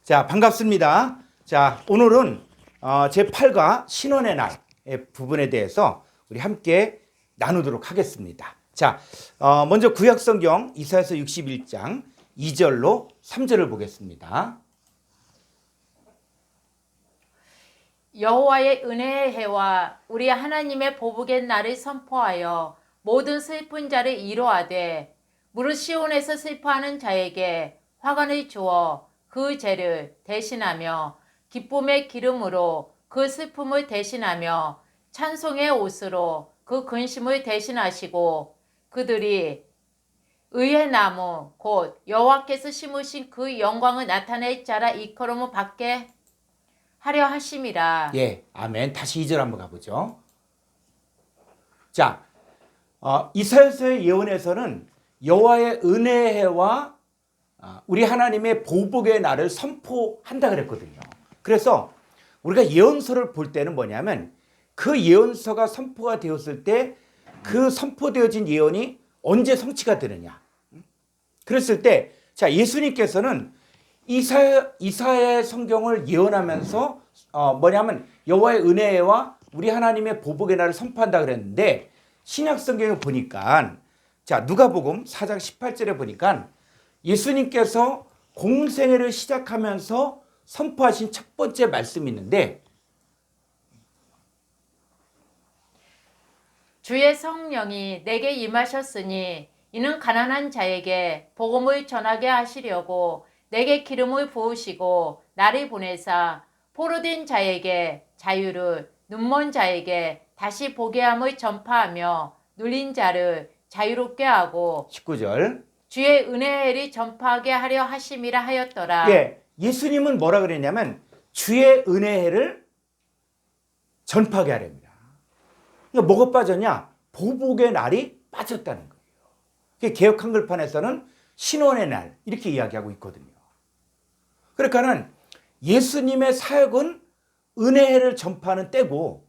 자, 반갑습니다. 자, 오늘은 제8과 신원의 날의 부분에 대해서 우리 함께 나누도록 하겠습니다. 자, 먼저 구약성경 이사야서 61장 2절로 3절을 보겠습니다. 여호와의 은혜의 해와 우리 하나님의 보복의 날을 선포하여 모든 슬픈 자를 이로하되 무릇 시온에서 슬퍼하는 자에게 화관을 주어 그 죄를 대신하며 기쁨의 기름으로 그 슬픔을 대신하며 찬송의 옷으로 그 근심을 대신하시고 그들이 의의 나무 곧 여호와께서 심으신 그 영광을 나타낼 자라 일컬음을 받게 하려 하심이라. 예, 아멘. 다시 2절 한번 가보죠. 자, 이사야서의 예언에서는 여호와의 은혜의 해와 우리 하나님의 보복의 날을 선포한다 그랬거든요. 그래서 우리가 예언서를 볼 때는 뭐냐면 그 예언서가 선포가 되었을 때 그 선포되어진 예언이 언제 성취가 되느냐. 그랬을 때, 자, 예수님께서는 이사야의 성경을 예언하면서 뭐냐면 여호와의 은혜와 우리 하나님의 보복의 날을 선포한다 그랬는데 신약 성경에 보니까 자, 누가복음 4장 18절에 보니까 예수님께서 공생애를 시작하면서 선포하신 첫 번째 말씀이 있는데 주의 성령이 내게 임하셨으니 이는 가난한 자에게 복음을 전하게 하시려고 내게 기름을 부으시고 나를 보내사 포로된 자에게 자유를 눈먼 자에게 다시 보게 함을 전파하며 눌린 자를 자유롭게 하고 19절 주의 은혜를 전파하게 하려 하심이라 하였더라. 예, 예수님은 뭐라 그랬냐면 주의 은혜를 전파하게 하랍니다. 그러니까 뭐가 빠졌냐? 보복의 날이 빠졌다는 거예요. 개역 한글판에서는 신원의 날 이렇게 이야기하고 있거든요. 그러니까는 예수님의 사역은 은혜를 전파하는 때고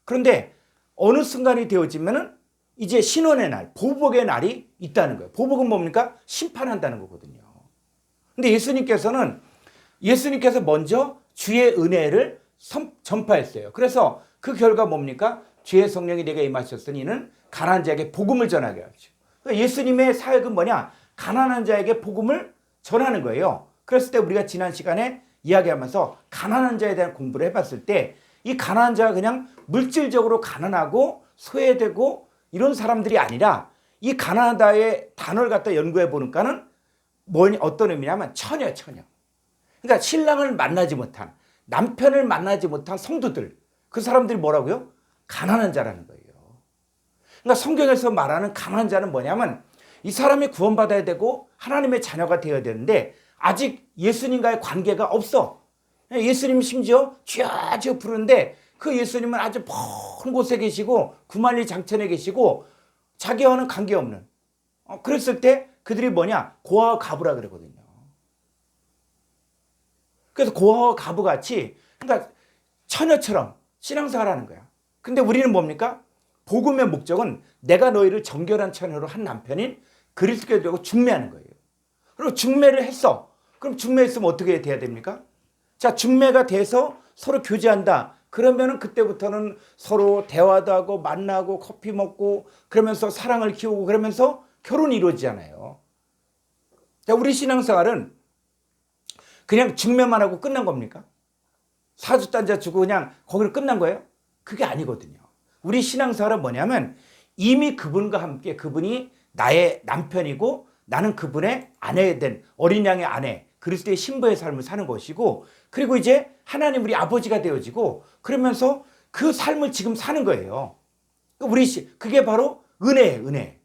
그런데 어느 순간이 되어지면은 이제 신원의 날, 보복의 날이 있다는 거예요. 보복은 뭡니까? 심판한다는 거거든요. 근데 예수님께서 먼저 주의 은혜를 전파했어요. 그래서 그 결과 뭡니까? 주의 성령이 내게 임하셨으니 이는 가난한 자에게 복음을 전하게 하죠. 그러니까 예수님의 사역은 뭐냐? 가난한 자에게 복음을 전하는 거예요. 그랬을 때 우리가 지난 시간에 이야기하면서 가난한 자에 대한 공부를 해봤을 때 이 가난한 자가 그냥 물질적으로 가난하고 소외되고 이런 사람들이 아니라 이 가난하다의 단어를 갖다 연구해 보니까는 어떤 의미냐면 처녀. 그러니까 신랑을 만나지 못한 남편을 만나지 못한 성도들 그 사람들이 뭐라고요? 가난한 자라는 거예요. 그러니까 성경에서 말하는 가난한 자는 뭐냐면 이 사람이 구원받아야 되고 하나님의 자녀가 되어야 되는데 아직 예수님과의 관계가 없어. 예수님 심지어 주여 부르는데 그 예수님은 아주 먼 곳에 계시고 구만리 장천에 계시고 자기와는 관계없는 그랬을 때 그들이 뭐냐? 고아와 가부라 그러거든요. 그래서 고아와 가부같이 그러니까 처녀처럼 신앙생활하는 거야. 근데 우리는 뭡니까? 복음의 목적은 내가 너희를 정결한 처녀로 한 남편인 그리스도께 되고 중매하는 거예요. 그리고 중매를 했어. 그럼 중매했으면 어떻게 돼야 됩니까? 자, 중매가 돼서 서로 교제한다. 그러면은 그때부터는 서로 대화도 하고 만나고 커피 먹고 그러면서 사랑을 키우고 그러면서 결혼이 이루어지잖아요. 자, 우리 신앙생활은 그냥 중매만 하고 끝난 겁니까? 사주단자 주고 그냥 거기로 끝난 거예요? 그게 아니거든요. 우리 신앙생활은 뭐냐면 이미 그분과 함께 그분이 나의 남편이고 나는 그분의 아내에 된 어린 양의 아내 그리스도의 신부의 삶을 사는 것이고 그리고 이제 하나님 우리 아버지가 되어지고 그러면서 그 삶을 지금 사는 거예요. 그게 바로 은혜예요. 은혜.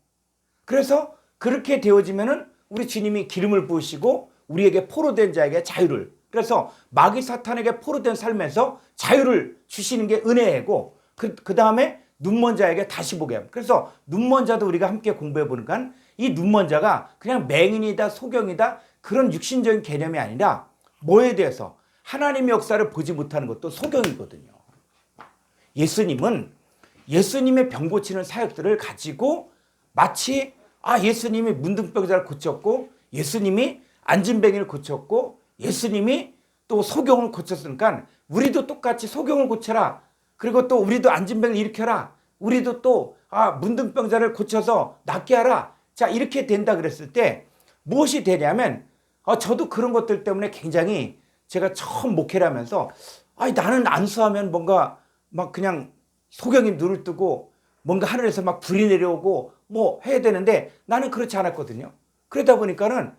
그래서 그렇게 되어지면은 우리 주님이 기름을 부으시고 우리에게 포로된 자에게 자유를 그래서 마귀 사탄에게 포로된 삶에서 자유를 주시는 게 은혜고 그 다음에 눈먼 자에게 다시 보게 합니다. 그래서 눈먼 자도 우리가 함께 공부해 보니까 이 눈먼 자가 그냥 맹인이다 소경이다 그런 육신적인 개념이 아니라 뭐에 대해서 하나님의 역사를 보지 못하는 것도 소경이거든요. 예수님은 예수님의 병 고치는 사역들을 가지고 마치 예수님이 문둥병자를 고쳤고 예수님이 안진뱅이를 고쳤고 예수님이 또 소경을 고쳤으니까 우리도 똑같이 소경을 고쳐라. 그리고 또 우리도 안진병을 일으켜라. 우리도 또 문둥병자를 고쳐서 낫게 하라. 자, 이렇게 된다 그랬을 때 무엇이 되냐면 저도 그런 것들 때문에 굉장히 제가 처음 목회를 하면서 나는 안수하면 뭔가 막 그냥 소경이 눈을 뜨고 뭔가 하늘에서 막 불이 내려오고 뭐 해야 되는데 나는 그렇지 않았거든요. 그러다 보니까는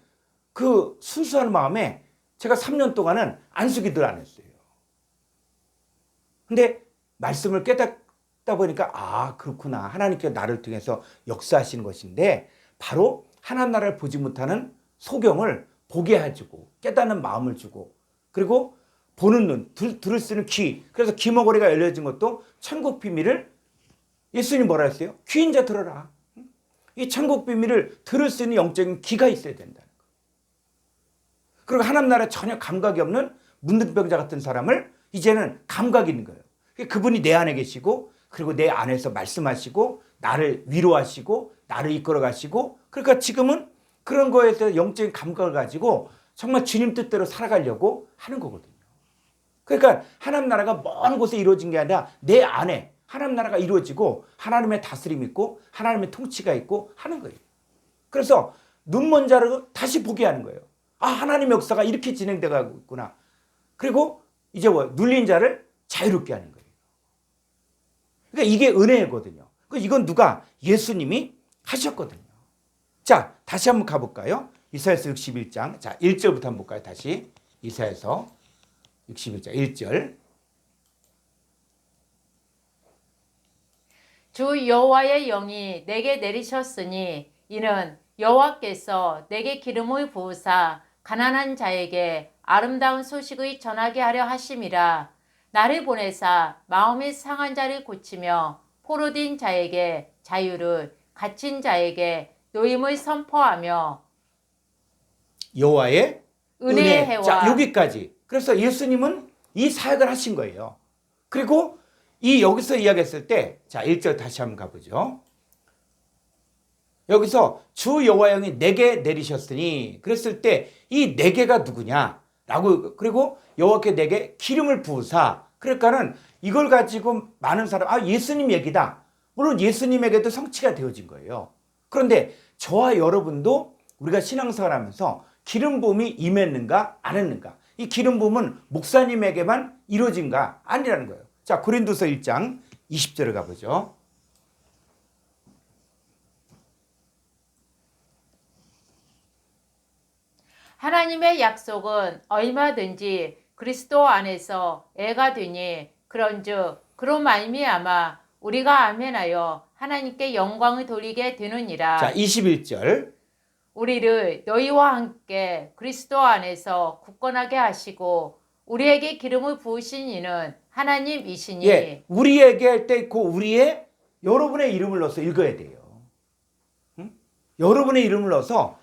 그 순수한 마음에 제가 3년 동안은 안수기도를 안 했어요. 근데 말씀을 깨닫다 보니까 그렇구나. 하나님께서 나를 통해서 역사하시는 것인데 바로 하나님 나라를 보지 못하는 소경을 보게 해주고 깨닫는 마음을 주고 그리고 보는 눈, 들을 수 있는 귀. 그래서 귀머거리가 열려진 것도 천국 비밀을 예수님이 뭐라 했어요? 귀인 자 들어라. 이 천국 비밀을 들을 수 있는 영적인 귀가 있어야 된다는 거. 그리고 하나님 나라에 전혀 감각이 없는 문둥병자 같은 사람을 이제는 감각이 있는 거예요. 그분이 내 안에 계시고 그리고 내 안에서 말씀하시고 나를 위로하시고 나를 이끌어 가시고 그러니까 지금은 그런 거에 대해서 영적인 감각을 가지고 정말 주님 뜻대로 살아가려고 하는 거거든요. 그러니까 하나님 나라가 먼 곳에 이루어진 게 아니라 내 안에 하나님 나라가 이루어지고 하나님의 다스림이 있고 하나님의 통치가 있고 하는 거예요. 그래서 눈먼 자를 다시 보게 하는 거예요. 하나님의 역사가 이렇게 진행되고 있구나. 그리고 이제 눌린 자를 자유롭게 하는 거예요. 그러니까 이게 은혜거든요. 이건 누가? 예수님이 하셨거든요. 자, 다시 한번 가볼까요? 이사야서 61장. 자, 1절부터 한번 볼까요? 다시. 이사야서 61장 1절. 주 여호와의 영이 내게 내리셨으니 이는 여호와께서 내게 기름을 부으사 가난한 자에게 아름다운 소식을 전하게 하려 하심이라. 나를 보내사 마음이 상한 자를 고치며 포로된 자에게 자유를 갇힌 자에게 노임을 선포하며 여호와의 은혜의 해와. 자, 여기까지. 그래서 예수님은 이 사역을 하신 거예요. 그리고 여기서 이야기했을 때, 자, 1절 다시 한번 가보죠. 여기서 주 여호와의 영이 내게 내리셨으니 그랬을 때 이 내게가 누구냐? 라고 그리고 여호와께 내게 기름을 부으사 그러니까는 이걸 가지고 많은 사람 예수님 얘기다. 물론 예수님에게도 성취가 되어진 거예요. 그런데 저와 여러분도 우리가 신앙생활 하면서 기름 부음이 임했는가 안 했는가? 이 기름 부음은 목사님에게만 이루어진가 아니라는 거예요. 자, 고린도서 1장 20절을 가보죠. 하나님의 약속은 얼마든지 그리스도 안에서 애가 되니 그런즉 그로 말미암아 우리가 아멘하여 하나님께 영광을 돌리게 되느니라. 자, 21절. 우리를 너희와 함께 그리스도 안에서 굳건하게 하시고 우리에게 기름을 부으신 이는 하나님이시니. 예, 우리에게 할 때 그 우리의 여러분의 이름을 넣어서 읽어야 돼요. 응? 여러분의 이름을 넣어서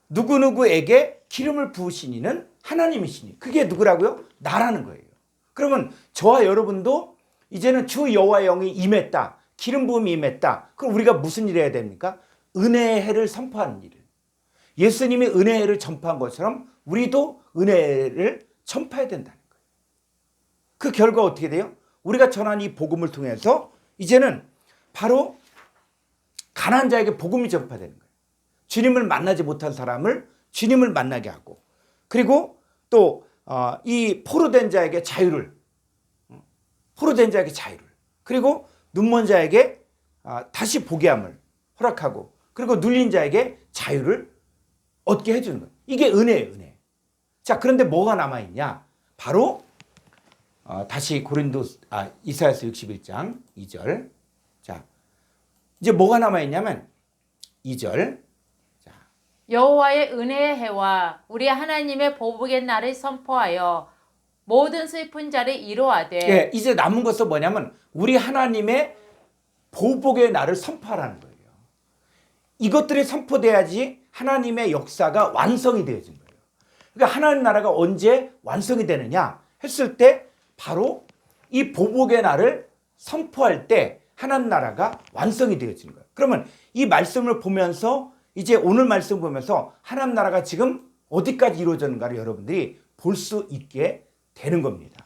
누구누구에게 기름을 부으신 이는 하나님이시니. 그게 누구라고요? 나라는 거예요. 그러면 저와 여러분도 이제는 주 여호와의 영이 임했다. 기름 부음이 임했다. 그럼 우리가 무슨 일을 해야 됩니까? 은혜의 해를 선포하는 일을. 예수님이 은혜의 해를 전파한 것처럼 우리도 은혜를 전파해야 된다는 거예요. 그 결과 어떻게 돼요? 우리가 전한 이 복음을 통해서 이제는 바로 가난한 자에게 복음이 전파되는 거예요. 주님을 만나지 못한 사람을 주님을 만나게 하고 그리고 또 이 포로된 자에게 자유를 그리고 눈먼 자에게 다시 보게 함을 허락하고 그리고 눌린 자에게 자유를 얻게 해주는 거예요. 이게 은혜예요, 은혜. 자, 그런데 뭐가 남아있냐? 바로 다시 이사야서 61장 2절. 자, 이제 뭐가 남아있냐면 2절. 여호와의 은혜의 해와 우리 하나님의 보복의 날을 선포하여 모든 슬픈 자를 이루하되. 예, 이제 남은 것은 뭐냐면 우리 하나님의 보복의 날을 선포하라는 거예요. 이것들이 선포돼야지 하나님의 역사가 완성이 되어진 거예요. 그러니까 하나님 나라가 언제 완성이 되느냐 했을 때 바로 이 보복의 날을 선포할 때 하나님 나라가 완성이 되어지는 거예요. 그러면 이 말씀을 보면서 이제 오늘 말씀 보면서 하나님 나라가 지금 어디까지 이루어졌는가를 여러분들이 볼 수 있게 되는 겁니다.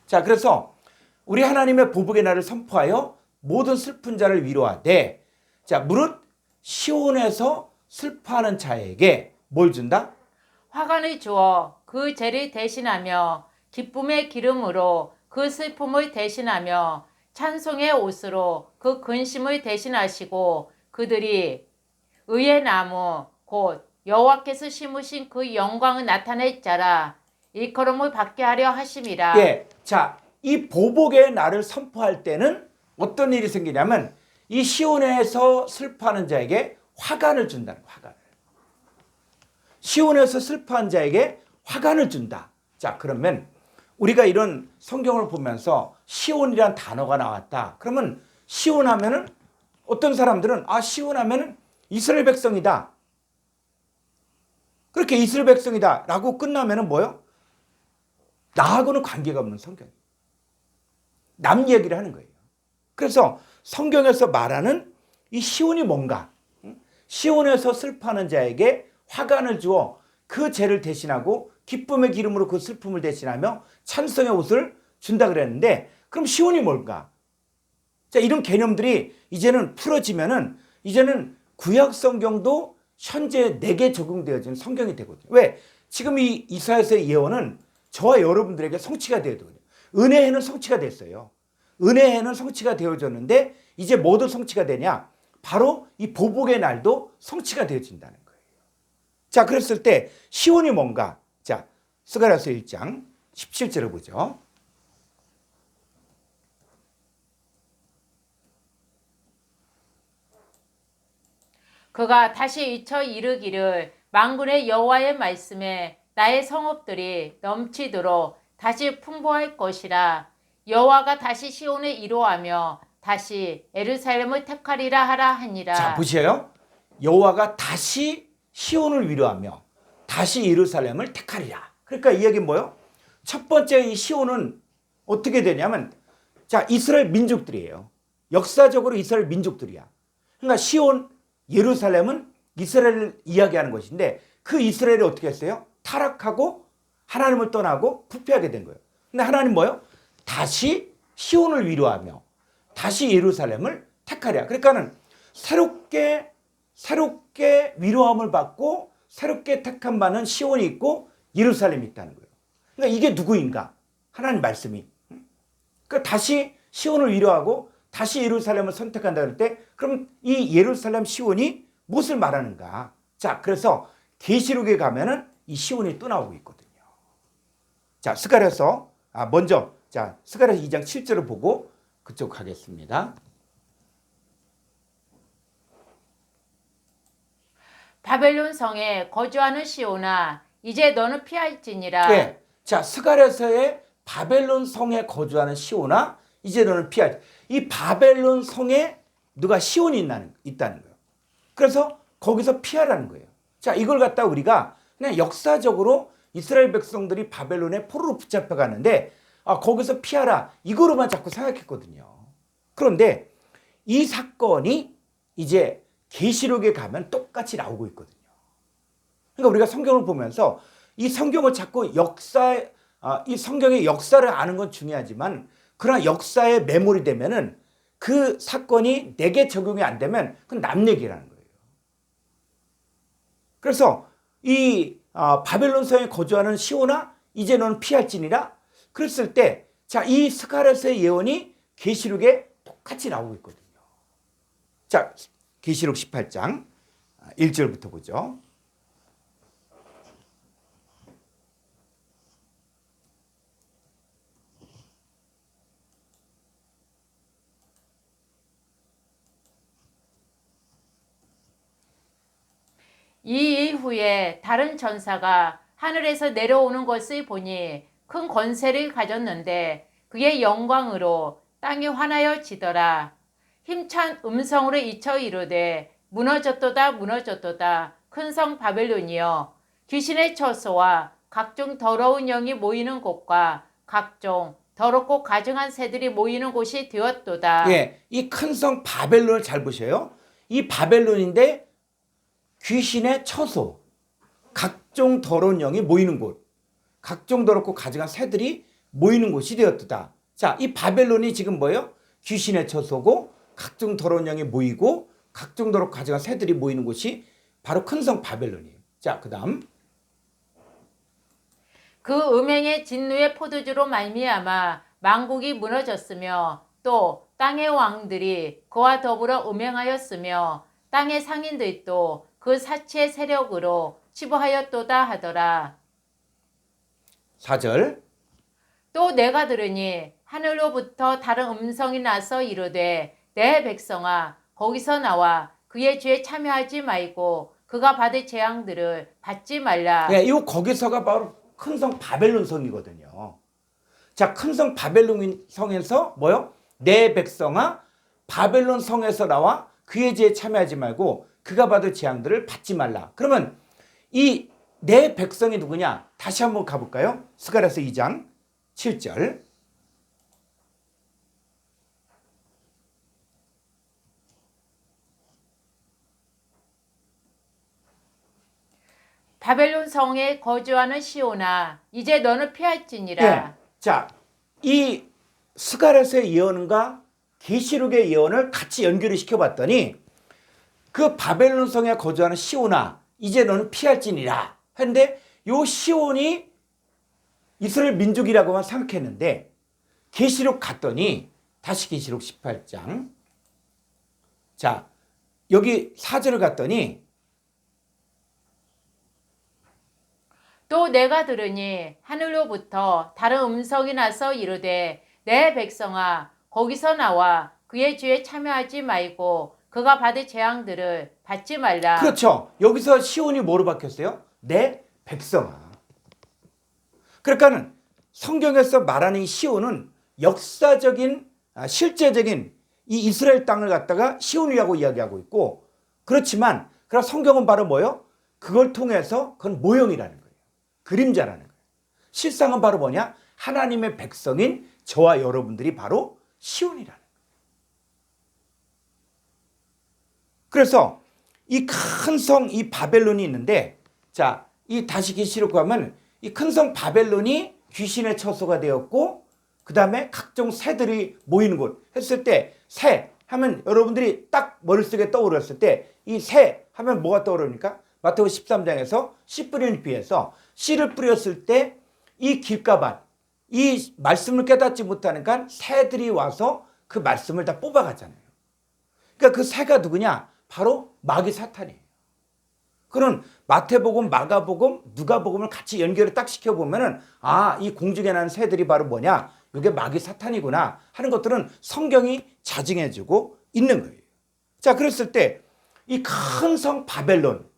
자, 그래서 우리 하나님의 보복의 날을 선포하여 모든 슬픈 자를 위로하되, 자, 무릇 시온에서 슬퍼하는 자에게 뭘 준다? 화관을 주어 그 죄를 대신하며 기쁨의 기름으로 그 슬픔을 대신하며 찬송의 옷으로 그 근심을 대신하시고 그들이 의의 나무 곧 여호와께서 심으신 그 영광을 나타낼 자라 일컬음을 받게 하려 하심이라. 예. 자, 이 보복의 날을 선포할 때는 어떤 일이 생기냐면 이 시온에서 슬퍼하는 자에게 화관을 준다는 거예요. 화관을. 시온에서 슬퍼한 자에게 화관을 준다. 자, 그러면 우리가 이런 성경을 보면서 시온이란 단어가 나왔다. 그러면 시온 하면은 어떤 사람들은 시온 하면은 이스라엘 백성이다. 그렇게 이스라엘 백성이다 라고 끝나면은 뭐요? 나하고는 관계가 없는 성경. 남 얘기를 하는 거예요. 그래서 성경에서 말하는 이 시온이 뭔가? 시온에서 슬퍼하는 자에게 화관을 주어 그 죄를 대신하고 기쁨의 기름으로 그 슬픔을 대신하며 찬송의 옷을 준다 그랬는데, 그럼 시온이 뭘까? 자, 이런 개념들이 이제는 풀어지면은 이제는 구약 성경도 현재 내게 적용되어지는 성경이 되거든요. 왜? 지금 이 이사야서의 예언은 저와 여러분들에게 성취가 되어야 되거든요. 은혜해는 성취가 됐어요. 은혜해는 성취가 되어졌는데 이제 뭐도 성취가 되냐? 바로 이 보복의 날도 성취가 되어진다는 거예요. 자, 그랬을 때 시온이 뭔가? 자, 스가랴서 1장 17절을 보죠. 그가 다시 잊혀 이르기를 만군의 여호와의 말씀에 나의 성읍들이 넘치도록 다시 풍부할 것이라. 여호와가 다시 시온을 이루하며 다시 예루살렘을 택하리라 하라 하니라. 자, 보세요. 여호와가 다시 시온을 위로하며 다시 예루살렘을 택하리라. 그러니까 이 얘기는 뭐예요? 첫 번째 이 시온은 어떻게 되냐면, 자, 이스라엘 민족들이에요. 역사적으로 이스라엘 민족들이야. 그러니까 시온, 예루살렘은 이스라엘을 이야기하는 것인데 그 이스라엘이 어떻게 했어요? 타락하고 하나님을 떠나고 부패하게 된 거예요. 근데 하나님 뭐예요? 다시 시온을 위로하며 다시 예루살렘을 택하랴. 그러니까는 새롭게 위로함을 받고 새롭게 택함 받는 시온이 있고 예루살렘이 있다는 거예요. 그러니까 이게 누구인가? 하나님 말씀이. 그러니까 다시 시온을 위로하고 다시 예루살렘을 선택한다 그럴 때, 그럼 이 예루살렘 시온이 무엇을 말하는가? 자, 그래서 계시록에 가면은 이 시온이 또 나오고 있거든요. 자, 스가랴서 먼저 스가랴서 2장 7절을 보고 그쪽 가겠습니다. 바벨론 성에 거주하는 시온아 이제 너는 피할지니라. 네. 자, 스가랴서의 바벨론 성에 거주하는 시온아 이제 너는 피할지. 이 바벨론 성에 누가 시온이 있다는 거예요. 그래서 거기서 피하라는 거예요. 자, 이걸 갖다 우리가 그냥 역사적으로 이스라엘 백성들이 바벨론에 포로로 붙잡혀 가는데 거기서 피하라 이거로만 자꾸 생각했거든요. 그런데 이 사건이 이제 계시록에 가면 똑같이 나오고 있거든요. 그러니까 우리가 성경을 보면서 이 성경을 자꾸 이 성경의 역사를 아는 건 중요하지만 그러나 역사에 매몰이 되면은 그 사건이 내게 적용이 안 되면 그건 남 얘기라는 거예요. 그래서 이 바벨론 성에 거주하는 시온아 이제 너는 피할지니라 그랬을 때, 자, 이 스가랴서의 예언이 계시록에 똑같이 나오고 있거든요. 자, 계시록 18장 1절부터 보죠. 이 이후에 다른 전사가 하늘에서 내려오는 것을 보니 큰 권세를 가졌는데 그의 영광으로 땅이 환하여 지더라. 힘찬 음성으로 이쳐 이르되 무너졌도다 무너졌도다 큰 성 바벨론이여 귀신의 처소와 각종 더러운 영이 모이는 곳과 각종 더럽고 가증한 새들이 모이는 곳이 되었도다. 예, 이 큰 성 바벨론을 잘 보셔요. 이 바벨론인데 귀신의 처소, 각종 더러운 영이 모이는 곳. 각종 더럽고 가증한 새들이 모이는 곳이 되었다. 자, 이 바벨론이 지금 뭐예요? 귀신의 처소고 각종 더러운 영이 모이고 각종 더럽고 가증한 새들이 모이는 곳이 바로 큰 성 바벨론이에요. 자, 그다음 그 음행의 진노의 포도주로 말미암아 만국이 무너졌으며 또 땅의 왕들이 그와 더불어 음행하였으며 땅의 상인들도 그 사치의 세력으로 치부하였도다 하더라. 4절 또 내가 들으니 하늘로부터 다른 음성이 나서 이르되 내 백성아 거기서 나와 그의 죄에 참여하지 말고 그가 받을 재앙들을 받지 말라. 예, 이 거기서가 바로 큰 성 바벨론 성이거든요. 자, 큰 성 바벨론 성에서 뭐요? 내 백성아 바벨론 성에서 나와 그의 죄에 참여하지 말고 그가 받을 재앙들을 받지 말라. 그러면 이 내 백성이 누구냐? 다시 한번 가볼까요? 스가랴서 2장 7절 바벨론 성에 거주하는 시온아 이제 너는 피할지니라. 예. 자, 이 스가랴서의 예언과 계시록의 예언을 같이 연결을 시켜봤더니 그 바벨론 성에 거주하는 시온아 이제 너는 피할지니라 했는데 요 시온이 이스라엘 민족이라고만 생각했는데 계시록 갔더니 다시 계시록 18장 자 여기 4절을 갔더니 또 내가 들으니 하늘로부터 다른 음성이 나서 이르되 내 백성아 거기서 나와 그의 죄에 참여하지 말고 그가 받을 재앙들을 받지 말라. 그렇죠. 여기서 시온이 뭐로 바뀌었어요? 내 백성아. 그러니까는 성경에서 말하는 이 시온은 역사적인 실제적인 이 이스라엘 땅을 갖다가 시온이라고 이야기하고 있고 그렇지만 그럼 성경은 바로 뭐예요? 그걸 통해서 그건 모형이라는 거예요. 그림자라는 거예요. 실상은 바로 뭐냐? 하나님의 백성인 저와 여러분들이 바로 시온이라는 거예요. 그래서 이 큰 성 이 바벨론이 있는데 자, 이 다시 계시록 가면 이 큰 성 바벨론이 귀신의 처소가 되었고 그다음에 각종 새들이 모이는 곳 했을 때 새 하면 여러분들이 딱 머릿속에 떠오르었을 때 이 새 하면 뭐가 떠오릅니까? 마태복음 13장에서 씨 뿌리는 비에서 씨를 뿌렸을 때 이 길가밭 이 말씀을 깨닫지 못하니까 새들이 와서 그 말씀을 다 뽑아가잖아요. 그러니까 그 새가 누구냐? 바로 마귀 사탄이에요. 그런 마태복음, 마가복음, 누가복음을 같이 연결을 딱 시켜보면은 아, 이 공중에 나는 새들이 바로 뭐냐? 이게 마귀 사탄이구나 하는 것들은 성경이 자증해주고 있는 거예요. 자, 그랬을 때 이 큰 성 바벨론,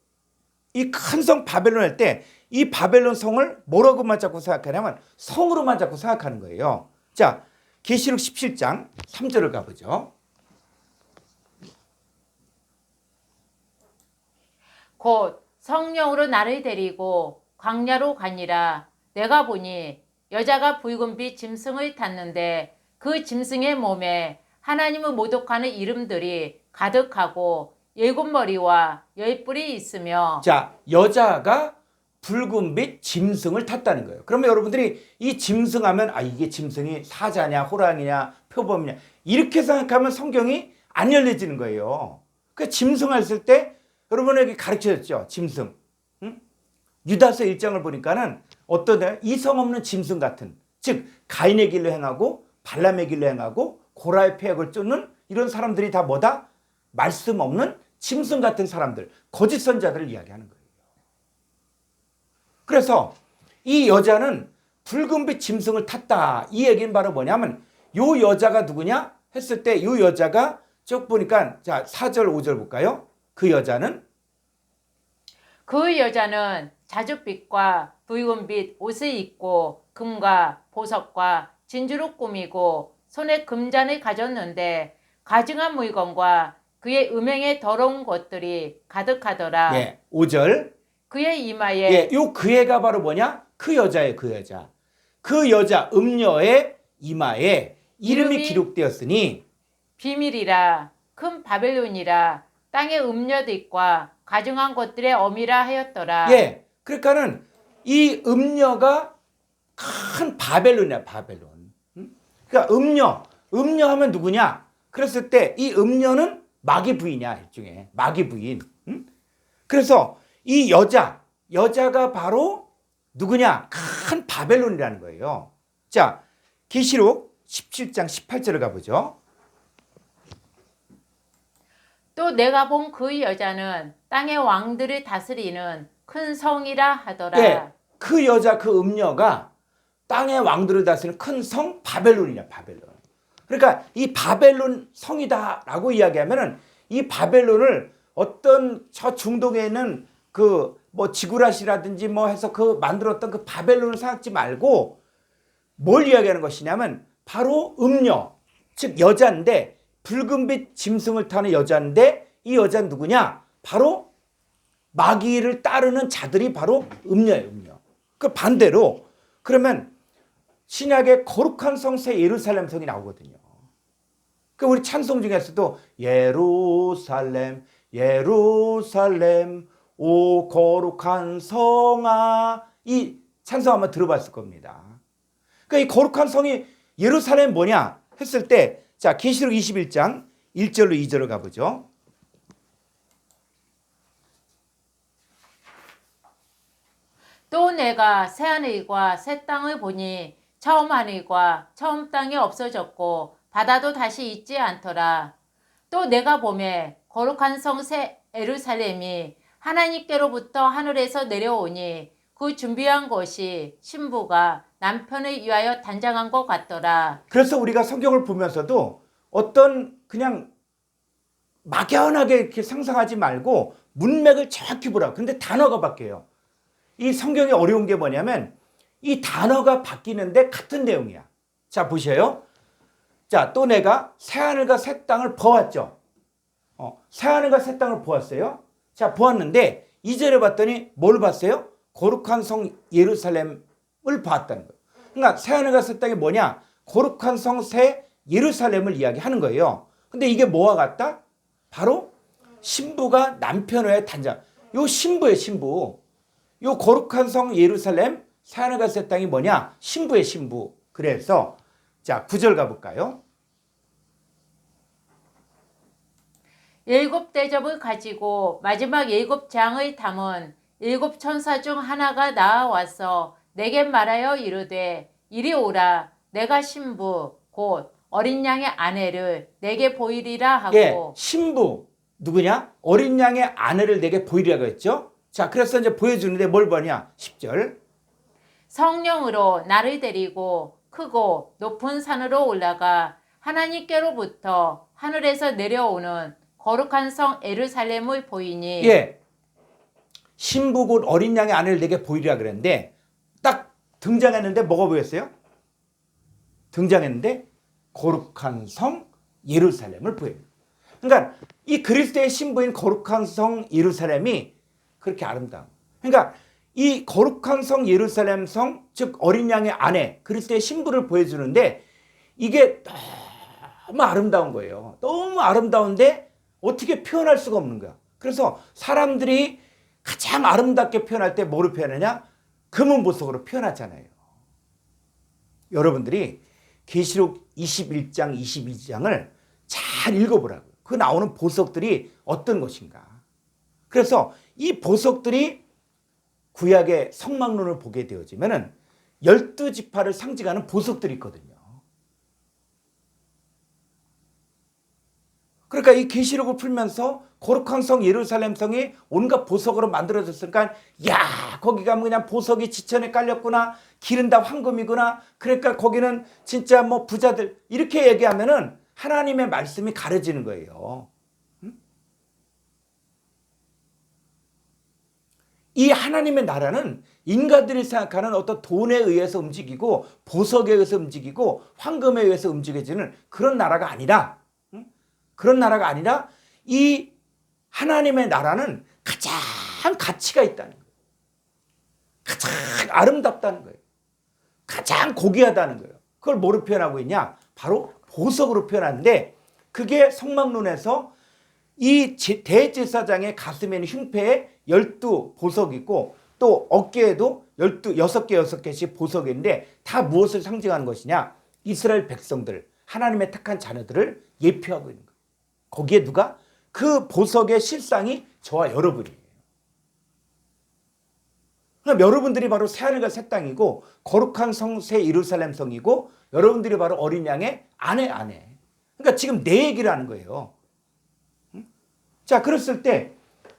이 큰 성 바벨론 할 때 이 바벨론 성을 뭐라고만 자꾸 생각하냐면 성으로만 자꾸 생각하는 거예요. 자, 계시록 17장 3절을 가보죠. 곧 성령으로 나를 데리고 광야로 가니라. 내가 보니 여자가 붉은 빛 짐승을 탔는데 그 짐승의 몸에 하나님을 모독하는 이름들이 가득하고 7머리와 10뿔이 있으며 자, 여자가 붉은빛 짐승을 탔다는 거예요. 그러면 여러분들이 이 짐승 하면 아, 이게 짐승이 사자냐 호랑이냐 표범이냐 이렇게 생각하면 성경이 안 열려지는 거예요. 그 짐승 했을 때 여러분에게 가르쳐줬죠. 짐승. 응? 유다서 1장을 보니까는 어떤 이성 없는 짐승 같은 즉 가인의 길로 행하고 발람의 길로 행하고 고라의 폐역을 쫓는 이런 사람들이 다 뭐다? 말씀 없는 짐승 같은 사람들, 거짓 선자들을 이야기하는 거예요. 그래서 이 여자는 붉은빛 짐승을 탔다. 이 얘기는 바로 뭐냐면 요 여자가 누구냐 했을 때 요 여자가 쭉 보니까 자 4절 5절 볼까요? 그 여자는 자줏빛과 붉은빛 옷을 입고 금과 보석과 진주로 꾸미고 손에 금잔을 가졌는데 가증한 물건과 그의 음행에 더러운 것들이 가득하더라. 예, 5절 그의 이마에 예, 요 그애가 바로 뭐냐? 그 여자예요, 그 여자. 그 여자 음녀의 이마에 이름이 기록되었으니 비밀이라 큰 바벨론이라 땅의 음녀들과 가증한 것들의 어미라 하였더라. 예, 그러니까는 이 음녀가 큰 바벨론이야, 바벨론. 그러니까 음녀하면 누구냐? 그랬을 때 이 음녀는 마귀 부인이야, 일종의 마귀 부인. 그래서 이 여자가 바로 누구냐? 큰 바벨론이라는 거예요. 자, 계시록 17장 18절을 가보죠. 또 내가 본 그 여자는 땅의 왕들을 다스리는 큰 성이라 하더라. 예, 그 여자, 그 음녀가 땅의 왕들을 다스리는 큰 성 바벨론이냐, 바벨론. 그러니까 이 바벨론 성이다라고 이야기하면은 이 바벨론을 어떤 저 중동에 있는 그 뭐 지구라시라든지 뭐 해서 그 만들었던 그 바벨론을 생각지 말고 뭘 이야기하는 것이냐면 바로 음녀, 즉 여자인데 붉은빛 짐승을 타는 여자인데 이 여자는 누구냐? 바로 마귀를 따르는 자들이 바로 음녀예요, 음녀. 그 반대로 그러면 신약의 거룩한 성새 예루살렘 성이 나오거든요. 그 우리 찬송 중에서도 예루살렘 예루살렘 오 거룩한 성아, 이 찬송 한번 들어봤을 겁니다. 그러니까 이 거룩한 성이 예루살렘 뭐냐 했을 때, 자, 계시록 21장 1절로 2절을 가보죠. 또 내가 새 하늘과 새 땅을 보니 처음 하늘과 처음 땅이 없어졌고 바다도 다시 있지 않더라. 또 내가 보매 거룩한 성 새 예루살렘이 하나님께로부터 하늘에서 내려오니 그 준비한 것이 신부가 남편을 위하여 단장한 것 같더라. 그래서 우리가 성경을 보면서도 어떤 그냥 막연하게 이렇게 상상하지 말고 문맥을 정확히 보라고. 근데 단어가 바뀌어요. 이 성경이 어려운 게 뭐냐면 이 단어가 바뀌는데 같은 내용이야. 자, 보세요. 자, 또 내가 새하늘과 새 땅을 보았죠. 새하늘과 새 땅을 보았어요. 자, 보았는데 2절에 봤더니 뭘 봤어요? 거룩한 성 예루살렘을 봤다는 거예요. 그러니까 새하늘과 새 땅이 뭐냐? 거룩한 성 새 예루살렘을 이야기하는 거예요. 근데 이게 뭐와 같다? 바로 신부가 남편의 단장. 요 신부예요, 신부. 요 거룩한 성 예루살렘, 새하늘과 새 땅이 뭐냐? 신부의 신부. 그래서 자, 9절 가볼까요? 7 대접을 가지고 마지막 7 장을 담은 7 천사 중 하나가 나와서 내게 말하여 이르되 이리 오라. 내가 신부 곧 어린 양의 아내를 내게 보이리라 하고. 예, 신부 누구냐? 어린 양의 아내를 내게 보이리라고 했죠. 자, 그래서 이제 보여주는데 뭘 보냐? 10절. 성령으로 나를 데리고 크고 높은 산으로 올라가 하나님께로부터 하늘에서 내려오는 거룩한 성 예루살렘을 보이니. 예, 신부 곧 어린 양의 아내를 내게 보이리라 그랬는데 딱 등장했는데 뭐가 보였어요? 등장했는데 거룩한 성 예루살렘을 보여요. 그러니까 이 그리스도의 신부인 거룩한 성 예루살렘이 그렇게 아름다워. 그러니까 이 거룩한 성 예루살렘 성, 즉 어린 양의 아내 그리스도의 신부를 보여주는데 이게 너무 아름다운 거예요. 너무 아름다운데 어떻게 표현할 수가 없는 거야. 그래서 사람들이 가장 아름답게 표현할 때 뭐로 표현하냐? 금은 보석으로 표현하잖아요. 여러분들이 계시록 21장, 22장을 잘 읽어보라고요. 그 나오는 보석들이 어떤 것인가. 그래서 이 보석들이 구약의 성막론을 보게 되어지면은 12지파를 상징하는 보석들이 있거든요. 그러니까 이 계시록을 풀면서 거룩한 성 예루살렘 성이 온갖 보석으로 만들어졌으니까 야, 거기 가면 그냥 보석이 지천에 깔렸구나. 길은 다 황금이구나. 그러니까 거기는 진짜 뭐 부자들 이렇게 얘기하면은 하나님의 말씀이 가려지는 거예요. 이 하나님의 나라는 인간들이 생각하는 어떤 돈에 의해서 움직이고 보석에 의해서 움직이고 황금에 의해서 움직여지는 그런 나라가 아니라, 그런 나라가 아니라 이 하나님의 나라는 가장 가치가 있다는 거예요. 가장 아름답다는 거예요. 가장 고귀하다는 거예요. 그걸 뭐로 표현하고 있냐? 바로 보석으로 표현하는데 그게 성막론에서 이 대제사장의 가슴에는 흉패에 12 보석이 있고 또 어깨에도 6개씩 보석인데 다 무엇을 상징하는 것이냐? 이스라엘 백성들, 하나님의 택한 자녀들을 예표하고 있는 거예요. 거기에 누가? 그 보석의 실상이 저와 여러분이에요. 그럼 여러분들이 바로 새하늘과 새 땅이고 거룩한 성 새 예루살렘 성이고 여러분들이 바로 어린 양의 아내. 그러니까 지금 내 얘기를 하는 거예요. 자, 그랬을 때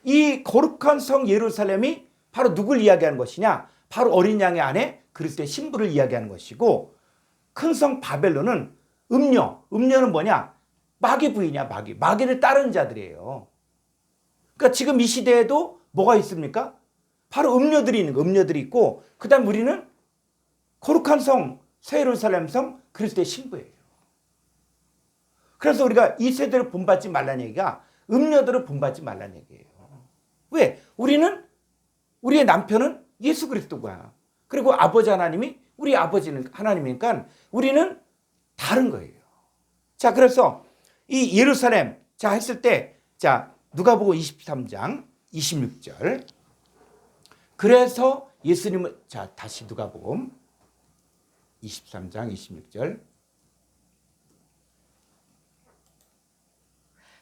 이 거룩한 성 예루살렘이 바로 누굴 이야기하는 것이냐? 바로 어린 양의 아내 그리스도의 신부를 이야기하는 것이고 큰 성 바벨론은 음녀는 뭐냐? 마귀 부인이야, 마귀를 따르는 자들이에요. 그러니까 지금 이 시대에도 뭐가 있습니까? 바로 음녀들이 있는 거, 음녀들이 있고 그다음 우리는 거룩한 성, 새 예루살렘 성 그리스도의 신부예요. 그래서 우리가 이 세대를 본받지 말라는 얘기가 음녀들을 본받지 말라는 얘기예요. 왜? 우리의 남편은 예수 그리스도가 그리고 아버지 하나님이 우리 아버지는 하나님이니까 우리는 다른 거예요. 자, 그래서 이 예루살렘 자 했을 때 자 누가복음 23장 26절 그래서 예수님은 자 다시 누가복음 23장 26절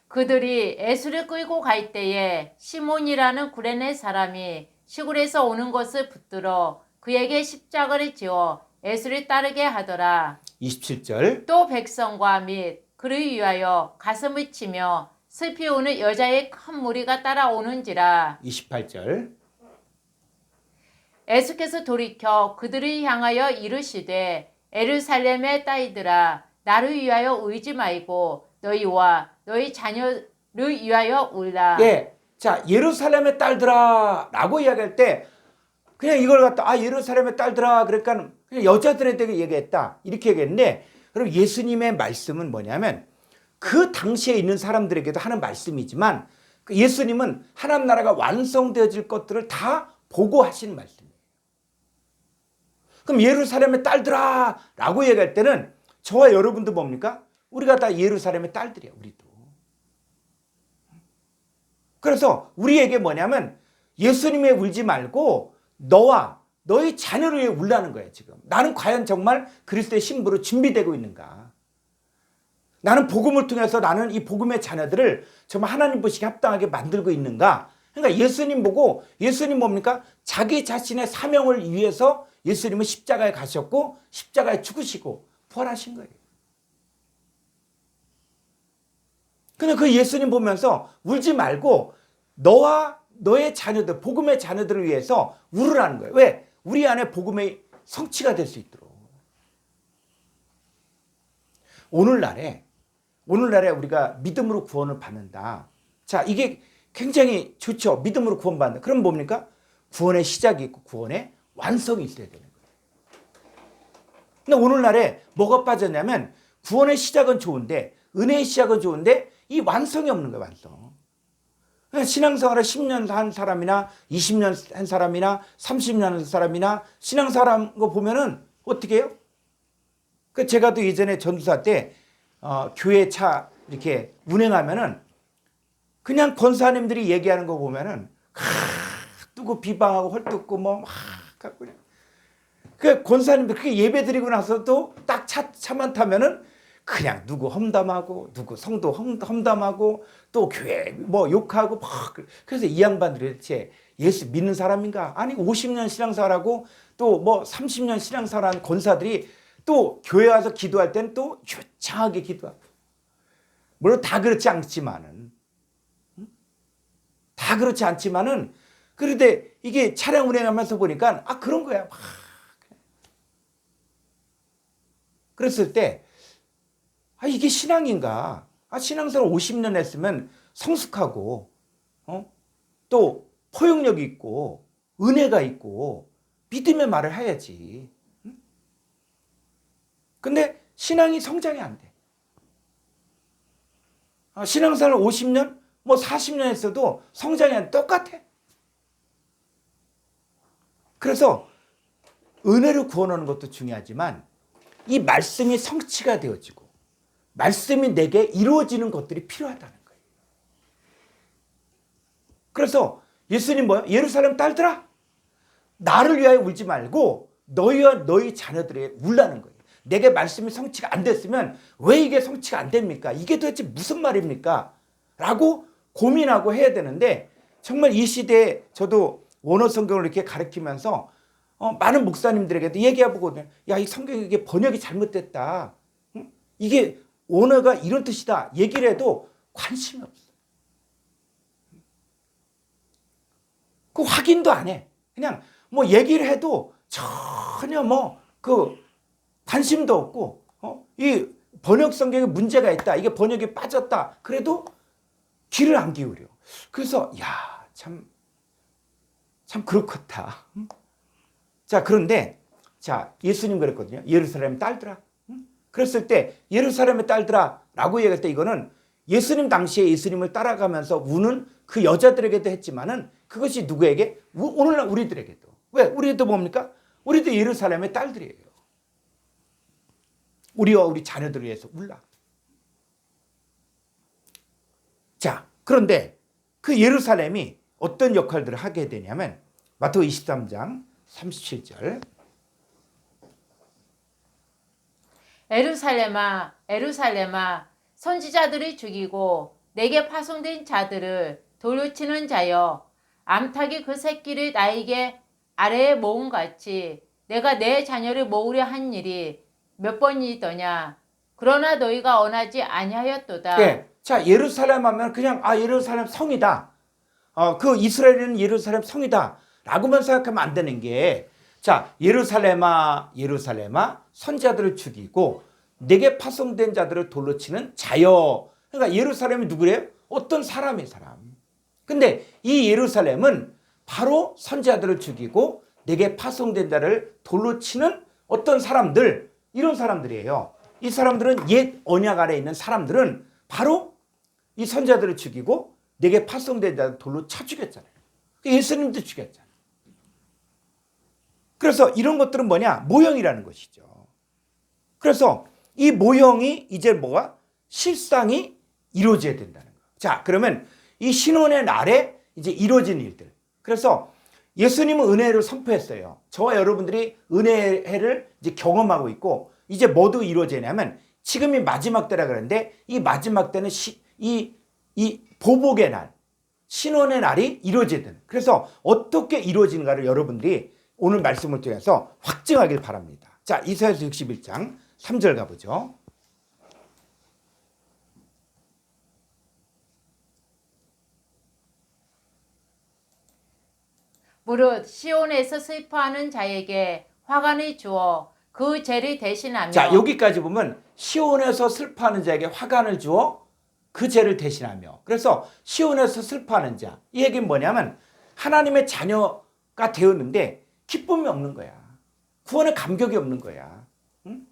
그들이 예수를 끌고 갈 때에 시몬이라는 구레네 사람이 시골에서 오는 것을 붙들어 그에게 십자가를 지어 예수를 따르게 하더라. 27절 또 백성과 및 그를 위하여 가슴을 치며 슬피 우는 여자의 큰 무리가 따라오는지라. 28절 예수께서 돌이켜 그들을 향하여 이르시되 예루살렘의 딸들아 나를 위하여 울지 말고 너희와 너희 자녀를 위하여 울라. 예, 자 예루살렘의 딸들아 라고 이야기할 때 그냥 이걸 갖다 예루살렘의 딸들아 그러니까 그냥 여자들에 대해 얘기했다 이렇게 얘기했는데 그럼 예수님의 말씀은 뭐냐면 그 당시에 있는 사람들에게도 하는 말씀이지만 그 예수님은 하나님 나라가 완성되어질 것들을 다 보고 하시는 말씀이에요. 그럼 예루살렘의 딸들아 라고 얘기할 때는 저와 여러분도 뭡니까? 우리가 다 예루살렘의 딸들이야. 우리도. 그래서 우리에게 뭐냐면 예수님에 울지 말고 너와 너희 자녀를 위해 울라는 거예요. 지금 나는 과연 정말 그리스도의 신부로 준비되고 있는가? 나는 복음을 통해서 나는 이 복음의 자녀들을 정말 하나님 보시기에 합당하게 만들고 있는가? 그러니까 예수님 보고 예수님 뭡니까? 자기 자신의 사명을 위해서 예수님은 십자가에 가셨고 십자가에 죽으시고 부활하신 거예요. 근데 그 예수님 보면서 울지 말고 너와 너의 자녀들, 복음의 자녀들을 위해서 울으라는 거예요. 왜? 우리 안에 복음의 성취가 될 수 있도록. 오늘날에 우리가 믿음으로 구원을 받는다. 자, 이게 굉장히 좋죠. 믿음으로 구원받는다. 그럼 뭡니까? 구원의 시작이 있고 구원의 완성이 있어야 되는 거예요. 근데 오늘날에 뭐가 빠졌냐면 구원의 시작은 좋은데 은혜의 시작은 좋은데 이 완성이 없는 거예요. 완성. 신앙생활을 10년 한 사람이나 20년 한 사람이나 30년 한 사람이나 신앙생활 거 보면은 어떻게 해요? 그 제가 또 예전에 전도사 때 교회 차 이렇게 운행하면은 그냥 권사님들이 얘기하는 거 보면은 누구 비방하고 헐뜯고 뭐 막 갖고 그 권사님들 그렇게 예배 드리고 나서도 딱 차만 타면은 그냥 누구 험담하고 누구 성도 험담하고 또 교회 뭐 욕하고 막 그래서 이 양반들이 대체 예수 믿는 사람인가? 아니 50년 신앙생활하고 또 뭐 30년 신앙생활한 권사들이 또 교회 와서 기도할 때는 또 유창하게 기도하고 물론 다 그렇지 않지만은 그런데 이게 차량 운행하면서 보니까 그런 거야. 막. 그랬을 때 이게 신앙인가? 신앙생활 50년 했으면 성숙하고 또 포용력이 있고 은혜가 있고 믿음의 말을 해야지. 근데 신앙이 성장이 안 돼. 신앙생활 50년 뭐 40년 했어도 성장이 안 돼. 똑같아. 그래서 은혜로 구원하는 것도 중요하지만 이 말씀이 성취가 되어지고 말씀이 내게 이루어지는 것들이 필요하다는 거예요. 그래서 예수님 뭐예요? 예루살렘 딸들아 나를 위하여 울지 말고 너희와 너희 자녀들에게 울라는 거예요. 내게 말씀이 성취가 안 됐으면 왜 이게 성취가 안 됩니까? 이게 도대체 무슨 말입니까? 라고 고민하고 해야 되는데 정말 이 시대에 저도 원어 성경을 이렇게 가르치면서 많은 목사님들에게도 얘기해보거든요. 야, 이 성경이 이게 번역이 잘못됐다. 응? 이게 원어가 이런 뜻이다. 얘기를 해도 관심이 없어. 그 확인도 안 해. 그냥 뭐 얘기를 해도 전혀 관심도 없고, 이 번역 성경에 문제가 있다. 이게 번역이 빠졌다. 그래도 귀를 안 기울여. 그래서, 야, 참 그렇겠다. 자, 그런데, 자, 예수님 그랬거든요. 예루살렘 딸들아. 그랬을 때, 예루살렘의 딸들아 라고 얘기할 때 이거는 예수님 당시에 예수님을 따라가면서 우는 그 여자들에게도 했지만은 그것이 누구에게? 오늘날 우리들에게도. 왜? 우리도 뭡니까? 우리도 예루살렘의 딸들이에요. 우리와 우리 자녀들을 위해서 울라. 자, 그런데 그 예루살렘이 어떤 역할들을 하게 되냐면 마태복음 23장 37절. 에루살렘아, 에루살렘아, 선지자들이 죽이고 내게 파송된 자들을 돌로 치는 자여, 암탉이 그 새끼를 나에게 아래에 모은 같이 내가 내 자녀를 모으려 한 일이 몇 번이더냐. 그러나 너희가 언하지 아니하였도다. 네. 자, 예루살렘 하면 그냥 예루살렘 성이다. 그 이스라엘은 예루살렘 성이다. 라고만 생각하면 안 되는 게, 자, 예루살렘아, 예루살렘아, 선지자들을 죽이고 내게 파송된 자들을 돌로 치는 자여. 그러니까 예루살렘이 누구래요? 어떤 사람의 사람. 근데 이 예루살렘은 바로 선지자들을 죽이고 내게 파송된 자를 돌로 치는 어떤 사람들, 이런 사람들이에요. 이 사람들은 옛 언약 아래에 있는 사람들은 바로 이 선지자들을 죽이고 내게 파송된 자를 돌로 쳐 죽였잖아요. 예수님도 죽였잖아요. 그래서 이런 것들은 뭐냐? 모형이라는 것이죠. 그래서 이 모형이 이제 실상이 이루어져야 된다는 거예요. 자, 그러면 이 신혼의 날에 이제 이루어진 일들. 그래서 예수님은 은혜를 선포했어요. 저와 여러분들이 은혜를 이제 경험하고 있고, 이제 뭐도 이루어지냐면 지금이 마지막 때라 그러는데 이 마지막 때는 이 보복의 날, 신혼의 날이 이루어져야 되는. 그래서 어떻게 이루어지는가를 여러분들이 오늘 말씀을 통해서 확증하길 바랍니다. 자, 이사야서 61장 3절 가보죠. 무릇 시온에서 슬퍼하는 자에게 화관을 주어 그 죄를 대신하며. 자, 여기까지 보면 시온에서 슬퍼하는 자에게 화관을 주어 그 죄를 대신하며. 그래서 시온에서 슬퍼하는 자, 이 얘기는 뭐냐면 하나님의 자녀가 되었는데 기쁨이 없는 거야. 구원의 감격이 없는 거야. 응?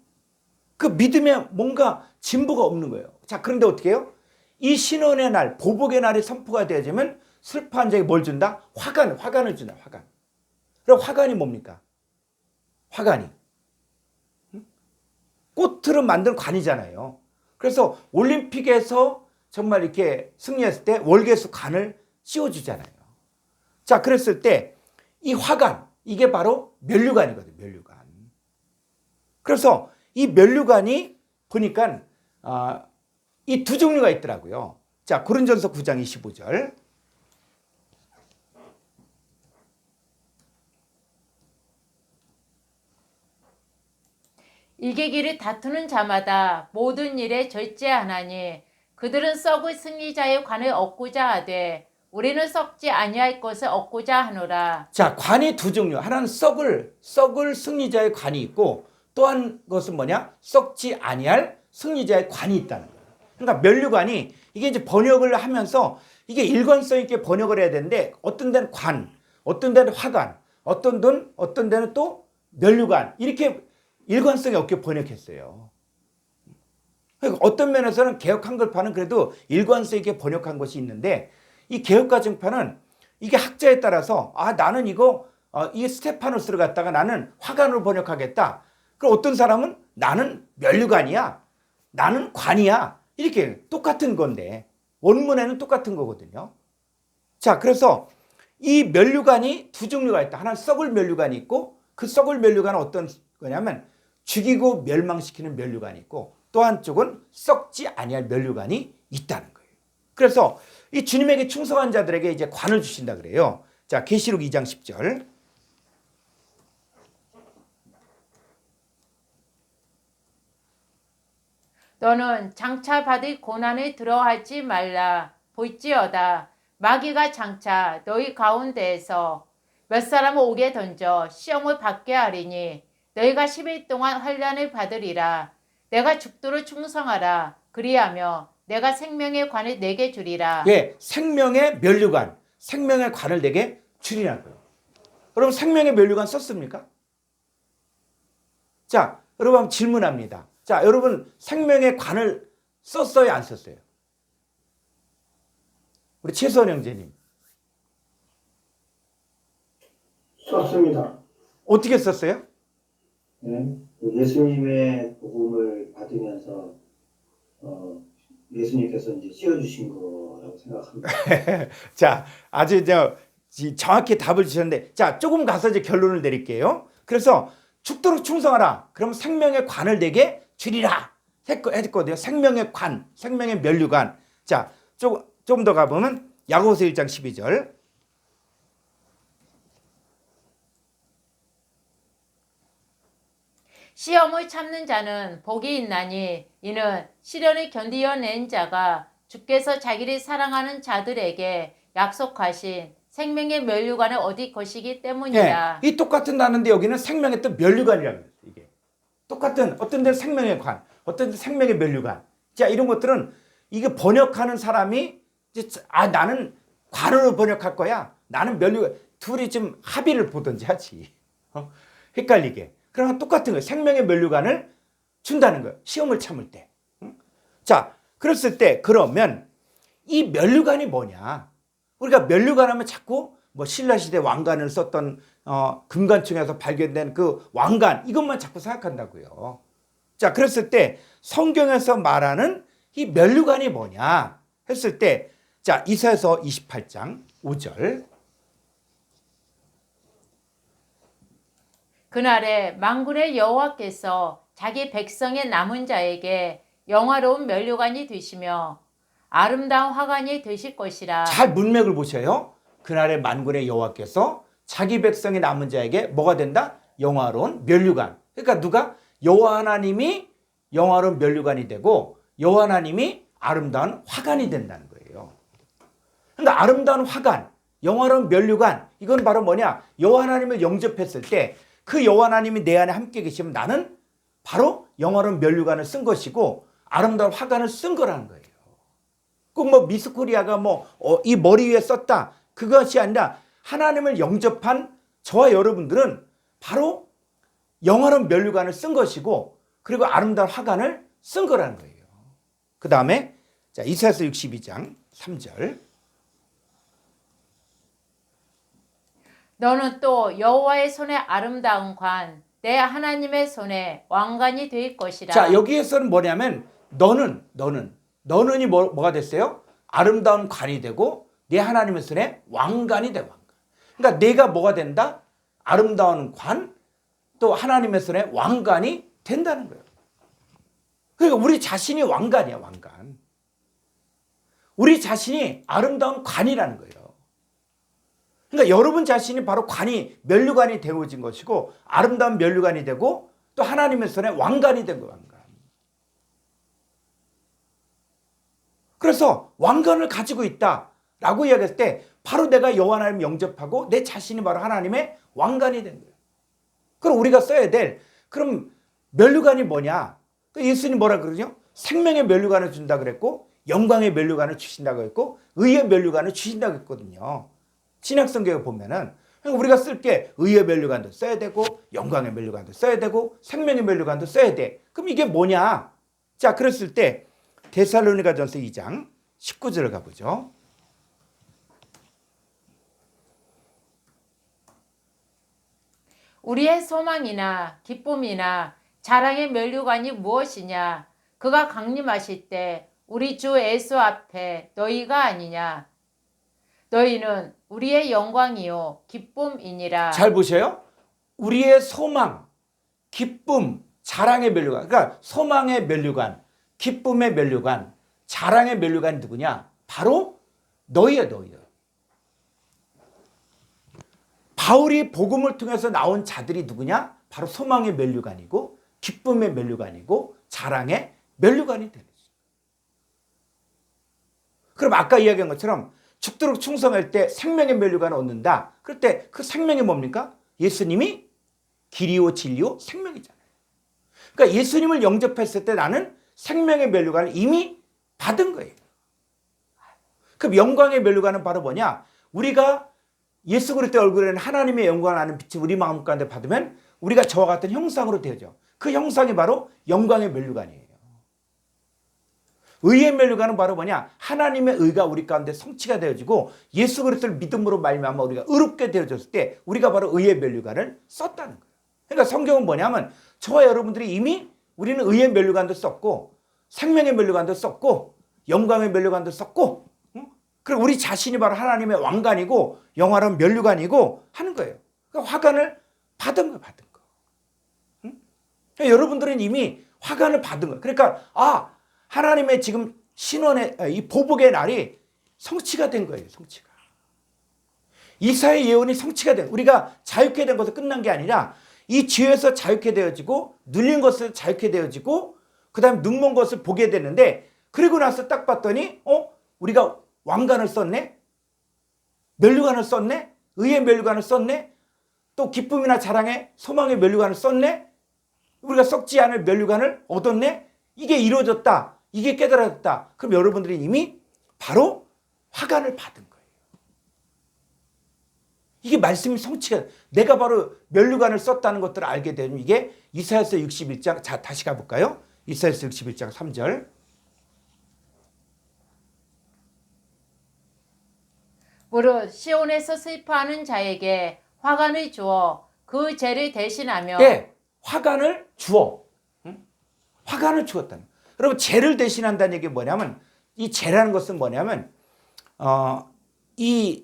그 믿음에 뭔가 진보가 없는 거예요. 자, 그런데 어떻게 해요? 이 신혼의 날, 보복의 날이 선포가 되어지면 슬퍼한 자에게 뭘 준다? 화관을 준다. 화관. 그럼 화관이 뭡니까? 화관이 꽃으로 만든 관이잖아요. 그래서 올림픽에서 정말 이렇게 승리했을 때 월계수 관을 씌워주잖아요. 자, 그랬을 때 이 화관, 이게 바로 면류관이거든요. 면류관. 그래서 이 면류관이 보니까 이 두 종류가 있더라고요. 자, 고린전서 9장 25절. 일개기를 다투는 자마다 모든 일에 절제하나니 그들은 썩을 승리자의 관을 얻고자 하되 우리는 썩지 아니할 것을 얻고자 하노라. 자, 관이 두 종류. 하나는 썩을 승리자의 관이 있고, 또 한 것은 뭐냐? 썩지 아니할 승리자의 관이 있다는 거예요. 그러니까 면류관이 이게 이제 번역을 하면서 이게 일관성 있게 번역을 해야 되는데, 어떤 데는 관, 어떤 데는 화관, 어떤 데는 또 면류관, 이렇게 일관성이 없게 번역했어요. 그러니까 어떤 면에서는 개역 한글판은 그래도 일관성 있게 번역한 것이 있는데, 이 개역가정판은 이게 학자에 따라서 나는 이거 이 스테파노스를 갖다가 나는 화관으로 번역하겠다. 그럼 어떤 사람은 나는 면류관이야, 나는 관이야, 이렇게 똑같은 건데 원문에는 똑같은 거거든요. 자, 그래서 이 면류관이 두 종류가 있다. 하나는 썩을 면류관이 있고 그 썩을 면류관은 어떤 거냐면 죽이고 멸망시키는 면류관이 있고 또 한쪽은 썩지 아니할 면류관이 있다는 거예요. 그래서 이 주님에게 충성한 자들에게 이제 관을 주신다 그래요. 자, 계시록 2장 10절. 너는 장차 받을 고난을 두려워하지 말라. 볼지어다 마귀가 장차 너희 가운데에서 몇 사람을 오게 던져 시험을 받게 하리니 너희가 10일 동안 환난을 받으리라. 내가 죽도록 충성하라. 그리하며 내가 생명의 관을 내게 주리라. 예, 생명의 면류관, 생명의 관을 내게 주리라고요. 여러분 생명의 면류관 썼습니까? 자, 여러분 한번 질문합니다. 자, 여러분 생명의 관을 썼어요, 안 썼어요? 우리 최수원 형제님. 썼습니다. 어떻게 썼어요? 네. 예수님의 복음을 받으면서 예수님께서 이제 씌워주신 거라고 생각합니다. 자, 아주 정확히 답을 주셨는데, 자, 조금 가서 이제 결론을 내릴게요. 그래서 죽도록 충성하라. 그럼 생명의 관을 내게 주리라. 했거든요. 생명의 관, 생명의 면류관. 자, 조금 더 가보면 야고보서 1장 12절. 시험을 참는 자는 복이 있나니 이는 시련을 견디어낸 자가 주께서 자기를 사랑하는 자들에게 약속하신 생명의 면류관을 얻을 것이기 때문이다. 예, 이 똑같은 단어인데 여기는 생명의 또 면류관이라고 해요. 이게 똑같은 어떤 데는 생명의 관, 어떤 데는 생명의 면류관. 자, 이런 것들은 이게 번역하는 사람이 이제 나는 관으로 번역할 거야. 나는 면류관. 둘이 좀 합의를 보든지 하지. 헷갈리게. 그러면 똑같은 거예요. 생명의 면류관을 준다는 거예요. 시험을 참을 때. 자, 그랬을 때 그러면 이 면류관이 뭐냐? 우리가 면류관 하면 자꾸 뭐 신라시대 왕관을 썼던 금관총에서 발견된 그 왕관 이것만 자꾸 생각한다고요. 자, 그랬을 때 성경에서 말하는 이 면류관이 뭐냐 했을 때 자, 이사야서 28장 5절. 그날에 만군의 여호와께서 자기 백성의 남은 자에게 영화로운 면류관이 되시며 아름다운 화관이 되실 것이라. 잘 문맥을 보셔요. 그날에 만군의 여호와께서 자기 백성의 남은 자에게 뭐가 된다? 영화로운 면류관. 그러니까 누가? 여호와 하나님이 영화로운 면류관이 되고 여호와 하나님이 아름다운 화관이 된다는 거예요. 그러니까 아름다운 화관, 영화로운 면류관 이건 바로 뭐냐? 여호와 하나님을 영접했을 때 그 여호와 하나님이 내 안에 함께 계시면 나는 바로 영화로운 면류관을 쓴 것이고 아름다운 화관을 쓴 거라는 거예요. 꼭 뭐 미스코리아가 이 머리 위에 썼다 그것이 아니라 하나님을 영접한 저와 여러분들은 바로 영화로운 면류관을 쓴 것이고 그리고 아름다운 화관을 쓴 거라는 거예요. 그 다음에 자, 이사야서 62장 3절. 너는 또 여호와의 손에 아름다운 관, 내 하나님의 손에 왕관이 될 것이라. 자, 여기에서는 뭐냐면 너는이 뭐가 됐어요? 아름다운 관이 되고 내 하나님의 손에 왕관이 돼. 왕관. 그러니까 내가 뭐가 된다? 아름다운 관 또 하나님의 손에 왕관이 된다는 거예요. 그러니까 우리 자신이 왕관이야. 왕관. 우리 자신이 아름다운 관이라는 거예요. 그러니까 여러분 자신이 바로 면류관이 되어진 것이고 아름다운 면류관이 되고 또 하나님의 손에 왕관이 된 거예요. 왕관. 그래서 왕관을 가지고 있다라고 이야기했을 때 바로 내가 여호와 하나님 영접하고 내 자신이 바로 하나님의 왕관이 된 거예요. 그럼 우리가 써야 될 그럼 면류관이 뭐냐? 예수님 뭐라 그러죠? 생명의 면류관을 준다 그랬고 영광의 면류관을 주신다고 했고 의의 면류관을 주신다고 했거든요. 신약성경에 보면은 우리가 쓸 게 의의 면류관도 써야 되고 영광의 면류관도 써야 되고 생명의 면류관도 써야 돼. 그럼 이게 뭐냐? 자, 그랬을 때 데살로니가전서 2장 19절을 가보죠. 우리의 소망이나 기쁨이나 자랑의 면류관이 무엇이냐? 그가 강림하실 때 우리 주 예수 앞에 너희가 아니냐? 너희는 우리의 영광이요 기쁨이니라. 잘 보세요. 우리의 소망, 기쁨, 자랑의 면류관. 그러니까 소망의 면류관, 기쁨의 면류관, 자랑의 면류관이 누구냐? 바로 너희야, 너희야. 바울이 복음을 통해서 나온 자들이 누구냐? 바로 소망의 면류관이고 기쁨의 면류관이고 자랑의 면류관이 되는 거죠. 그럼 아까 이야기한 것처럼 죽도록 충성할 때 생명의 면류관을 얻는다. 그럴 때 그 생명이 뭡니까? 예수님이 길이요 진리요 생명이잖아요. 그러니까 예수님을 영접했을 때 나는 생명의 면류관을 이미 받은 거예요. 그럼 영광의 면류관은 바로 뭐냐? 우리가 예수 그리스도의 얼굴에는 하나님의 영광을 아는 빛이 우리 마음 가운데 받으면 우리가 저와 같은 형상으로 되죠. 그 형상이 바로 영광의 면류관이에요. 의의 면류관은 바로 뭐냐? 하나님의 의가 우리 가운데 성취가 되어지고 예수 그리스도를 믿음으로 말미암아 우리가 의롭게 되어졌을 때 우리가 바로 의의 면류관을 썼다는 거예요. 그러니까 성경은 뭐냐면 저와 여러분들이 이미 우리는 의의 면류관도 썼고 생명의 면류관도 썼고 영광의 면류관도 썼고 그리고 우리 자신이 바로 하나님의 왕관이고 영화로운 면류관이고 하는 거예요. 그러니까 화관을 받은 거예요. 받은 거. 그러니까 여러분들은 이미 화관을 받은 거예요. 그러니까 하나님의 지금 신원의 이 보복의 날이 성취가 된 거예요. 성취가. 이사의 예언이 성취가 된 우리가 자유케 된 것은 끝난 게 아니라 이 죄에서 자유케 되어지고 눌린 것을 자유케 되어지고 그 다음에 눈먼 것을 보게 되는데 그리고 나서 딱 봤더니 우리가 왕관을 썼네? 면류관을 썼네? 의의 면류관을 썼네? 또 기쁨이나 자랑의 소망의 면류관을 썼네? 우리가 썩지 않을 면류관을 얻었네? 이게 이루어졌다. 이게 깨달아졌다. 그럼 여러분들이 이미 바로 화관을 받은 거예요. 이게 말씀이 성취가 내가 바로 면류관을 썼다는 것들을 알게 되면 이게 이사야서 61장 자 다시 가볼까요? 이사야서 61장 3절 무릇 시온에서 슬퍼하는 자에게 화관을 주어 그 죄를 대신하며 예, 화관을 주어 화관을 주었다는 여러분 죄를 대신한다는 얘기 뭐냐면 이 죄라는 것은 뭐냐면 이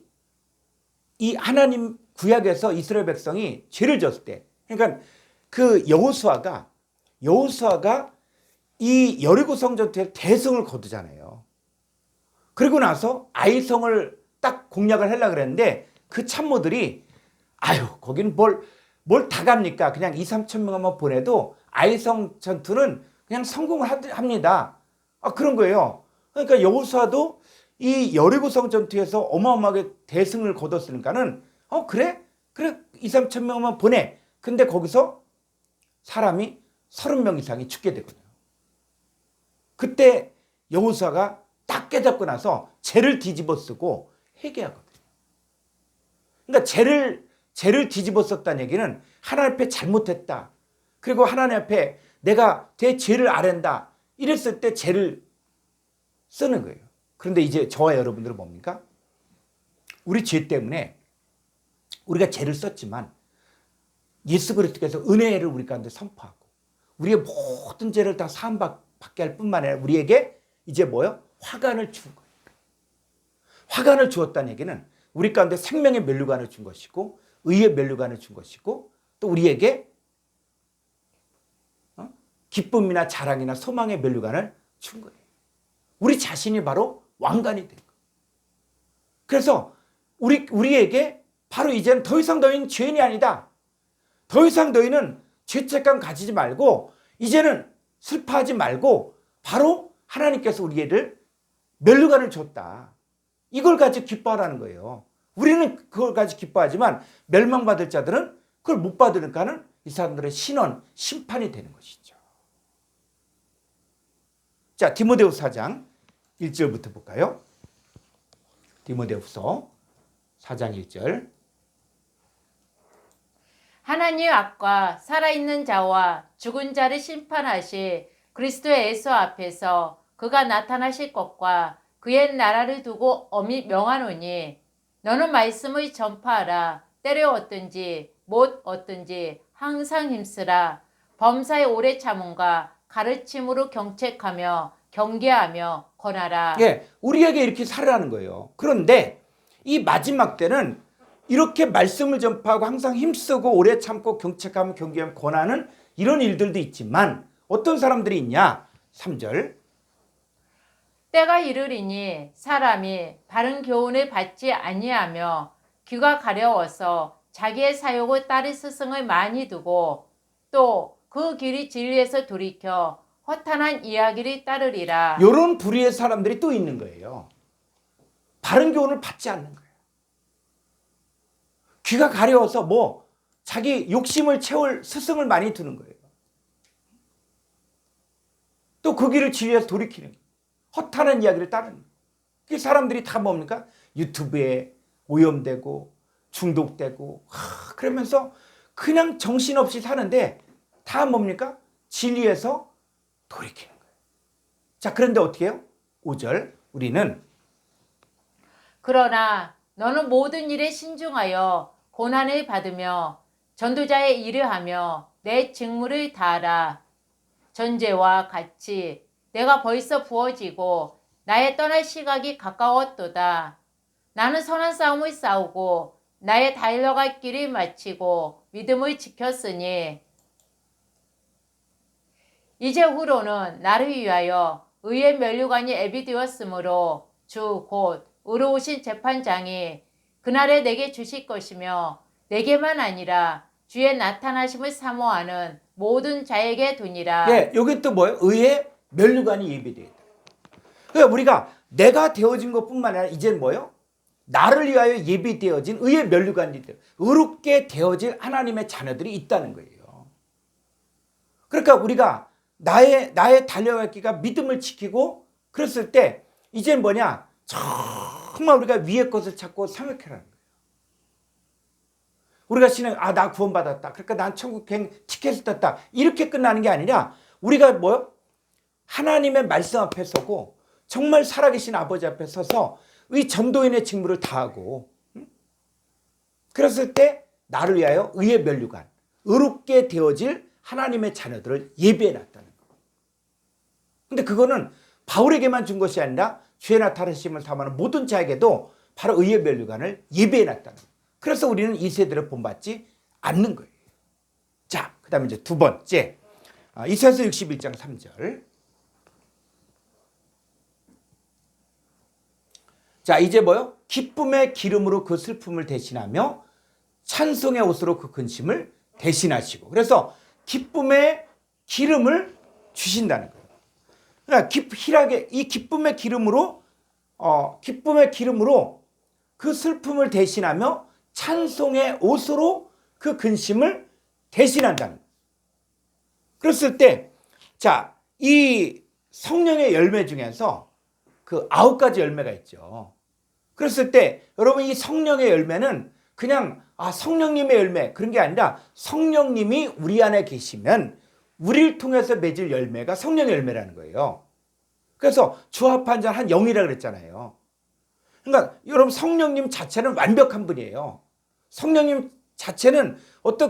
하나님 구약에서 이스라엘 백성이 죄를 졌을 때 그러니까 그 여호수아가 이 여리고 성전투에 대승을 거두잖아요. 그리고 나서 아이성을 딱 공략을 하려고 그랬는데 그 참모들이 거긴 뭘 다 갑니까? 그냥 2-3천 명만 보내도 아이성 전투는 그냥 성공을 합니다. 그런 거예요. 그러니까 여호수아도 이 여리고성 전투에서 어마어마하게 대승을 거뒀으니까는 그래 2-3천 명만 보내. 근데 거기서 사람이 30명 이상이 죽게 되거든요. 그때 여호수아가 딱 깨닫고 나서 죄를 뒤집어 쓰고 회개하거든요. 그러니까 죄를 뒤집어 썼다는 얘기는 하나님 앞에 잘못했다. 그리고 하나님 앞에 내가 내 죄를 아랜다. 이랬을 때 죄를 쓰는 거예요. 그런데 이제 저와 여러분들은 뭡니까? 우리 죄 때문에 우리가 죄를 썼지만 예수 그리스도께서 은혜를 우리 가운데 선포하고 우리의 모든 죄를 다 사함받게 할 뿐만 아니라 우리에게 이제 뭐요? 화관을 준 거예요. 화관을 주었다는 얘기는 우리 가운데 생명의 면류관을 준 것이고 의의 면류관을 준 것이고 또 우리에게 기쁨이나 자랑이나 소망의 면류관을 준 거예요. 우리 자신이 바로 왕관이 된 거예요. 그래서 우리에게 바로 이제는 더 이상 너희는 죄인이 아니다. 더 이상 너희는 죄책감 가지지 말고 이제는 슬퍼하지 말고 바로 하나님께서 우리를 면류관을 줬다. 이걸 가지고 기뻐하라는 거예요. 우리는 그걸 가지고 기뻐하지만 멸망받을 자들은 그걸 못 받으니까는 이 사람들의 신원, 심판이 되는 것이죠. 자, 디모데후서 4장 1절부터 볼까요? 디모데후서 4장 1절. 하나님의 악과 살아있는 자와 죽은 자를 심판하실 그리스도의 예수 앞에서 그가 나타나실 것과 그의 나라를 두고 엄히 명하노니 너는 말씀을 전파하라. 때려 얻든지 못 얻든지 항상 힘쓰라. 범사의 오래 참음과 가르침으로 경책하며 경계하며 권하라. 예, 우리에게 이렇게 살으라는 거예요. 그런데 이 마지막 때는 이렇게 말씀을 전파하고 항상 힘쓰고 오래 참고 경책하며 경계하며 권하는 이런 일들도 있지만 어떤 사람들이 있냐? 3절. 때가 이르리니 사람이 바른 교훈을 받지 아니하며 귀가 가려워서 자기의 사욕을 따를 스승을 많이 두고 또 그 길이 진리에서 돌이켜 허탄한 이야기를 따르리라. 이런 부류의 사람들이 또 있는 거예요. 바른 교훈을 받지 않는 거예요. 귀가 가려워서 뭐 자기 욕심을 채울 스승을 많이 두는 거예요. 또 그 길을 진리에서 돌이키는 거예요. 허탄한 이야기를 따르는 거예요. 그 사람들이 다 뭡니까? 유튜브에 오염되고 중독되고 그러면서 그냥 정신없이 사는데 다 뭡니까? 진리에서 돌이키는 거예요. 자, 그런데 어떻게 해요? 5절. 우리는 그러나 너는 모든 일에 신중하여 고난을 받으며 전도자의 일을 하며 내 직무를 다하라. 전제와 같이 내가 벌써 부어지고 나의 떠날 시각이 가까웠도다. 나는 선한 싸움을 싸우고 나의 달려갈 길을 마치고 믿음을 지켰으니 이제 후로는 나를 위하여 의의 면류관이 예비되었으므로 주 곧 의로우신 재판장이 그날에 내게 주실 것이며 내게만 아니라 주의 나타나심을 사모하는 모든 자에게 두니라. 예, 여기 또 뭐예요? 의의 면류관이 예비되어 있다. 그러니까 우리가 내가 되어진 것뿐만 아니라 이제는 뭐예요? 나를 위하여 예비되어진 의의 면류관이 되어 의롭게 되어질 하나님의 자녀들이 있다는 거예요. 그러니까 우리가 나의 달려갈 길가 믿음을 지키고 그랬을 때 이제는 뭐냐? 정말 우리가 위의 것을 찾고 생각하라는 거예요. 우리가 나 구원받았다. 그러니까 난 천국 비행 티켓을 땄다. 이렇게 끝나는 게 아니라 우리가 뭐요? 하나님의 말씀 앞에 서고 정말 살아계신 아버지 앞에 서서 이 전도인의 직무를 다하고 그랬을 때 나를 위하여 의의 면류관, 의롭게 되어질 하나님의 자녀들을 예비해놨다는 거예요. 근데 그거는 바울에게만 준 것이 아니라 주의 나타나심을 사모하는 모든 자에게도 바로 의의 면류관을 예비해놨다는 거예요. 그래서 우리는 이 세대를 본받지 않는 거예요. 자, 그 다음에 이제 두 번째. 이사야서 61장 3절. 자, 이제 뭐요? 기쁨의 기름으로 그 슬픔을 대신하며 찬송의 옷으로 그 근심을 대신하시고. 그래서 기쁨의 기름을 주신다는 거예요. 그러니까 희락의 이 기쁨의 기름으로 그 슬픔을 대신하며 찬송의 옷으로 그 근심을 대신한다는 거예요. 그랬을 때, 자, 이 성령의 열매 중에서 그 9가지 열매가 있죠. 그랬을 때, 여러분 이 성령의 열매는 그냥 성령님의 열매 그런 게 아니라 성령님이 우리 안에 계시면 우리를 통해서 맺을 열매가 성령의 열매라는 거예요. 그래서 주합한 자 한 영이라 그랬잖아요. 그러니까 여러분 성령님 자체는 완벽한 분이에요. 성령님 자체는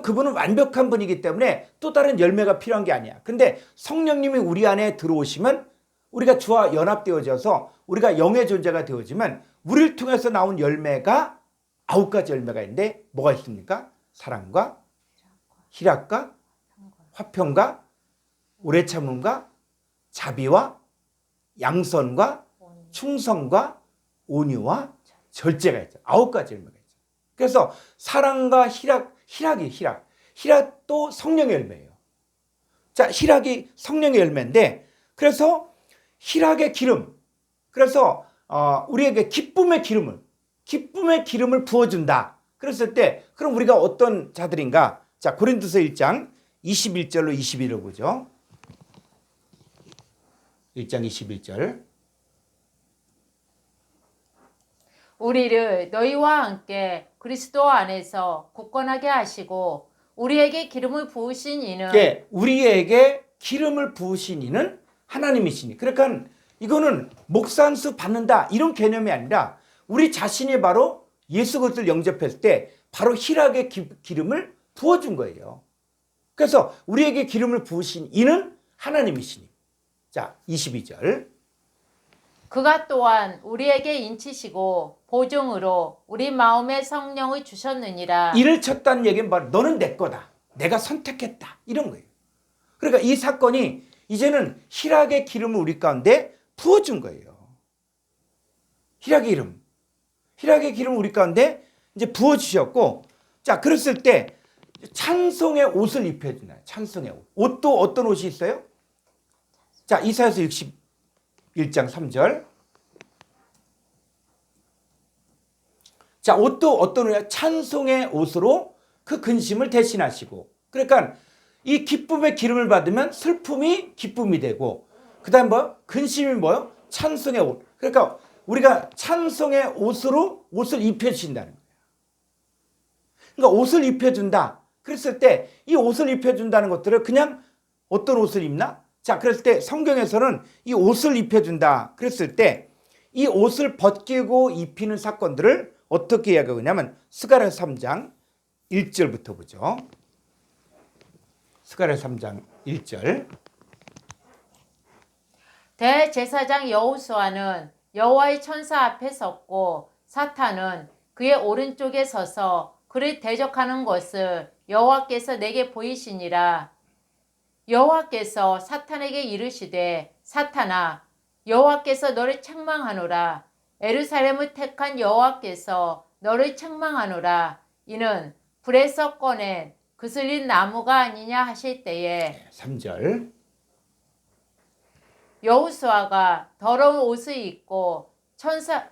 그분은 완벽한 분이기 때문에 또 다른 열매가 필요한 게 아니야. 근데 성령님이 우리 안에 들어오시면 우리가 주와 연합되어져서 우리가 영의 존재가 되어지면 우리를 통해서 나온 열매가 9가지 열매가 있는데 뭐가 있습니까? 사랑과 희락과 화평과 오래 참음과 자비와 양선과 충성과 온유와 절제가 있죠. 9가지 열매가 있죠. 그래서 사랑과 희락도 성령의 열매예요. 자, 희락이 성령의 열매인데 그래서 희락의 기름, 그래서 우리에게 기쁨의 기름을 부어준다. 그랬을 때 그럼 우리가 어떤 자들인가? 자, 고린도서 1장 21절로 21을 보죠. 1장 21절. 우리를 너희와 함께 그리스도 안에서 굳건하게 하시고 우리에게 기름을 부으신 이는 우리에게 기름을 부으신 이는 하나님이시니. 그러니까 이거는 목산수 받는다 이런 개념이 아니라 우리 자신이 바로 예수 그리스도를 영접했을 때 바로 희락의 기름을 부어준 거예요. 그래서 우리에게 기름을 부으신 이는 하나님이시니. 자, 22절. 그가 또한 우리에게 인치시고 보증으로 우리 마음에 성령을 주셨느니라. 이를 쳤다는 얘기는 바로 너는 내 거다. 내가 선택했다. 이런 거예요. 그러니까 이 사건이 이제는 희락의 기름을 우리 가운데 부어준 거예요. 희락의 기름. 희락의 기름을 우리 가운데 이제 부어주셨고, 자, 그랬을 때 찬송의 옷을 입혀주나요? 찬송의 옷. 옷도 어떤 옷이 있어요? 자, 이사야서 61장 3절. 자, 옷도 어떤 옷이야? 찬송의 옷으로 그 근심을 대신하시고. 그러니까 이 기쁨의 기름을 받으면 슬픔이 기쁨이 되고, 그 다음 뭐? 근심이 뭐요? 찬송의 옷. 그러니까 우리가 찬송의 옷으로 옷을 입혀주신다는 거예요. 그러니까 옷을 입혀준다. 그랬을 때 이 옷을 입혀준다는 것들을 그냥 어떤 옷을 입나? 자, 그랬을 때 성경에서는 이 옷을 입혀준다. 그랬을 때 이 옷을 벗기고 입히는 사건들을 어떻게 이야기하냐면 스가랴 3장 1절부터 보죠. 스가랴 3장 1절. 대제사장 여호수아는 여호와의 천사 앞에 섰고 사탄은 그의 오른쪽에 서서 그를 대적하는 것을 여호와께서 내게 보이시니라. 여호와께서 사탄에게 이르시되 사탄아 여호와께서 너를 책망하노라. 예루살렘을 택한 여호와께서 너를 책망하노라. 이는 불에서 꺼낸 그슬린 나무가 아니냐 하실 때에 3절. 여호수아가 더러운 옷을 입고 천사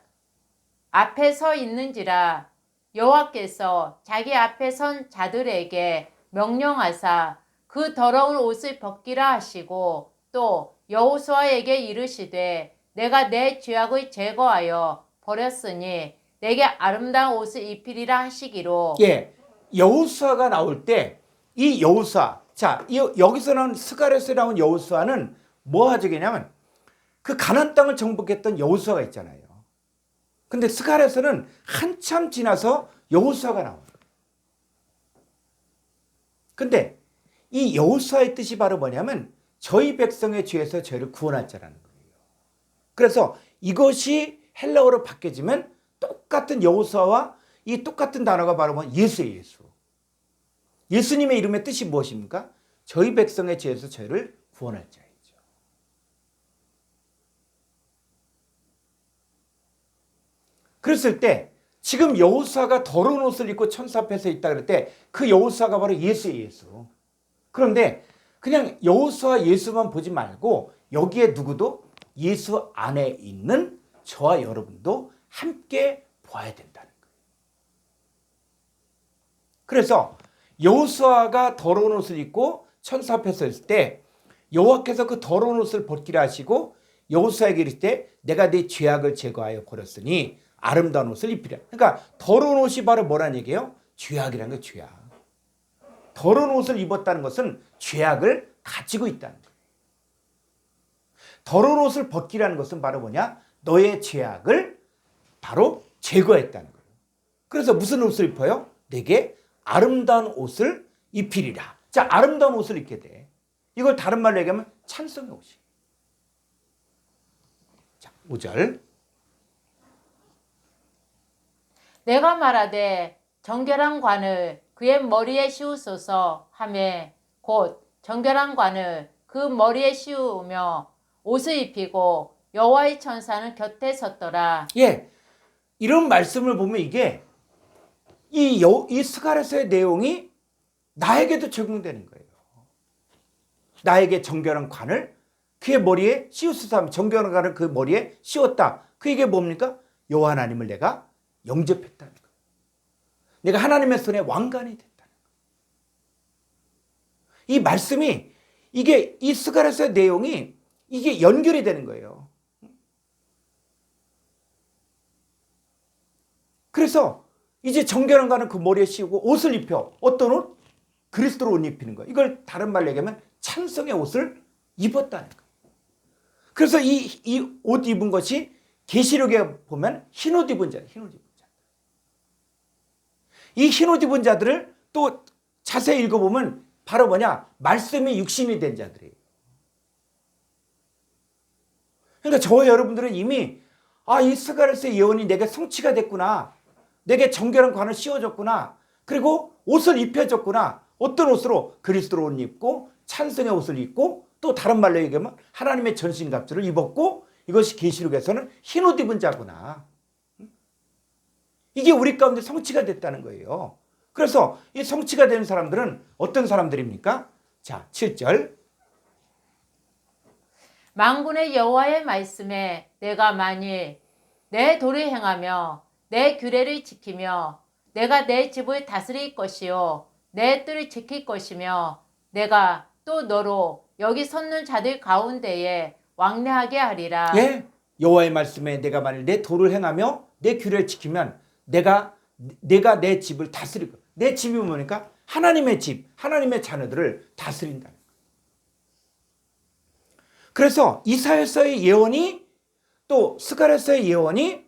앞에 서 있는지라. 여호와께서 자기 앞에 선 자들에게 명령하사 그 더러운 옷을 벗기라 하시고 또 여호수아에게 이르시되 내가 내 죄악을 제거하여 버렸으니 내게 아름다운 옷을 입히리라 하시기로. 예, 여호수아가 나올 때 이 여호수아, 자, 여기서 나온 스가랴에서 나온 여호수아는 뭐 하죠냐면 그 가나안 땅을 정복했던 여호수아가 있잖아요. 근데 스가랴에서는 한참 지나서 여호수아가 나와요. 근데 이 여호수아의 뜻이 바로 뭐냐면 저희 백성의 죄에서 저희를 구원할 자라는 거예요. 그래서 이것이 헬라어로 바뀌어지면 똑같은 여호수아와 이 똑같은 단어가 바로 뭐 예수예요. 예수. 예수님의 이름의 뜻이 무엇입니까? 저희 백성의 죄에서 저희를 구원할 자이죠. 그랬을 때 지금 여호수아가 더러운 옷을 입고 천사 앞에 서 있다 그럴 때 그 여호수아가 바로 예수예요. 예수. 그런데 그냥 여호수아 예수만 보지 말고 여기에 누구도 예수 안에 있는 저와 여러분도 함께 봐야 된다는 거예요. 그래서 여호수아가 더러운 옷을 입고 천사 앞에 서 있을 때 여호와께서 그 더러운 옷을 벗기라 하시고 여호수아에게 이르실 때 내가 네 죄악을 제거하여 버렸으니 아름다운 옷을 입히라. 그러니까 더러운 옷이 바로 뭐라는 얘기예요? 죄악이라는 거예요. 죄악. 더러운 옷을 입었다는 것은 죄악을 가지고 있다는 거예요. 더러운 옷을 벗기라는 것은 바로 뭐냐? 너의 죄악을 바로 제거했다는 거예요. 그래서 무슨 옷을 입어요? 내게 아름다운 옷을 입히리라. 자, 아름다운 옷을 입게 돼. 이걸 다른 말로 얘기하면 찬송의 옷이. 자, 5절. 내가 말하되 정결한 관을 그의 머리에 씌우소서 하매 곧 정결한 관을 그 머리에 씌우며 옷을 입히고 여호와의 천사는 곁에 섰더라. 예, 이런 말씀을 보면 이게 이 스가랴서의 내용이 나에게도 적용되는 거예요. 나에게 정결한 관을 그의 머리에 씌우소서 하면 정결한 관을 그 머리에 씌웠다. 그 이게 뭡니까? 여호와 하나님을 내가 영접했다는 거예요. 내가 하나님의 손에 왕관이 됐다는 거예요. 이 말씀이 이게 이 스가랴서의 내용이 이게 연결이 되는 거예요. 그래서 이제 정결한 관을 그 머리에 씌우고 옷을 입혀. 어떤 옷? 그리스도로 옷 입히는 거예요. 이걸 다른 말로 얘기하면 찬송의 옷을 입었다는 거예요. 그래서 이 옷 입은 것이 계시록에 보면 흰 옷 입은 자들, 흰 옷 입은 자들. 이 흰 옷 입은 자들을 또 자세히 읽어보면 바로 뭐냐? 말씀이 육신이 된 자들이에요. 그러니까 저와 여러분들은 이미 이 스가랴서의 예언이 내게 성취가 됐구나. 내게 정결한 관을 씌워줬구나. 그리고 옷을 입혀줬구나. 어떤 옷으로? 그리스도로 옷을 입고 찬송의 옷을 입고 또 다른 말로 얘기하면 하나님의 전신갑주를 입었고 이것이 계시록에서는 흰 옷 입은 자구나. 이게 우리 가운데 성취가 됐다는 거예요. 그래서 이 성취가 되는 사람들은 어떤 사람들입니까? 자, 7절. 만군의 여호와의 말씀에 내가 만일 내 도를 행하며 내 규례를 지키며 내가 내 집을 다스릴 것이요 내 뜰을 지킬 것이며 내가 또 너로 여기 섰는 자들 가운데에 왕래하게 하리라. 예, 여호와의 말씀에 내가 만일 내 도를 행하며 내 규례를 지키면 내가 내 집을 다스리고, 내 집이 뭡니까? 하나님의 집, 하나님의 자녀들을 다스린다. 그래서 이사야서의 예언이 또 스가랴서의 예언이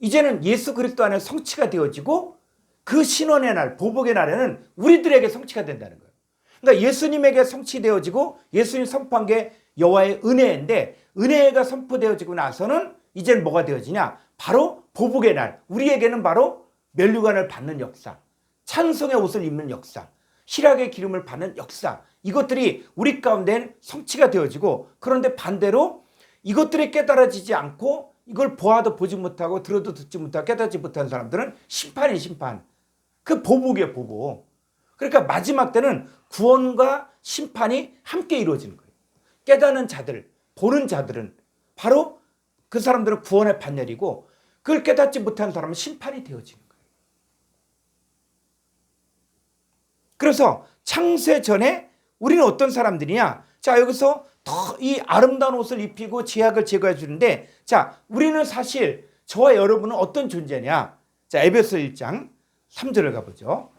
이제는 예수 그리스도 안에 성취가 되어지고 그 신원의 날, 보복의 날에는 우리들에게 성취가 된다는 거예요. 그러니까 예수님에게 성취되어지고 예수님 선포한 게 여호와의 은혜인데 은혜가 선포되어지고 나서는 이제는 뭐가 되어지냐? 바로 보복의 날, 우리에게는 바로 면류관을 받는 역사, 찬송의 옷을 입는 역사, 희락의 기름을 받는 역사, 이것들이 우리 가운데는 성취가 되어지고, 그런데 반대로 이것들이 깨달아지지 않고 이걸 보아도 보지 못하고 들어도 듣지 못하고 깨닫지 못한 사람들은 심판이 심판. 그 보복이에요, 보복. 그러니까 마지막 때는 구원과 심판이 함께 이루어지는 거예요. 깨닫는 자들, 보는 자들은 바로 그 사람들은 구원의 반열이고 그걸 깨닫지 못한 사람은 심판이 되어지는 거예요. 그래서 창세 전에 우리는 어떤 사람들이냐? 자, 여기서 더 이 아름다운 옷을 입히고 죄악을 제거해 주는데, 자, 우리는 사실 저와 여러분은 어떤 존재냐? 자, 에베소 1장 3절을 가보죠.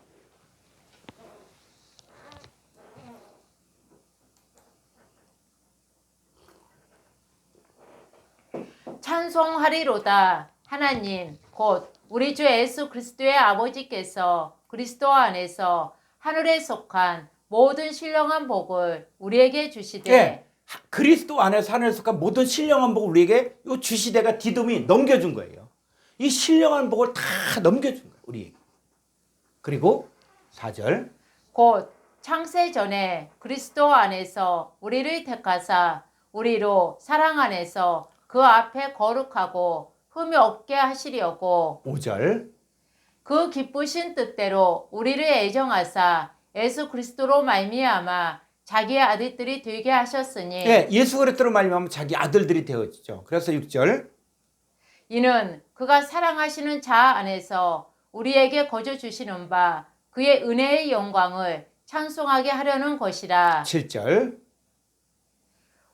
찬송하리로다. 하나님 곧 우리 주 예수 그리스도의 아버지께서 그리스도 안에서 하늘에 속한 모든 신령한 복을 우리에게 주시되. 예, 그리스도 안에서 하늘에 속한 모든 신령한 복을 우리에게 이 주시대가 디돔이 넘겨준 거예요. 이 신령한 복을 다 넘겨준 거예요, 우리에게. 그리고 4절. 곧 창세 전에 그리스도 안에서 우리를 택하사 우리로 사랑 안에서 그 앞에 거룩하고 흠이 없게 하시려고 5절. 그 기쁘신 뜻대로 우리를 애정하사 예수 그리스도로 말미암아 자기의 아들들이 되게 하셨으니. 예, 예수 그리스도로 말미암아 자기 아들들이 되어지죠. 그래서 6절. 이는 그가 사랑하시는 자 안에서 우리에게 거저 주시는 바 그의 은혜의 영광을 찬송하게 하려는 것이라. 7절.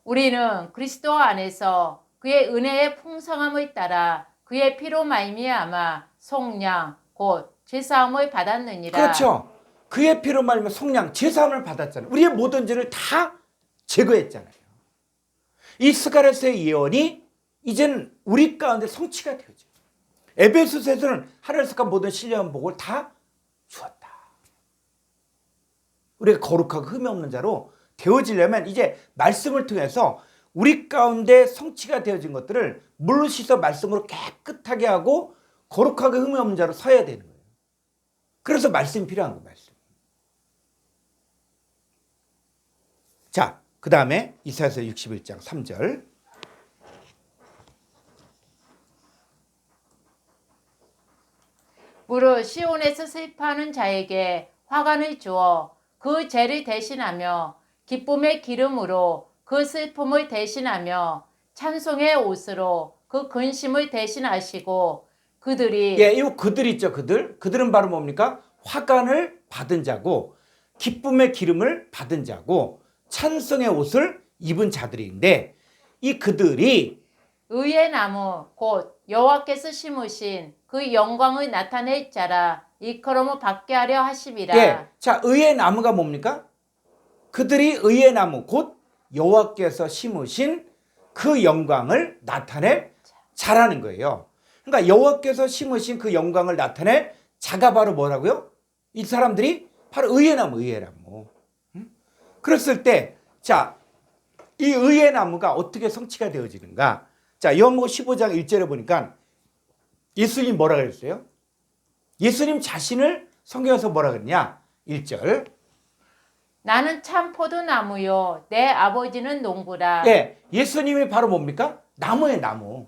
우리는 그리스도 안에서 그의 은혜의 풍성함을 따라 그의 피로 말미암아 속량 곧 제사함을 받았느니라. 그렇죠. 그의 피로 말미암아 속량 제사함을 받았잖아요. 우리의 모든 죄를 다 제거했잖아요. 이 스가랴서의 예언이 이제는 우리 가운데 성취가 되어져. 에베소서에서는 하늘에 속한 모든 신령한 복을 다 주었다. 우리가 거룩하고 흠이 없는 자로 되어지려면 이제 말씀을 통해서 우리 가운데 성취가 되어진 것들을 물로 씻어 말씀으로 깨끗하게 하고 거룩하게 흠이 없는 자로 서야 되는 거예요. 그래서 말씀이 필요한 거예요. 말씀. 자, 그 다음에 이사야서 61장 3절. 무릇 시온에서 슬퍼하는 자에게 화관을 주어 그 죄를 대신하며 기쁨의 기름으로 그 슬픔을 대신하며 찬송의 옷으로 그 근심을 대신하시고 그들이. 예, 이 그들 있죠, 그들. 그들은 바로 뭡니까? 화관을 받은 자고 기쁨의 기름을 받은 자고 찬송의 옷을 입은 자들인데, 이 그들이 의의 나무 곧 여호와께서 심으신 그 영광을 나타낼 자라 이끌어모 받게 하려 하심이라. 예, 자, 의의 나무가 뭡니까? 그들이 의의 나무 곧 여호와께서 심으신 그 영광을 나타낼 자라는 거예요. 그러니까 여호와께서 심으신 그 영광을 나타낼 자가 바로 뭐라고요? 이 사람들이 바로 의의 나무, 의의 나무. 그랬을 때, 자, 이 의의 나무가 어떻게 성취가 되어지는가? 자, 요한복음 15장 1절에 보니까 예수님 뭐라 그랬어요? 예수님 자신을 성경에서 뭐라 그랬냐? 1절. 나는 참 포도나무요 내 아버지는 농부라. 예, 예수님이 바로 뭡니까? 나무예요, 나무.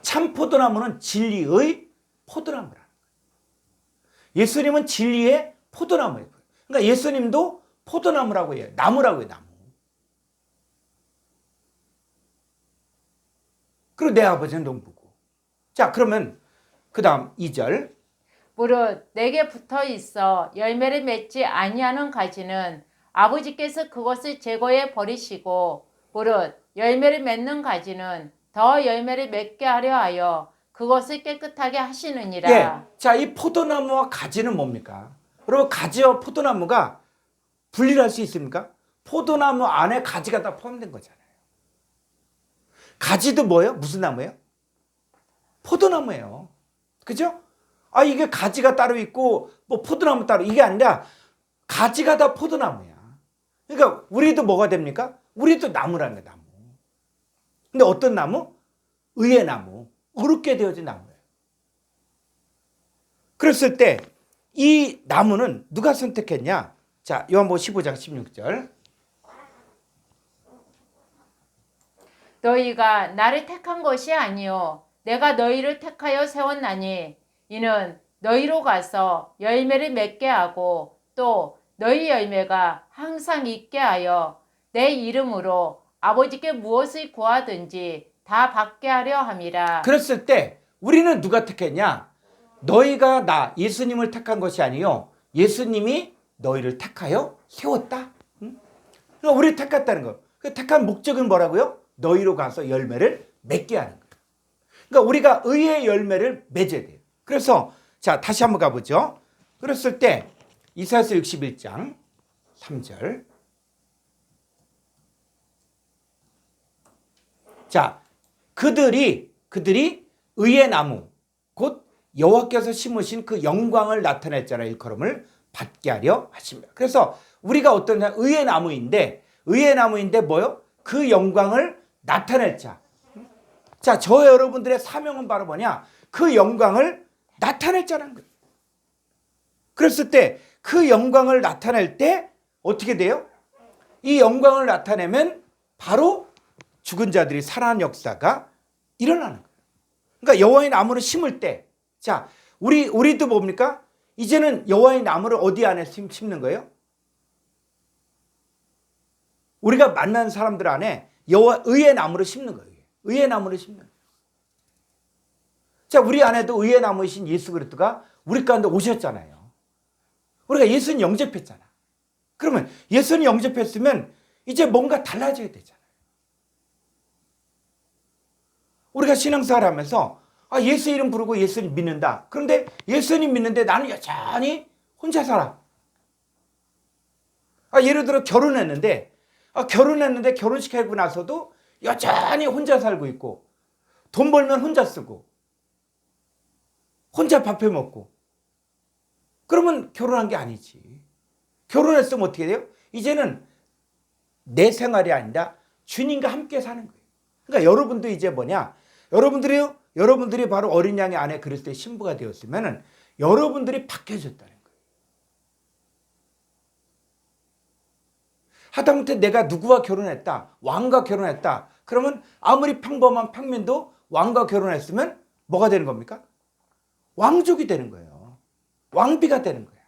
참 포도나무는 진리의 포도나무라는 거예요. 예수님은 진리의 포도나무예요. 그러니까 예수님도 포도나무라고 해요. 나무라고 해요, 나무. 그리고 내 아버지는 농부고. 자, 그러면 그 다음 2절. 무릇 내게 붙어 있어 열매를 맺지 아니하는 가지는 아버지께서 그것을 제거해 버리시고 무릇 열매를 맺는 가지는 더 열매를 맺게 하려 하여 그것을 깨끗하게 하시느니라. 예. 자, 이 포도나무와 가지는 뭡니까? 여러분, 가지와 포도나무가 분리할 수 있습니까? 포도나무 안에 가지가 다 포함된 거잖아요. 가지도 뭐예요? 무슨 나무예요? 포도나무예요. 그죠? 아, 이게 가지가 따로 있고 뭐 포도나무 따로, 이게 아니라 가지가 다 포도나무야. 그러니까 우리도 뭐가 됩니까? 우리도 나무라는 거야, 나무. 근데 어떤 나무? 의의 나무. 의롭게 되어진 나무예요. 그랬을 때 이 나무는 누가 선택했냐? 자, 요한복음 15장 16절. 너희가 나를 택한 것이 아니요 내가 너희를 택하여 세웠나니 이는 너희로 가서 열매를 맺게 하고 또 너희 열매가 항상 있게 하여 내 이름으로 아버지께 무엇을 구하든지 다 받게 하려 함이라. 그랬을 때 우리는 누가 택했냐? 너희가 나 예수님을 택한 것이 아니요 예수님이 너희를 택하여 세웠다. 응? 그러니까 우리를 택했다는 거. 그 택한 목적은 뭐라고요? 너희로 가서 열매를 맺게 하는 거예요. 그러니까 우리가 의의 열매를 맺어야 돼요. 그래서 자, 다시 한번 가보죠. 그랬을 때 이사야서 61장 3절. 자, 그들이 의의 나무 곧 여호와께서 심으신 그 영광을 나타냈잖아요. 일컬음을 받게 하려 하십니다. 그래서 우리가 어떤 의의 나무인데 뭐요? 그 영광을 나타낼 자. 자, 저 여러분들의 사명은 바로 뭐냐? 그 영광을 나타낼 자라는 거예요. 그랬을 때 그 영광을 나타낼 때 어떻게 돼요? 이 영광을 나타내면 바로 죽은 자들이 살아나는 역사가 일어나는 거예요. 그러니까 여호와의 나무를 심을 때, 자, 우리도 뭡니까? 이제는 여호와의 나무를 어디 안에 심는 거예요? 우리가 만난 사람들 안에 의의 나무를 심는 거예요. 의의 나무를 심는 거예요. 자, 우리 안에도 의의 나무이신 예수 그리스도가 우리 가운데 오셨잖아요. 우리가 예수님 영접했잖아. 그러면 예수님 영접했으면 이제 뭔가 달라져야 되잖아요. 우리가 신앙생활 하면서 예수 이름 부르고 예수님 믿는다. 그런데 예수님 믿는데 나는 여전히 혼자 살아. 예를 들어 결혼했는데 결혼식 하고 나서도 여전히 혼자 살고 있고 돈 벌면 혼자 쓰고 혼자 밥해 먹고 그러면 결혼한 게 아니지. 결혼했으면 어떻게 돼요? 이제는 내 생활이 아니라 주님과 함께 사는 거예요. 그러니까 여러분도 이제 뭐냐? 여러분들이 바로 어린 양의 안에 그리스도의 신부가 되었으면 여러분들이 바뀌어졌다는 거예요. 하다못해 내가 누구와 결혼했다, 왕과 결혼했다. 그러면 아무리 평범한 평민도 왕과 결혼했으면 뭐가 되는 겁니까? 왕족이 되는 거예요. 왕비가 되는 거야.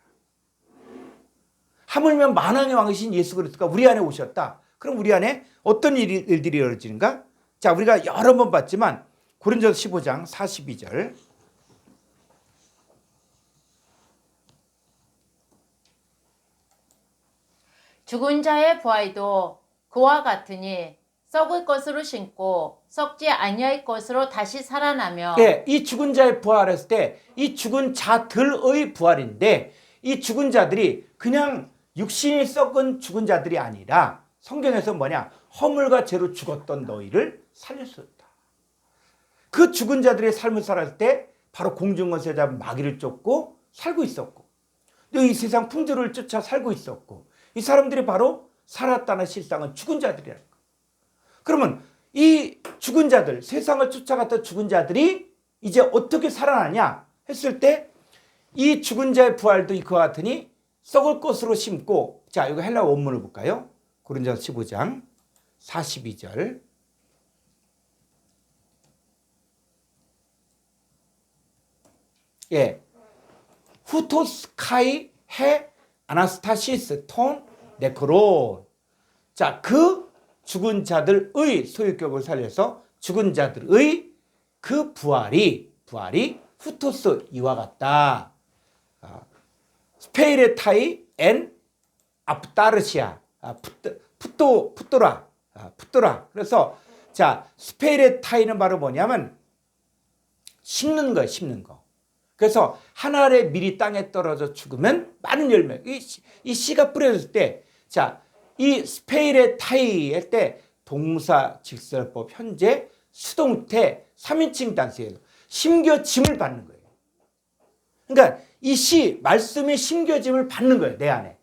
하물며 만왕의 왕이신 예수 그리스도가 우리 안에 오셨다. 그럼 우리 안에 어떤 일들이 이루어지는가? 자, 우리가 여러 번 봤지만 고린도서 15장 42절. 죽은 자의 부활도 그와 같으니 썩을 것으로 심고 썩지 아니할 것으로 다시 살아나며. 네, 이 죽은 자의 부활했을 때 이 죽은 자들의 부활인데 이 죽은 자들이 그냥 육신이 썩은 죽은 자들이 아니라 성경에서 뭐냐? 허물과 죄로 죽었던 너희를 살렸었다. 그 죽은 자들의 삶을 살았을 때 바로 공중권세 잡은 마귀를 쫓고 살고 있었고 또 이 세상 풍조를 쫓아 살고 있었고 이 사람들이 바로 살았다는 실상은 죽은 자들이라는 거예요. 그러면 이 죽은 자들, 세상을 쫓아갔던 죽은 자들이 이제 어떻게 살아나냐 했을 때 이 죽은 자의 부활도 그와 같으니 썩을 것으로 심고, 자, 이거 헬라 원문을 볼까요? 고린도서 15장 42절. 예. 후토스카이 해 아나스타시스 톤 네크론. 자, 그 죽은 자들의 소유격을 살려서 죽은 자들의 그 부활이 후토스 이와 같다. 스페이레타이 엔 아프타르시아. 푸토라. 그래서 자, 스페이레타이는 바로 뭐냐면 심는 거예요, 심는 거. 그래서 한 알의 밀이 땅에 떨어져 죽으면 많은 열매. 이 씨가 뿌려졌을 때, 자, 이 스페이레타이 할 때 동사 직설법 현재 수동태 3인칭 단수예요. 심겨짐을 받는 거예요. 그러니까 이 시 말씀이 심겨짐을 받는 거예요, 내 안에.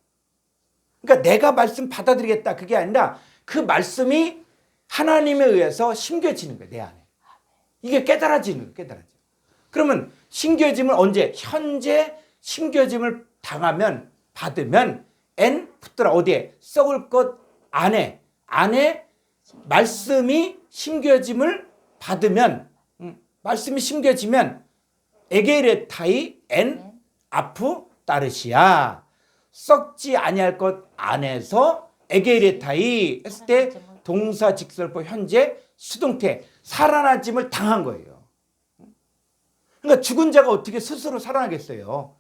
그러니까 내가 말씀 받아들이겠다 그게 아니라 그 말씀이 하나님에 의해서 심겨지는 거예요, 내 안에. 이게 깨달아지는 거예요, 깨달아지는. 그러면 심겨짐을 언제? 현재 심겨짐을 당하면, 받으면 엔 붙더라. 어디에? 썩을 것 안에 말씀이 심겨짐을 받으면, 말씀이 심겨지면 에게레타이 엔 아프 따르시아. 썩지 아니할 것 안에서 에게레타이 했을 때 동사 직설법 현재 수동태 살아나짐을 당한 거예요. 그러니까 죽은 자가 어떻게 스스로 살아나겠어요?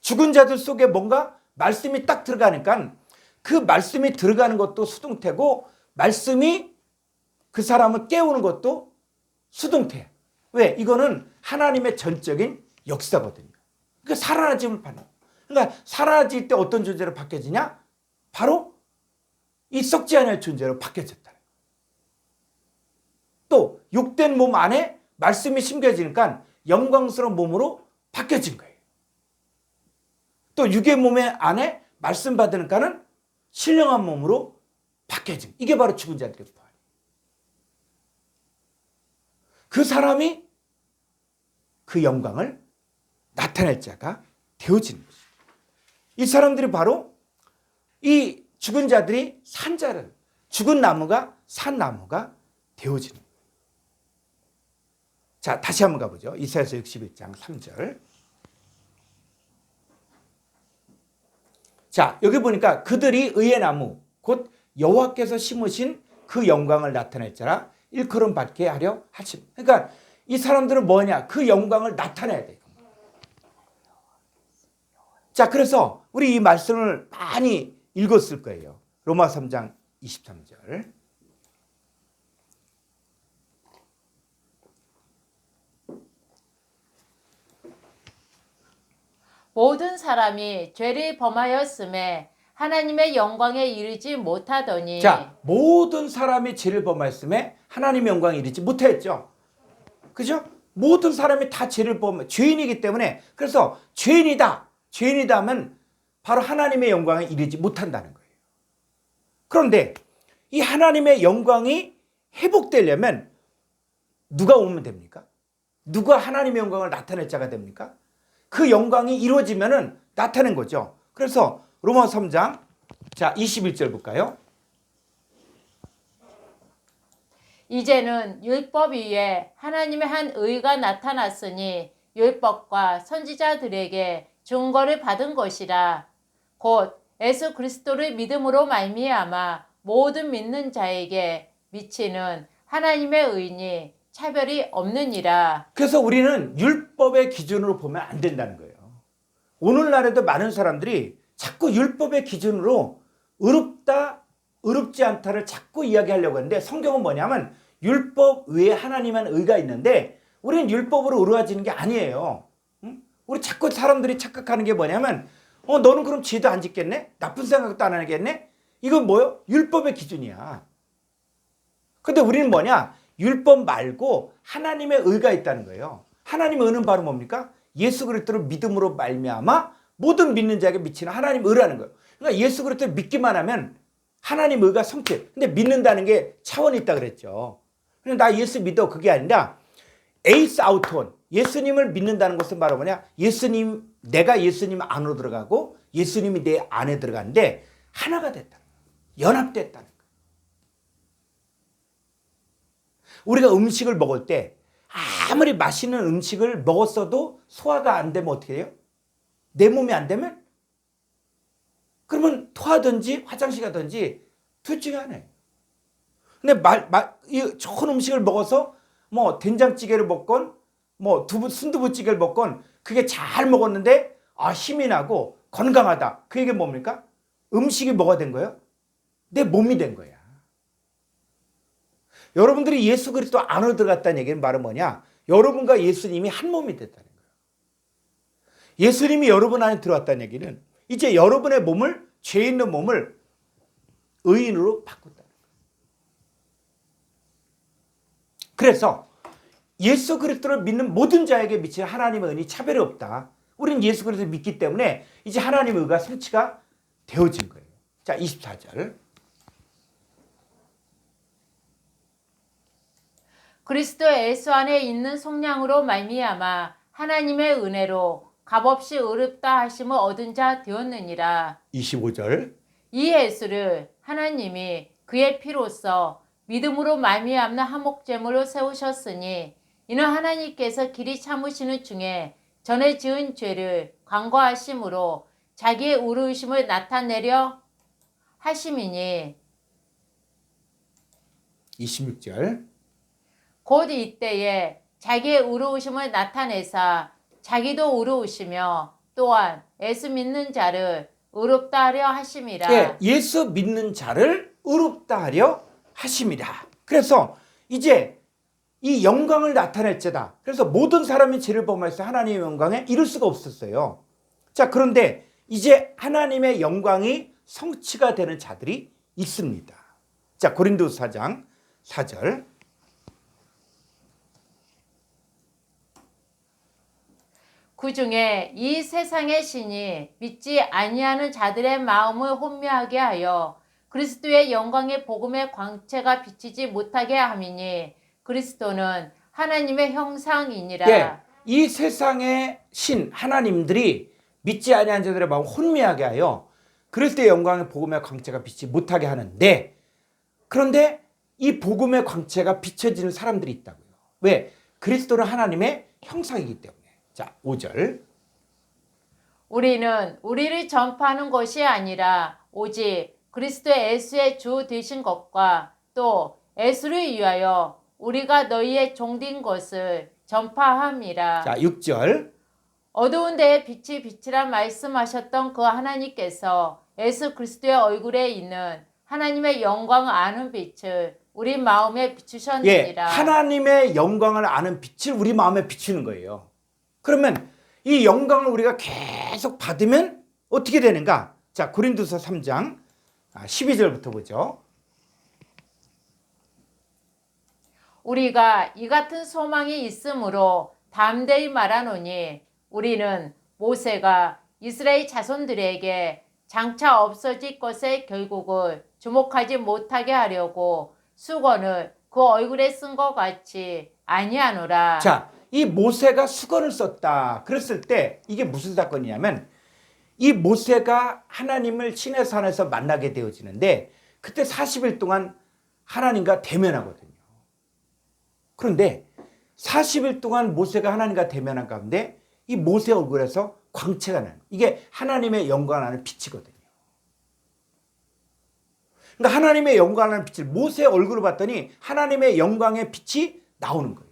죽은 자들 속에 뭔가 말씀이 딱 들어가니까 그 말씀이 들어가는 것도 수동태고 말씀이 그 사람을 깨우는 것도 수동태야. 왜? 이거는 하나님의 전적인 역사거든요. 그러니까 살아나짐을 받는. 그러니까 살아나질 때 어떤 존재로 바뀌어지냐? 바로 이 썩지 않을 존재로 바뀌어졌다. 또 육된 몸 안에 말씀이 심겨지니까 영광스러운 몸으로 바뀌어진 거예요. 또 육의 몸의 안에 말씀 받으니까는 신령한 몸으로 바뀌어진. 이게 바로 죽은 자들의 부활. 그 사람이 그 영광을 나타낼 자가 되어지는 것이죠. 이 사람들이 바로 이 죽은 자들이 산 자를, 죽은 나무가 산 나무가 되어지는 거예요. 자, 다시 한번 가보죠. 이사야서 61장 3절. 자, 여기 보니까 그들이 의의 나무 곧 여호와께서 심으신 그 영광을 나타낼 자라 일컬음 받게 하려 하심. 그러니까 이 사람들은 뭐냐? 그 영광을 나타내야 돼요. 자, 그래서 우리 이 말씀을 많이 읽었을 거예요. 로마 3장 23절. 모든 사람이 죄를 범하였음에 하나님의 영광에 이르지 못하더니. 자, 모든 사람이 죄를 범하였음에 하나님의 영광에 이르지 못했죠. 그죠? 모든 사람이 다 죄를 범, 죄인이기 때문에, 그래서 죄인이다 하면 바로 하나님의 영광에 이르지 못한다는 거예요. 그런데 이 하나님의 영광이 회복되려면 누가 오면 됩니까? 누가 하나님의 영광을 나타낼 자가 됩니까? 그 영광이 이루어지면은 나타낸 거죠. 그래서 로마 3장 자 21절 볼까요? 이제는 율법 위에 하나님의 한 의가 나타났으니 율법과 선지자들에게 증거를 받은 것이라. 곧 예수 그리스도를 믿음으로 말미암아 모든 믿는 자에게 미치는 하나님의 의니 차별이 없느니라. 그래서 우리는 율법의 기준으로 보면 안 된다는 거예요. 오늘날에도 많은 사람들이 자꾸 율법의 기준으로 의롭다, 의롭지 않다를 자꾸 이야기하려고 하는데 성경은 뭐냐면 율법 외에 하나님의 의가 있는데 우리는 율법으로 의로워지는 게 아니에요. 우리 자꾸 사람들이 착각하는 게 뭐냐면 너는 그럼 죄도 안 짓겠네? 나쁜 생각도 안 하겠네? 이건 뭐요? 율법의 기준이야. 근데 우리는 뭐냐? 율법 말고 하나님의 의가 있다는 거예요. 하나님의 의는 바로 뭡니까? 예수 그리스도를 믿음으로 말미암아 모든 믿는 자에게 미치는 하나님의 의라는 거예요. 그러니까 예수 그리스도를 믿기만 하면 하나님 의가 성취. 근데 믿는다는 게 차원이 있다 그랬죠. 근데 나 예수 믿어 그게 아니라 에이스 아우톤. 예수님을 믿는다는 것은 바로 뭐냐? 예수님, 내가 예수님 안으로 들어가고 예수님이 내 안에 들어가는데 하나가 됐다는 거예요. 연합됐다는 거예요. 우리가 음식을 먹을 때 아무리 맛있는 음식을 먹었어도 소화가 안 되면 어떻게 해요? 내 몸이 안 되면? 그러면 토하든지 화장실 가든지 둘 중에 하나예요. 근데 이 좋은 음식을 먹어서 뭐 된장찌개를 먹건 뭐 순두부찌개를 먹건 그게 잘 먹었는데 힘이 나고 건강하다. 그 얘기는 뭡니까? 음식이 뭐가 된 거예요? 내 몸이 된 거야. 여러분들이 예수 그리스도 안으로 들어갔다는 얘기는 바로 뭐냐? 여러분과 예수님이 한 몸이 됐다는 거예요. 예수님이 여러분 안에 들어왔다는 얘기는 이제 여러분의 몸을, 죄 있는 몸을 의인으로 바꾼다는 거예요. 그래서 예수 그리스도를 믿는 모든 자에게 미치는 하나님의 은이 차별이 없다. 우리는 예수 그리스도를 믿기 때문에 이제 하나님의 의가 성취가 되어진 거예요. 자, 24절. 그리스도 예수 안에 있는 속량으로 말미암아 하나님의 은혜로 값없이 의롭다 하심을 얻은 자 되었느니라. 25절. 이 예수를 하나님이 그의 피로써 믿음으로 말미암는 화목제물로 세우셨으니 이는 하나님께서 길이 참으시는 중에 전에 지은 죄를 간과하심으로 자기의 의로우심을 나타내려 하심이니 26절. 곧 이때에 자기의 의로우심을 나타내사 자기도 의로우시며 또한 예수 믿는 자를 의롭다 하려 하심이라. 예, 예수 믿는 자를 의롭다 하려 하심이라. 그래서 이제 이 영광을 나타낼지다. 그래서 모든 사람이 죄를 범하여서 하나님의 영광에 이룰 수가 없었어요. 자, 그런데 이제 하나님의 영광이 성취가 되는 자들이 있습니다. 자, 고린도서 4장 4절. 그 중에 이 세상의 신이 믿지 아니하는 자들의 마음을 혼미하게 하여 그리스도의 영광의 복음의 광채가 비치지 못하게 함이니 그리스도는 하나님의 형상이니라. 예, 이 세상의 신 하나님들이 믿지 아니하는 자들의 마음을 혼미하게 하여 그리스도의 영광의 복음의 광채가 비치지 못하게 하는데, 그런데 이 복음의 광채가 비춰지는 사람들이 있다고요. 왜? 그리스도는 하나님의 형상이기 때문에. 자, 5절. 우리는 우리를 전파하는 것이 아니라 오직 그리스도 예수의 주 되신 것과 또 예수를 위하여 우리가 너희의 종된 것을 전파함이라. 자, 6절. 어두운 데에 빛이 빛이라 말씀하셨던 그 하나님께서 예수 그리스도의 얼굴에 있는 하나님의 영광을 아는 빛을 우리 마음에 비추셨느니라. 예, 하나님의 영광을 아는 빛을 우리 마음에 비추는 거예요. 그러면 이 영광을 우리가 계속 받으면 어떻게 되는가? 자, 고린도서 3장 12절부터 보죠. 우리가 이 같은 소망이 있으므로 담대히 말하노니 우리는 모세가 이스라엘 자손들에게 장차 없어질 것의 결국을 주목하지 못하게 하려고 수건을 그 얼굴에 쓴 것 같이 아니하노라. 자, 이 모세가 수건을 썼다. 그랬을 때 이게 무슨 사건이냐면 이 모세가 하나님을 시내산에서 만나게 되어지는데 그때 40일 동안 하나님과 대면하거든요. 그런데 40일 동안 모세가 하나님과 대면한 가운데 이 모세 얼굴에서 광채가 나는, 이게 하나님의 영광을 하는 빛이거든요. 그러니까 하나님의 영광을 하는 빛을 모세 얼굴을 봤더니 하나님의 영광의 빛이 나오는 거예요.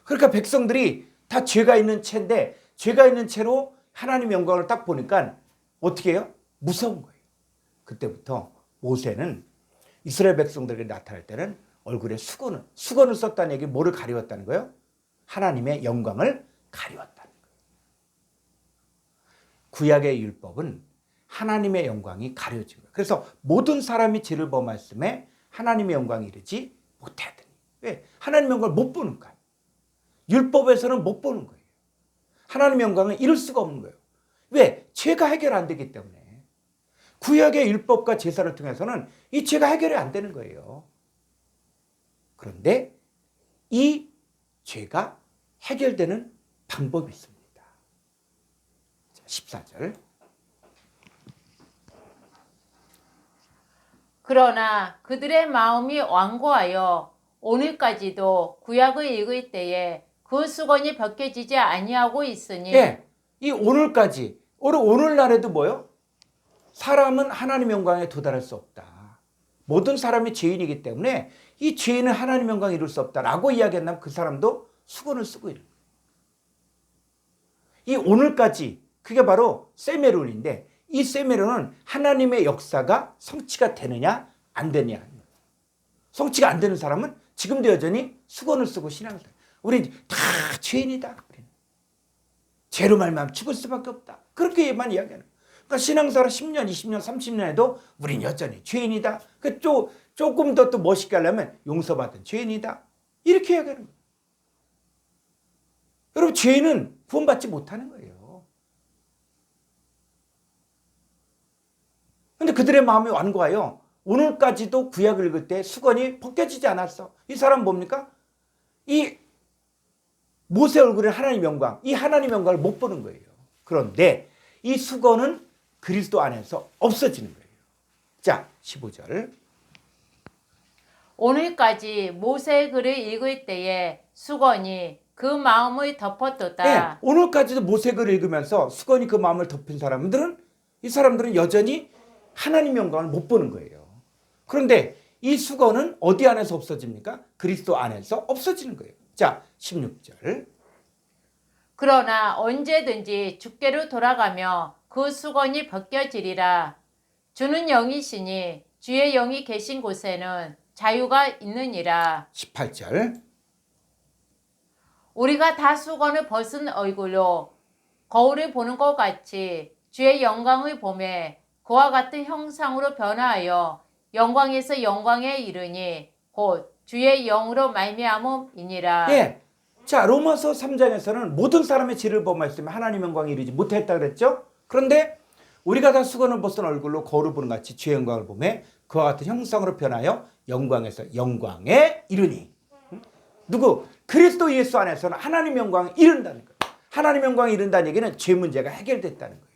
그러니까 백성들이 다 죄가 있는 채인데 죄가 있는 채로 하나님의 영광을 딱 보니까 어떻게 해요? 무서운 거예요. 그때부터 모세는 이스라엘 백성들에게 나타날 때는 얼굴에 수건을 썼다는 얘기, 뭐를 가리웠다는 거예요? 하나님의 영광을 가리웠다는 거예요. 구약의 율법은 하나님의 영광이 가려진 거예요. 그래서 모든 사람이 죄를 범했음에 하나님의 영광이 이르지 못하더니. 왜? 하나님의 영광을 못 보는 거예요. 율법에서는 못 보는 거예요. 하나님의 영광을 이룰 수가 없는 거예요. 왜? 죄가 해결 안 되기 때문에. 구약의 율법과 제사를 통해서는 이 죄가 해결이 안 되는 거예요. 그런데 이 죄가 해결되는 방법이 있습니다. 14절. 그러나 그들의 마음이 완고하여 오늘까지도 구약을 읽을 때에 그 수건이 벗겨지지 아니하고 있으니 예, 이 오늘까지 오늘날에도 뭐요? 사람은 하나님 영광에 도달할 수 없다. 모든 사람이 죄인이기 때문에 이 죄인은 하나님 영광에 이룰 수 없다라고 이야기한다면 그 사람도 수건을 쓰고 있는 거예요. 이 오늘까지 그게 바로 세메론인데 이 세메론은 하나님의 역사가 성취가 되느냐 안 되느냐. 성취가 안 되는 사람은 지금도 여전히 수건을 쓰고 신앙생활. 우리 다 죄인이다. 죄로 말미암아 죽을 수밖에 없다. 그렇게만 이야기하는 거예요. 그러니까 신앙생활 10년, 20년, 30년에도 우린 여전히 죄인이다. 조금 더 또 멋있게 하려면 용서받은 죄인이다. 이렇게 이야기하는 거예요. 여러분 죄인은 구원받지 못하는 거예요. 그런데 그들의 마음이 완고하여 오늘까지도 구약을 읽을 때 수건이 벗겨지지 않았어. 이 사람은 뭡니까? 이 모세 얼굴에 하나님 영광, 이 하나님 영광을 못 보는 거예요. 그런데 이 수건은 그리스도 안에서 없어지는 거예요. 자, 15절. 오늘까지 모세의 글을 읽을 때에 수건이 그 마음을 덮었도다. 네, 오늘까지도 모세글을 읽으면서 수건이 그 마음을 덮인 사람들은 이 사람들은 여전히 하나님 영광을 못 보는 거예요. 그런데 이 수건은 어디 안에서 없어집니까? 그리스도 안에서 없어지는 거예요. 자, 16절. 그러나 언제든지 주께로 돌아가며 그 수건이 벗겨지리라. 주는 영이시니 주의 영이 계신 곳에는 자유가 있느니라. 18절. 우리가 다 수건을 벗은 얼굴로 거울을 보는 것 같이 주의 영광을 보매 그와 같은 형상으로 변화하여 영광에서 영광에 이르니 곧 주의 영으로 말미암음이니라. 예. 자, 로마서 3장에서는 모든 사람의 죄를 범하였으면 하나님 영광에 이르지 못했다 그랬죠? 그런데 우리가 다 수건을 벗은 얼굴로 거울을 보는 같이 주의 영광을 보매 그와 같은 형상으로 변하여 영광에서 영광에 이르니. 누구? 그리스도 예수 안에서는 하나님 영광에 이른다는 거예요. 하나님 영광에 이른다는 얘기는 죄 문제가 해결됐다는 거예요.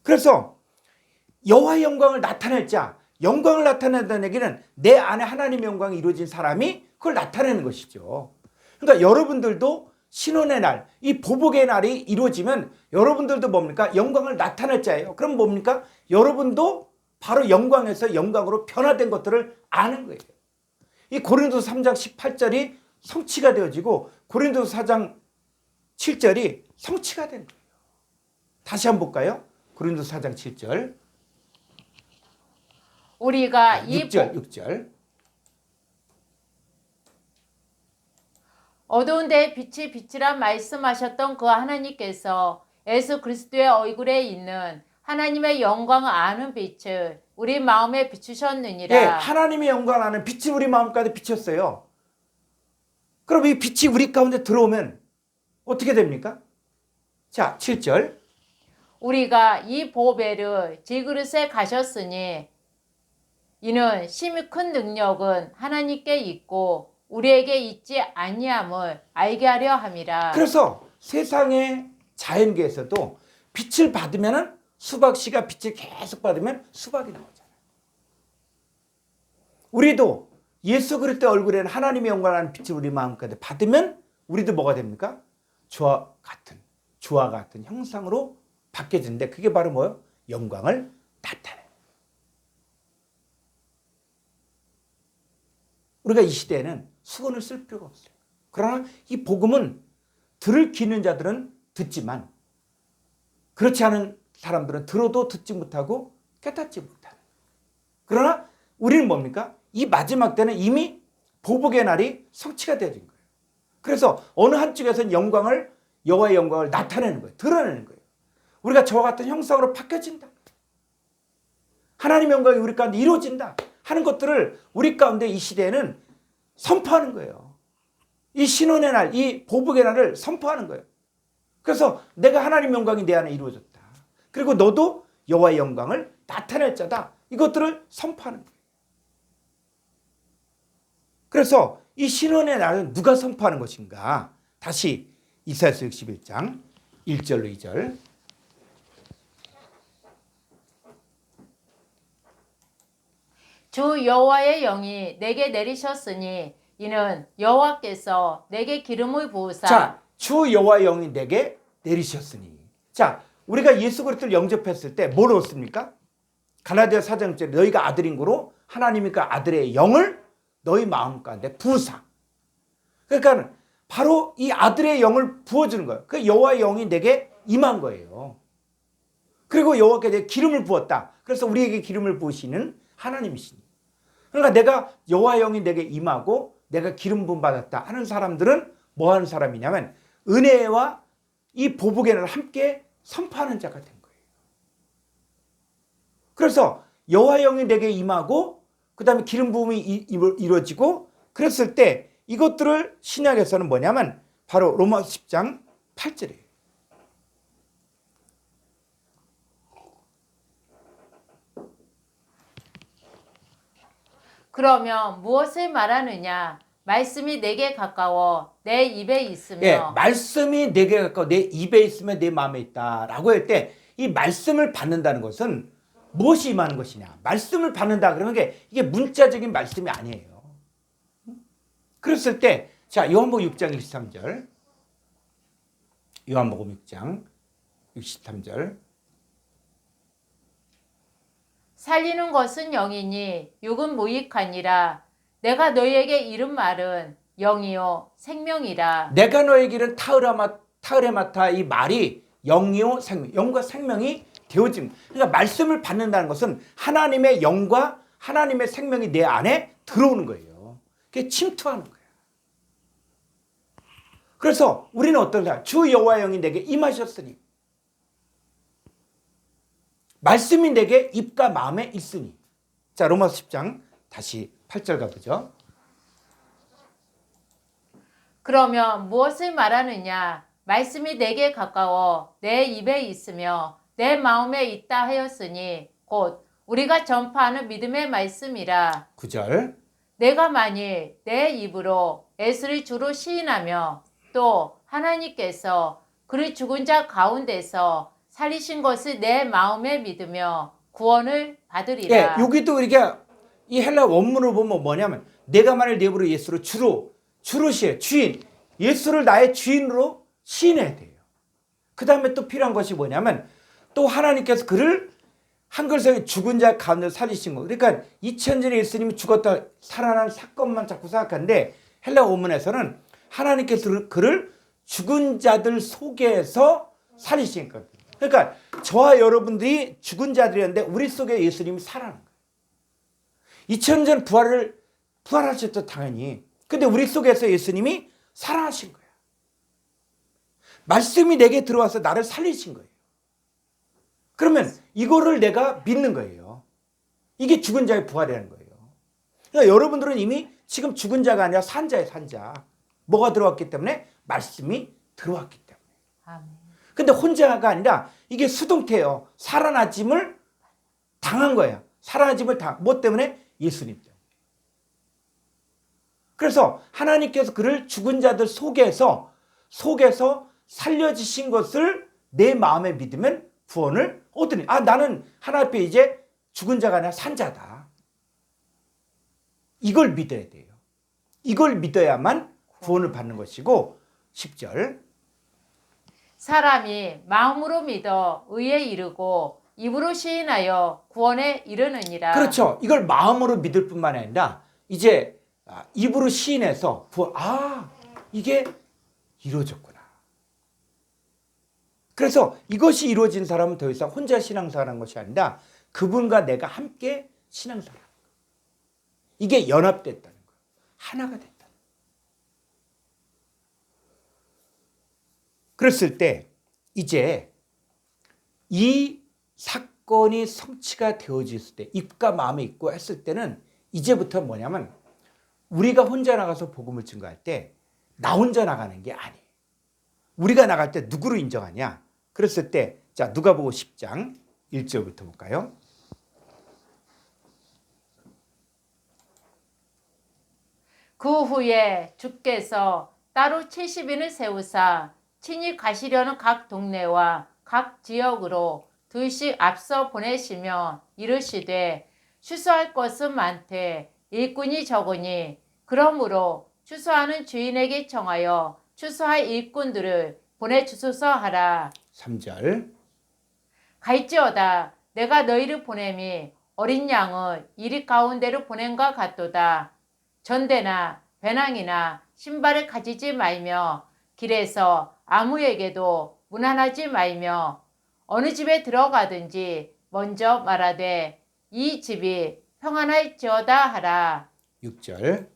그래서 여호와의 영광을 나타낼 자, 영광을 나타낸다는 얘기는 내 안에 하나님의 영광이 이루어진 사람이 그걸 나타내는 것이죠. 그러니까 여러분들도 신혼의 날, 이 보복의 날이 이루어지면 여러분들도 뭡니까? 영광을 나타낼 자예요. 그럼 뭡니까? 여러분도 바로 영광에서 영광으로 변화된 것들을 아는 거예요. 이 고린도서 3장 18절이 성취가 되어지고 고린도서 4장 7절이 성취가 된 거예요. 다시 한번 볼까요? 고린도서 4장 7절. 우리가 이 6절. 어두운 데에 빛이 빛이라 말씀하셨던 그 하나님께서 예수 그리스도의 얼굴에 있는 하나님의 영광을 아는 빛을 우리 마음에 비추셨느니라. 예, 하나님의 영광을 아는 빛이 우리 마음까지 비쳤어요. 그럼 이 빛이 우리 가운데 들어오면 어떻게 됩니까? 자, 7절. 우리가 이 보배를 질그릇에 가셨으니 이는 심히 큰 능력은 하나님께 있고 우리에게 있지 아니함을 알게 하려 함이라. 그래서 세상의 자연계에서도 빛을 받으면 수박씨가 빛을 계속 받으면 수박이 나오잖아요. 우리도 예수 그리스도 얼굴에는 하나님의 영광을 빛을 우리 마음까지 받으면 우리도 뭐가 됩니까? 주와 같은 형상으로 바뀌어지는데 그게 바로 뭐예요? 영광을 나타내요. 우리가 이 시대에는 수건을 쓸 필요가 없어요. 그러나 이 복음은 들을 귀 있는 자들은 듣지만 그렇지 않은 사람들은 들어도 듣지 못하고 깨닫지 못하는. 그러나 우리는 뭡니까? 이 마지막 때는 이미 보복의 날이 성취가 되어진 거예요. 그래서 어느 한쪽에서는 여호와의 영광을 나타내는 거예요. 드러내는 거예요. 우리가 저와 같은 형상으로 바뀌어진다. 하나님의 영광이 우리 가운데 이루어진다 하는 것들을 우리 가운데 이 시대에는 선포하는 거예요. 이 신혼의 날, 이 보복의 날을 선포하는 거예요. 그래서 내가 하나님의 영광이 내 안에 이루어졌다. 그리고 너도 여호와의 영광을 나타낼 자다. 이것들을 선포하는 거예요. 그래서 이 신원의 날은 누가 선포하는 것인가? 다시 이사야서 61장 1절로 2절. 주 여호와의 영이 내게 내리셨으니 이는 여호와께서 내게 기름을 부으사. 자, 주 여호와의 영이 내게 내리셨으니. 자, 우리가 예수 그리스도를 영접했을 때 뭘 얻습니까? 갈라디아 4장째 너희가 아들인 거로 하나님이 그 아들의 영을 너희 마음 가운데 부으사. 그러니까 바로 이 아들의 영을 부어주는 거예요. 그 여호와의 영이 내게 임한 거예요. 그리고 여호와께 내게 기름을 부었다. 그래서 우리에게 기름을 부으시는 하나님이시니. 그러니까 내가 여호와의 영이 내게 임하고 내가 기름 부음 받았다 하는 사람들은 뭐 하는 사람이냐면 은혜와 이 보복의 날을 함께 선포하는 자가 된 거예요. 그래서 여호와의 영이 내게 임하고 그 다음에 기름 부음이 이루어지고 그랬을 때 이것들을 신약에서는 뭐냐면 바로 로마서 10장 8절이에요. 그러면 무엇을 말하느냐? 말씀이 내게 가까워 내 입에 있으며. 예, 말씀이 내게 가까워 내 입에 있으면 내 마음에 있다라고 할 때 이 말씀을 받는다는 것은 무엇이 임하는 것이냐? 말씀을 받는다 그러면 이게 문자적인 말씀이 아니에요. 그랬을 때 자, 요한복음 6장 63절. 요한복음 6장 63절. 살리는 것은 영이니 육은 무익하니라. 내가 너희에게 이른 말은 영이요 생명이라. 내가 너에게 이른 타으레마타 이 말이 영이요 생명, 영과 생명이 되어진. 그러니까 말씀을 받는다는 것은 하나님의 영과 하나님의 생명이 내 안에 들어오는 거예요. 그게 침투하는 거예요. 그래서 우리는 어떠냐? 주 여호와의 영이 내게 임하셨으니 말씀이 내게 입과 마음에 있으니. 자, 로마서 10장 다시 8절 가보죠. 그러면 무엇을 말하느냐? 말씀이 내게 가까워 내 입에 있으며 내 마음에 있다 하였으니 곧 우리가 전파하는 믿음의 말씀이라. 9절. 내가 만일 내 입으로 예수를 주로 시인하며 또 하나님께서 그를 죽은 자 가운데서 살리신 것을 내 마음에 믿으며 구원을 받으리라. 예, 여기도 우리가 이 헬라 원문을 보면 뭐냐면 내가 만일 내 입으로 예수를 주로 시해 주인 예수를 나의 주인으로 시인해야 돼요. 그 다음에 또 필요한 것이 뭐냐면 또 하나님께서 그를 한글성에 죽은 자 가운데 살리신 거. 그러니까 2000전에 예수님이 죽었다 살아난 사건만 자꾸 생각하는데 헬라 원문에서는 하나님께서 그를 죽은 자들 속에서 살리신 거예요. 그러니까 저와 여러분들이 죽은 자들이었는데 우리 속에 예수님이 살아난 거예요. 2000전 부활하셨죠, 당연히. 근데 우리 속에서 예수님이 살아나신 거예요. 말씀이 내게 들어와서 나를 살리신 거예요. 그러면 이거를 내가 믿는 거예요. 이게 죽은 자의 부활이라는 거예요. 그러니까 여러분들은 이미 지금 죽은 자가 아니라 산 자예요, 산 자. 뭐가 들어왔기 때문에? 말씀이 들어왔기 때문에. 아멘. 근데 혼자가 아니라 이게 수동태예요. 살아나짐을 당한 거예요. 살아나짐을 뭐 때문에? 예수님 때문에. 그래서 하나님께서 그를 죽은 자들 속에서 살려주신 것을 내 마음에 믿으면 구원을 얻으니. 아, 나는 하나님 앞에 이제 죽은 자가 아니라 산 자다. 이걸 믿어야 돼요. 이걸 믿어야만 구원을 받는 것이고 10절. 사람이 마음으로 믿어 의에 이르고 입으로 시인하여 구원에 이르느니라. 그렇죠. 이걸 마음으로 믿을 뿐만 아니라 이제 입으로 시인해서 이게 이루어졌구나. 그래서 이것이 이루어진 사람은 더 이상 혼자 신앙생활하는 것이 아니라 그분과 내가 함께 신앙생활하는 거예요. 이게 연합됐다는 거예요. 하나가 됐다는 거예요. 그랬을 때 이제 이 사건이 성취가 되어졌을 때 입과 마음에 있고 했을 때는 이제부터 뭐냐면 우리가 혼자 나가서 복음을 증거할 때 나 혼자 나가는 게 아니에요. 우리가 나갈 때 누구를 인정하냐? 그랬을 때 자, 누가복음 10장 1절부터 볼까요? 그 후에 주께서 따로 70인을 세우사 친히 가시려는 각 동네와 각 지역으로 둘씩 앞서 보내시며 이르시되 추수할 것은 많되 일꾼이 적으니 그러므로 추수하는 주인에게 청하여 추수할 일꾼들을 보내주소서 하라. 3절. 갈지어다 내가 너희를 보냄이 어린 양을 이리 가운데로 보낸과 같도다. 전대나 배낭이나 신발을 가지지 말며 길에서 아무에게도 문안하지 말며 어느 집에 들어가든지 먼저 말하되 이 집이 평안할지어다 하라. 6절.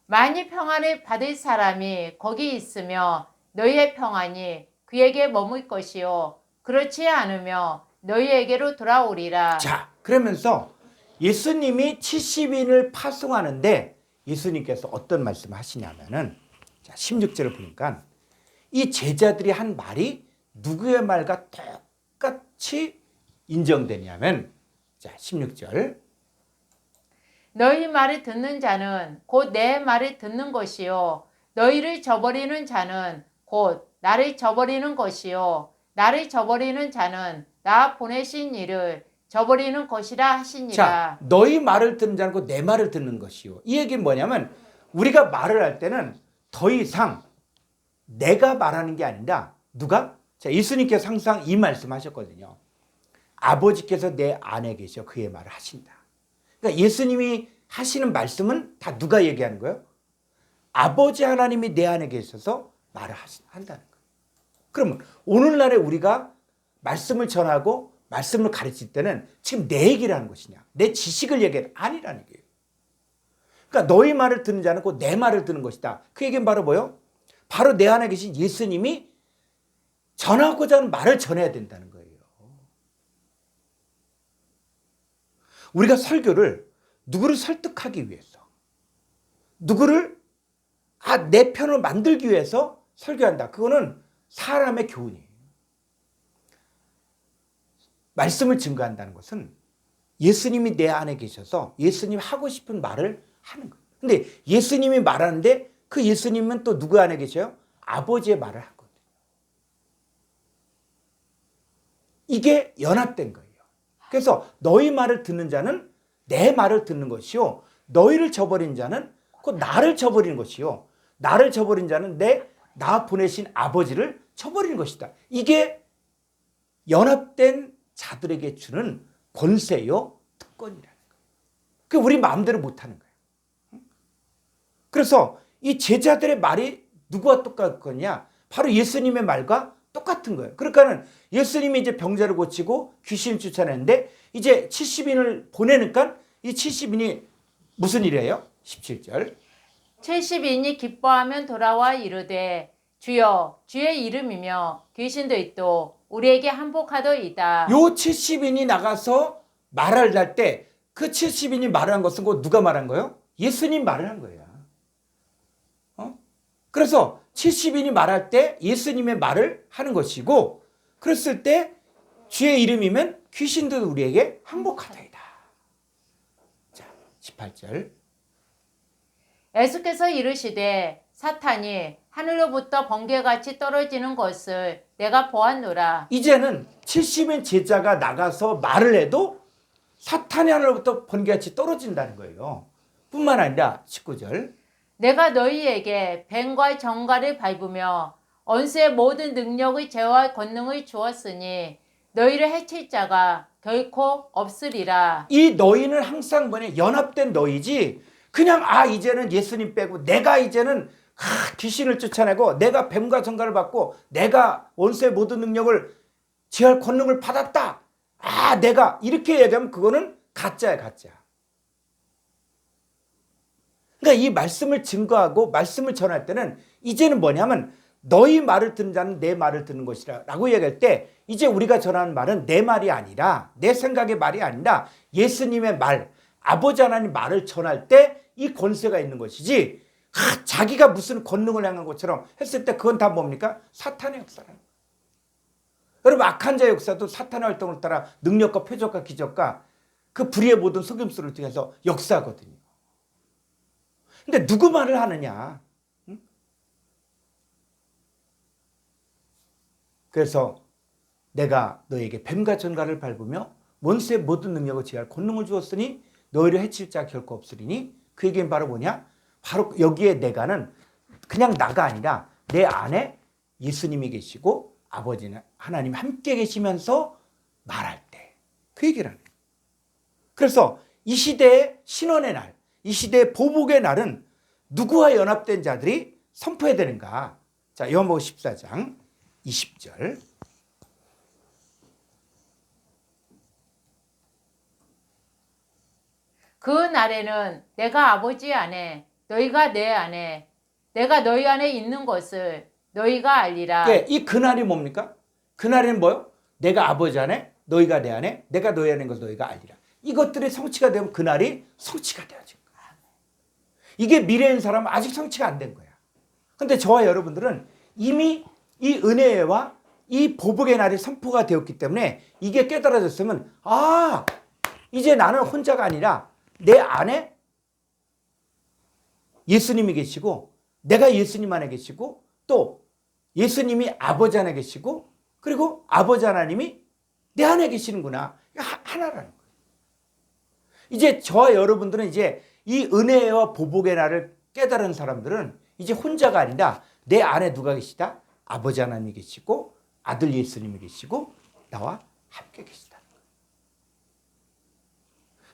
만일 평안을 받을 사람이 거기 있으며 너희의 평안이 그에게 머물 것이요 그렇지 않으며 너희에게로 돌아오리라. 자, 그러면서 예수님이 70인을 파송하는데 예수님께서 어떤 말씀을 하시냐면은 자, 16절을 보니까 이 제자들이 한 말이 누구의 말과 똑같이 인정되냐면 자, 16절. 너희 말을 듣는 자는 곧 내 말을 듣는 것이요 너희를 저버리는 자는 곧 나를 저버리는 것이요 나를 저버리는 자는 나 보내신 이를 저버리는 것이라 하시니라. 자, 너희 말을 듣는 자는 곧 내 말을 듣는 것이요. 이 얘기는 뭐냐면 우리가 말을 할 때는 더 이상 내가 말하는 게 아니라 누가? 자, 예수님께서 항상 이 말씀하셨거든요. 아버지께서 내 안에 계셔 그의 말을 하신다. 그러니까 예수님이 하시는 말씀은 다 누가 얘기하는 거예요? 아버지 하나님이 내 안에 계셔서 말을 한다는 거예요. 그러면 오늘날에 우리가 말씀을 전하고 말씀을 가르칠 때는 지금 내 얘기를 하는 것이냐 내 지식을 얘기하는 아니라는 거예요. 그러니까 너희 말을 듣는 자는 곧 내 말을 듣는 것이다. 그 얘기는 바로 뭐예요? 바로 내 안에 계신 예수님이 전하고자 하는 말을 전해야 된다는 거예요. 우리가 설교를 누구를 설득하기 위해서 누구를 내 편을 만들기 위해서 설교한다. 그거는 사람의 교훈이에요. 말씀을 증거한다는 것은 예수님이 내 안에 계셔서 예수님이 하고 싶은 말을 하는 거예요. 근데 예수님이 말하는데 그 예수님은 또 누구 안에 계셔요? 아버지의 말을 하거든요. 이게 연합된 거예요. 그래서 너희 말을 듣는 자는 내 말을 듣는 것이요 너희를 저버린 자는 곧 나를 저버리는 것이요 나를 저버린 자는 나 보내신 아버지를 저버리는 것이다. 이게 연합된 자들에게 주는 권세요 특권이라는 거예요. 그게 우리 마음대로 못하는 거예요. 그래서 이 제자들의 말이 누구와 똑같거냐? 바로 예수님의 말과 똑같은 거예요. 그러니까는 예수님이 이제 병자를 고치고 귀신을 쫓아내는데 이제 70인을 보내니까 이 70인이 무슨 일이에요? 17절. 70인이 기뻐하면 돌아와 이르되 주여 주의 이름이며 귀신도 있도 우리에게 항복하더이다. 요 70인이 나가서 말을 할 때 그 70인이 말을 한 것은 곧 누가 말한 거예요? 예수님 말을 한 거예요. 그래서 70인이 말할 때 예수님의 말을 하는 것이고 그랬을 때 주의 이름이면 귀신도 우리에게 항복하다이다. 자, 18절. 예수께서 이르시되 사탄이 하늘로부터 번개같이 떨어지는 것을 내가 보았노라. 이제는 70인 제자가 나가서 말을 해도 사탄이 하늘로부터 번개같이 떨어진다는 거예요. 뿐만 아니라 19절. 내가 너희에게 뱀과 정갈을 밟으며 언수의 모든 능력의 제어할 권능을 주었으니 너희를 해칠 자가 결코 없으리라. 이 너희는 항상 뭐냐 연합된 너희지 그냥 이제는 예수님 빼고 내가 이제는 귀신을 쫓아내고 내가 뱀과 정갈을 받고 내가 원수의 모든 능력을 제할 권능을 받았다. 내가 이렇게 얘기하면 그거는 가짜야 가짜. 그러니까 이 말씀을 증거하고 말씀을 전할 때는 이제는 뭐냐면 너희 말을 듣는 자는 내 말을 듣는 것이라 라고 얘기할 때 이제 우리가 전하는 말은 내 말이 아니라 내 생각의 말이 아니라 예수님의 말 아버지 하나님 말을 전할 때 이 권세가 있는 것이지 자기가 무슨 권능을 향한 것처럼 했을 때 그건 다 뭡니까? 사탄의 역사라는 거예요. 여러분 악한 자 역사도 사탄의 활동을 따라 능력과 표적과 기적과 그 불의의 모든 속임수를 통해서 역사거든요. 근데 누구 말을 하느냐? 응? 그래서 내가 너에게 뱀과 전갈을 밟으며 원수의 모든 능력을 제할 권능을 주었으니 너희를 해칠 자 결코 없으리니 그 얘기는 바로 뭐냐? 바로 여기에 내가는 그냥 나가 아니라 내 안에 예수님이 계시고 아버지 하나님 함께 계시면서 말할 때 그 얘기를 하는 거예요. 그래서 이 시대의 신원의 날, 이 시대의 보복의 날은 누구와 연합된 자들이 선포해야 되는가? 자, 요한복음 14장 20절. 그 날에는 내가 아버지 안에 너희가 내 안에 내가 너희 안에 있는 것을 너희가 알리라. 예, 이 그날이 뭡니까? 그날에는 뭐요? 내가 아버지 안에 너희가 내 안에 내가 너희 안에 있는 것을 너희가 알리라. 이것들이 성취가 되면 그날이 성취가 되어진 거야. 이게 미래인 사람은 아직 성취가 안 된 거야. 근데 저와 여러분들은 이미 이 은혜와 이 보복의 날이 선포가 되었기 때문에 이게 깨달아졌으면 아, 이제 나는 혼자가 아니라 내 안에 예수님이 계시고 내가 예수님 안에 계시고 또 예수님이 아버지 안에 계시고 그리고 아버지 하나님이 내 안에 계시는구나. 하나라는 거예요. 이제 저와 여러분들은 이제 이 은혜와 보복의 날을 깨달은 사람들은 이제 혼자가 아니라 내 안에 누가 계시다? 아버지 하나님이 계시고 아들 예수님이 계시고 나와 함께 계시다는 거예요.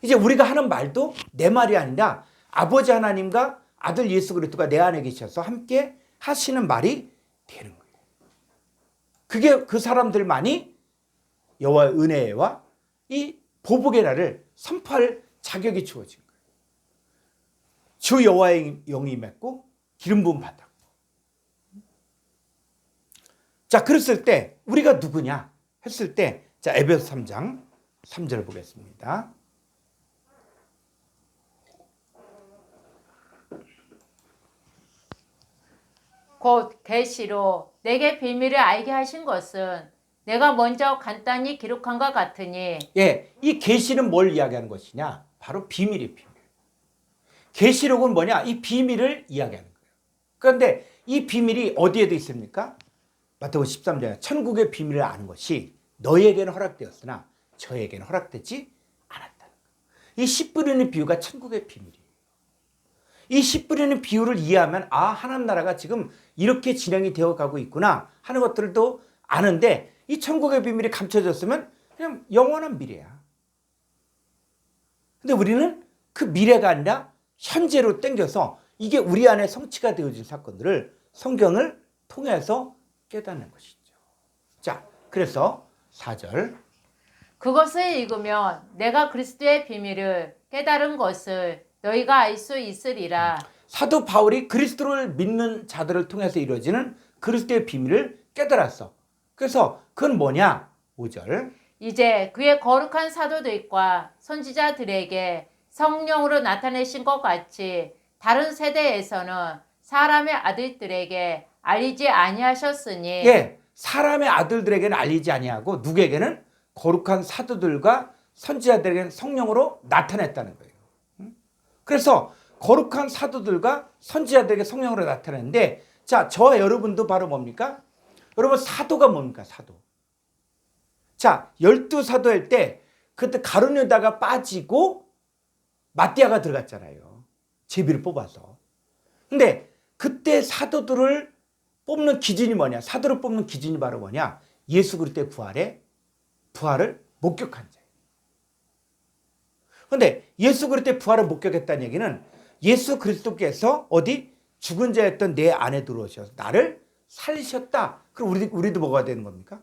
이제 우리가 하는 말도 내 말이 아니라 아버지 하나님과 아들 예수 그리스도가 내 안에 계셔서 함께 하시는 말이 되는 거예요. 그게 그 사람들만이 여호와의 은혜와 이 보복의 날을 선포할 자격이 주어진 거예요. 주 여호와의 영이 임했고 기름 부음 받았고. 자, 그랬을 때 우리가 누구냐 했을 때 자, 에베소 3장 3절 보겠습니다. 곧 계시로 내게 비밀을 알게 하신 것은 내가 먼저 간단히 기록한 것 같으니. 예, 이 계시는 뭘 이야기하는 것이냐? 바로 비밀이에요, 비밀. 계시록은 뭐냐? 이 비밀을 이야기하는 거예요. 그런데 이 비밀이 어디에도 있습니까? 마태복음 13장 천국의 비밀을 아는 것이 너희에게는 허락되었으나 저에게는 허락되지 않았다는 거예요. 이 씨 뿌리는 비유가 천국의 비밀이에요. 이 씨 뿌리는 비유를 이해하면 아, 하나님 나라가 지금 이렇게 진행이 되어 가고 있구나 하는 것들도 아는데 이 천국의 비밀이 감춰졌으면 그냥 영원한 미래야. 근데 우리는 그 미래가 아니라 현재로 땡겨서 이게 우리 안에 성취가 되어진 사건들을 성경을 통해서 깨닫는 것이죠. 자, 그래서 4절. 그것을 읽으면 내가 그리스도의 비밀을 깨달은 것을 너희가 알 수 있으리라. 사도 바울이 그리스도를 믿는 자들을 통해서 이루어지는 그리스도의 비밀을 깨달았어. 그래서 그건 뭐냐? 5절. 이제 그의 거룩한 사도들과 선지자들에게 성령으로 나타내신 것 같이 다른 세대에서는 사람의 아들들에게 알리지 아니하셨으니. 예, 사람의 아들들에게는 알리지 아니하고 누구에게는 거룩한 사도들과 선지자들에게는 성령으로 나타냈다는 거예요. 그래서 거룩한 사도들과 선지자들에게 성령으로 나타냈는데 자, 저와 여러분도 바로 뭡니까? 여러분 사도가 뭡니까? 사도. 자, 12사도일 때 그때 가룟유다가 빠지고 마띠아가 들어갔잖아요. 제비를 뽑아서. 근데 그때 사도들을 뽑는 기준이 뭐냐? 사도를 뽑는 기준이 바로 뭐냐? 예수 그리스도의 부활을 목격한 자예요. 그런데 예수 그리스도의 부활을 목격했다는 얘기는 예수 그리스도께서 어디 죽은 자였던 내 안에 들어오셔서 나를 살리셨다. 그럼 우리도 뭐가 되는 겁니까?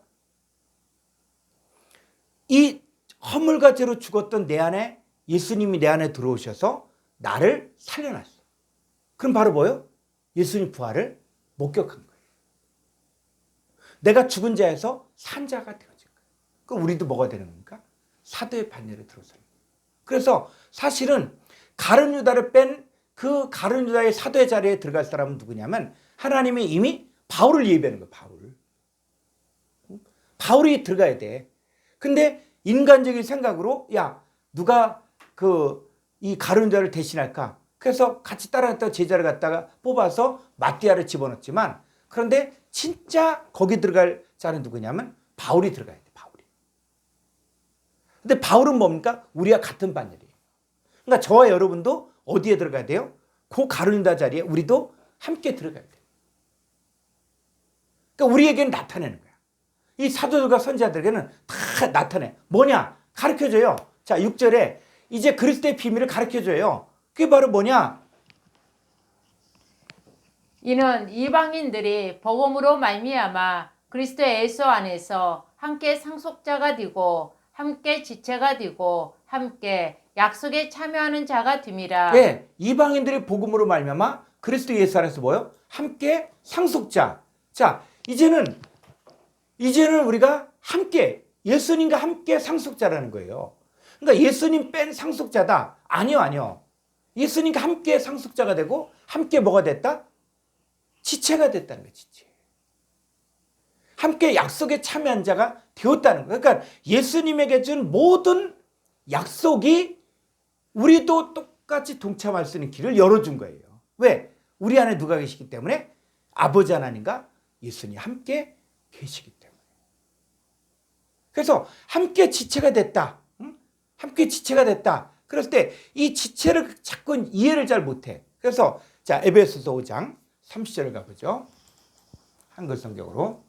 이 허물과 죄로 죽었던 내 안에 예수님이 내 안에 들어오셔서 나를 살려놨어. 그럼 바로 뭐예요? 예수님 부활을 목격한 거예요. 내가 죽은 자에서 산 자가 되어진 거예요. 그럼 우리도 뭐가 되는 겁니까? 사도의 반열에 들어서는 거예요. 그래서 사실은 가룟유다를 뺀 그 가룟유다의 사도의 자리에 들어갈 사람은 누구냐면 하나님이 이미 바울을 예비하는 거예요. 바울. 바울이 들어가야 돼. 근데 인간적인 생각으로 야 누가 이 가룟 자를 대신할까? 그래서 같이 따라갔다가 제자를 갖다가 뽑아서 마띠아를 집어넣었지만 그런데 진짜 거기 들어갈 자는 누구냐면 바울이 들어가야 돼. 바울이. 근데 바울은 뭡니까? 우리와 같은 반열이에요. 그러니까 저와 여러분도 어디에 들어가야 돼요? 그 가룟 자 자리에 우리도 함께 들어가야 돼요. 그러니까 우리에게는 나타내는 거야. 이 사도들과 선지자들에게는 다 나타내. 뭐냐? 가르쳐줘요. 자, 6절에 이제 그리스도의 비밀을 가르쳐줘요. 그게 바로 뭐냐? 이는 이방인들이 복음으로 말미암아 그리스도 예수 안에서 함께 상속자가 되고 함께 지체가 되고 함께 약속에 참여하는 자가 됨이라. 예, 이방인들의 복음으로 말미암아 그리스도 예수 안에서 뭐요? 함께 상속자. 자, 이제는 우리가 함께 예수님과 함께 상속자라는 거예요. 그러니까 예수님 뺀 상속자다. 아니요. 예수님과 함께 상속자가 되고 함께 뭐가 됐다? 지체가 됐다는 거예요. 지체. 함께 약속에 참여한 자가 되었다는 거예요. 그러니까 예수님에게 준 모든 약속이 우리도 똑같이 동참할 수 있는 길을 열어준 거예요. 왜? 우리 안에 누가 계시기 때문에? 아버지 하나님과 예수님이 함께 계시기 때문에. 그래서 함께 지체가 됐다. 함께 지체가 됐다. 그랬을 때 이 지체를 자꾸 이해를 잘 못해. 그래서 자 에베소서 5장 30절을 가보죠. 한글 성경으로.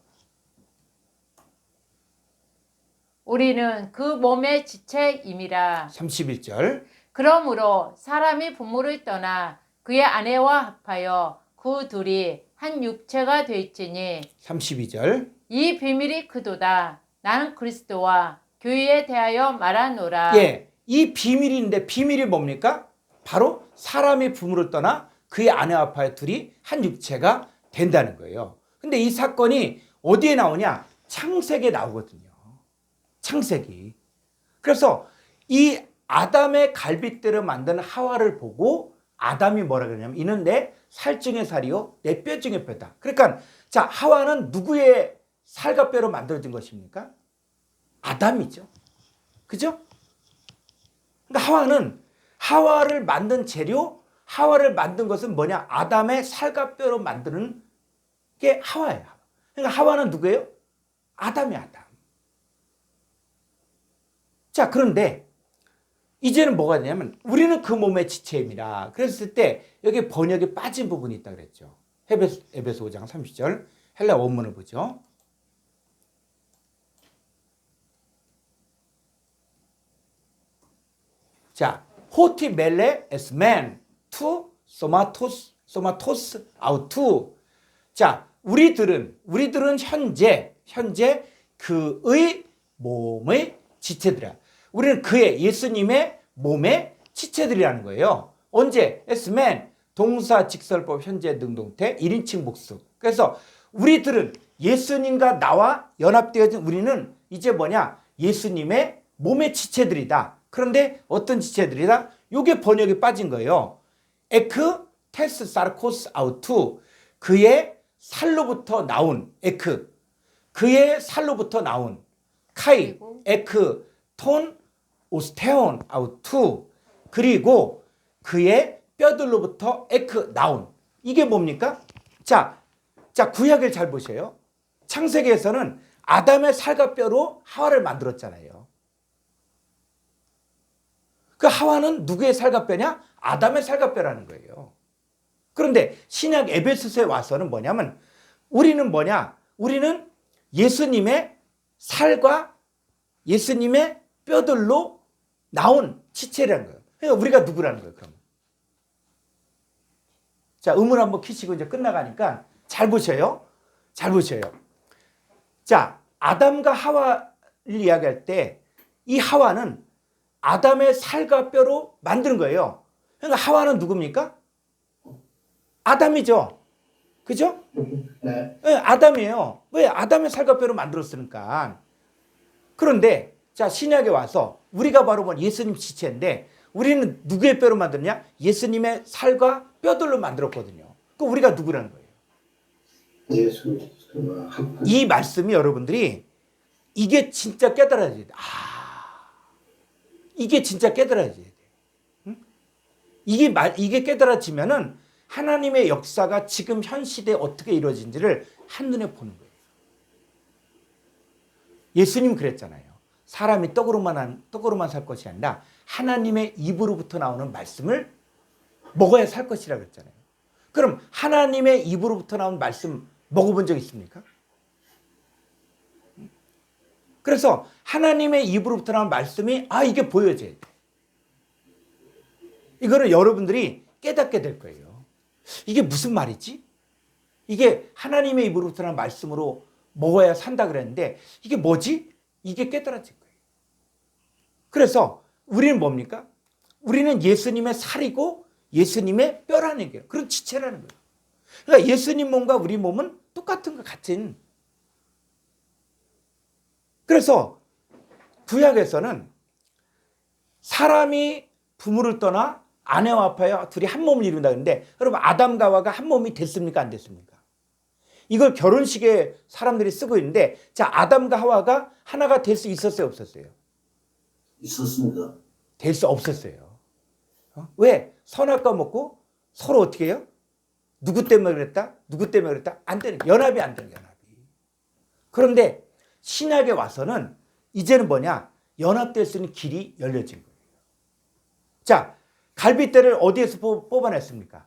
우리는 그 몸의 지체임이라. 31절. 그러므로 사람이 부모를 떠나 그의 아내와 합하여 그 둘이 한 육체가 될지니 32절. 이 비밀이 그도다. 나는 그리스도와 교회에 대하여 말하노라. 예, 이 비밀인데 비밀이 뭡니까? 바로 사람이 부모를 떠나 그의 아내와 합하여 둘이 한 육체가 된다는 거예요. 근데 이 사건이 어디에 나오냐? 창세기에 나오거든요. 창세기. 그래서 이 아담의 갈빗대로 만든 하와를 보고 아담이 뭐라 그러냐면 이는 내 살 중의 살이요 내 뼈 중의 뼈다. 그러니까 자 하와는 누구의 살과 뼈로 만들어진 것입니까? 아담이죠. 그죠? 그러니까 하와를 만든 재료, 하와를 만든 것은 뭐냐? 아담의 살과 뼈로 만드는 게 하와예요. 그러니까 하와는 누구예요? 아담이 아담. 자, 그런데 이제는 뭐가 되냐면 우리는 그 몸의 지체임이라. 그랬을 때 여기 번역에 빠진 부분이 있다 그랬죠. 에베소 5장 30절 헬라 원문을 보죠. 자, 호티 멜레 에스멘 투 소마토스 아우투. 자, 우리들은 현재 그의 몸의 지체들이야. 우리는 그의 예수님의 몸의 지체들이라는 거예요. 언제? 에스멘 동사 직설법 현재 능동태 1인칭 복수. 그래서 우리들은 예수님과 나와 연합되어진 우리는 이제 뭐냐? 예수님의 몸의 지체들이다. 그런데 어떤 지체들이다? 요게 번역이 빠진 거예요. 에크 테스 사르코스 아우투. 그의 살로부터 나온 에크. 그의 살로부터 나온 카이 에크 톤 오스테온 아우투. 그리고 그의 뼈들로부터 에크 나온. 이게 뭡니까? 자 구약을 잘 보세요. 창세기에서는 아담의 살과 뼈로 하와를 만들었잖아요. 그 하와는 누구의 살과 뼈냐? 아담의 살과 뼈라는 거예요. 그런데 신약 에베소서에 와서는 뭐냐면 우리는 뭐냐? 우리는 예수님의 살과 예수님의 뼈들로 나온 지체라는 거예요. 그러니까 우리가 누구라는 거예요, 그럼. 자, 음을 한번 키시고 이제 끝나가니까 잘 보셔요. 잘 보셔요. 자, 아담과 하와를 이야기할 때 이 하와는 아담의 살과 뼈로 만드는 거예요. 그러니까 하와는 누굽니까? 아담이죠. 그죠? 네. 네, 아담이에요. 왜? 아담의 살과 뼈로 만들었으니까. 그런데 자 신약에 와서 우리가 바로 뭐 예수님 지체인데 우리는 누구의 뼈로 만들었냐? 예수님의 살과 뼈들로 만들었거든요. 그 우리가 누구라는 거예요? 예수와 합한. 이 말씀이 여러분들이 이게 진짜 깨달아야 돼. 이게 진짜 깨달아야 돼. 응? 이게 깨달아지면은 하나님의 역사가 지금 현 시대에 어떻게 이루어진지를 한눈에 보는 거예요. 예수님 그랬잖아요. 사람이 떡으로만 살 것이 아니라 하나님의 입으로부터 나오는 말씀을 먹어야 살 것이라고 그랬잖아요. 그럼 하나님의 입으로부터 나온 말씀 먹어본 적 있습니까? 그래서 하나님의 입으로부터 나온 말씀이 이게 보여져야 돼. 이거를 여러분들이 깨닫게 될 거예요. 이게 무슨 말이지? 이게 하나님의 입으로부터 나온 말씀으로 먹어야 산다 그랬는데 이게 뭐지? 이게 깨달아질 거예요. 그래서 우리는 뭡니까? 우리는 예수님의 살이고 예수님의 뼈라는 거예요. 그런 지체라는 거예요. 그러니까 예수님 몸과 우리 몸은 똑같은 것 같은. 그래서 구약에서는 사람이 부모를 떠나 아내와 합하여 둘이 한 몸을 이룬다 그러는데 여러분 아담과 하와가 한 몸이 됐습니까? 안 됐습니까? 이걸 결혼식에 사람들이 쓰고 있는데 자 아담과 하와가 하나가 될 수 있었어요? 없었어요? 있었습니다. 될 수 없었어요. 왜? 선악과 먹고 서로 어떻게 해요? 누구 때문에 그랬다? 누구 때문에 그랬다? 안 되는 거예요. 연합이 안 되는 거예요. 연합이. 그런데 신약에 와서는 이제는 뭐냐? 연합될 수 있는 길이 열려진 거예요. 자, 갈빗대를 어디에서 뽑아냈습니까?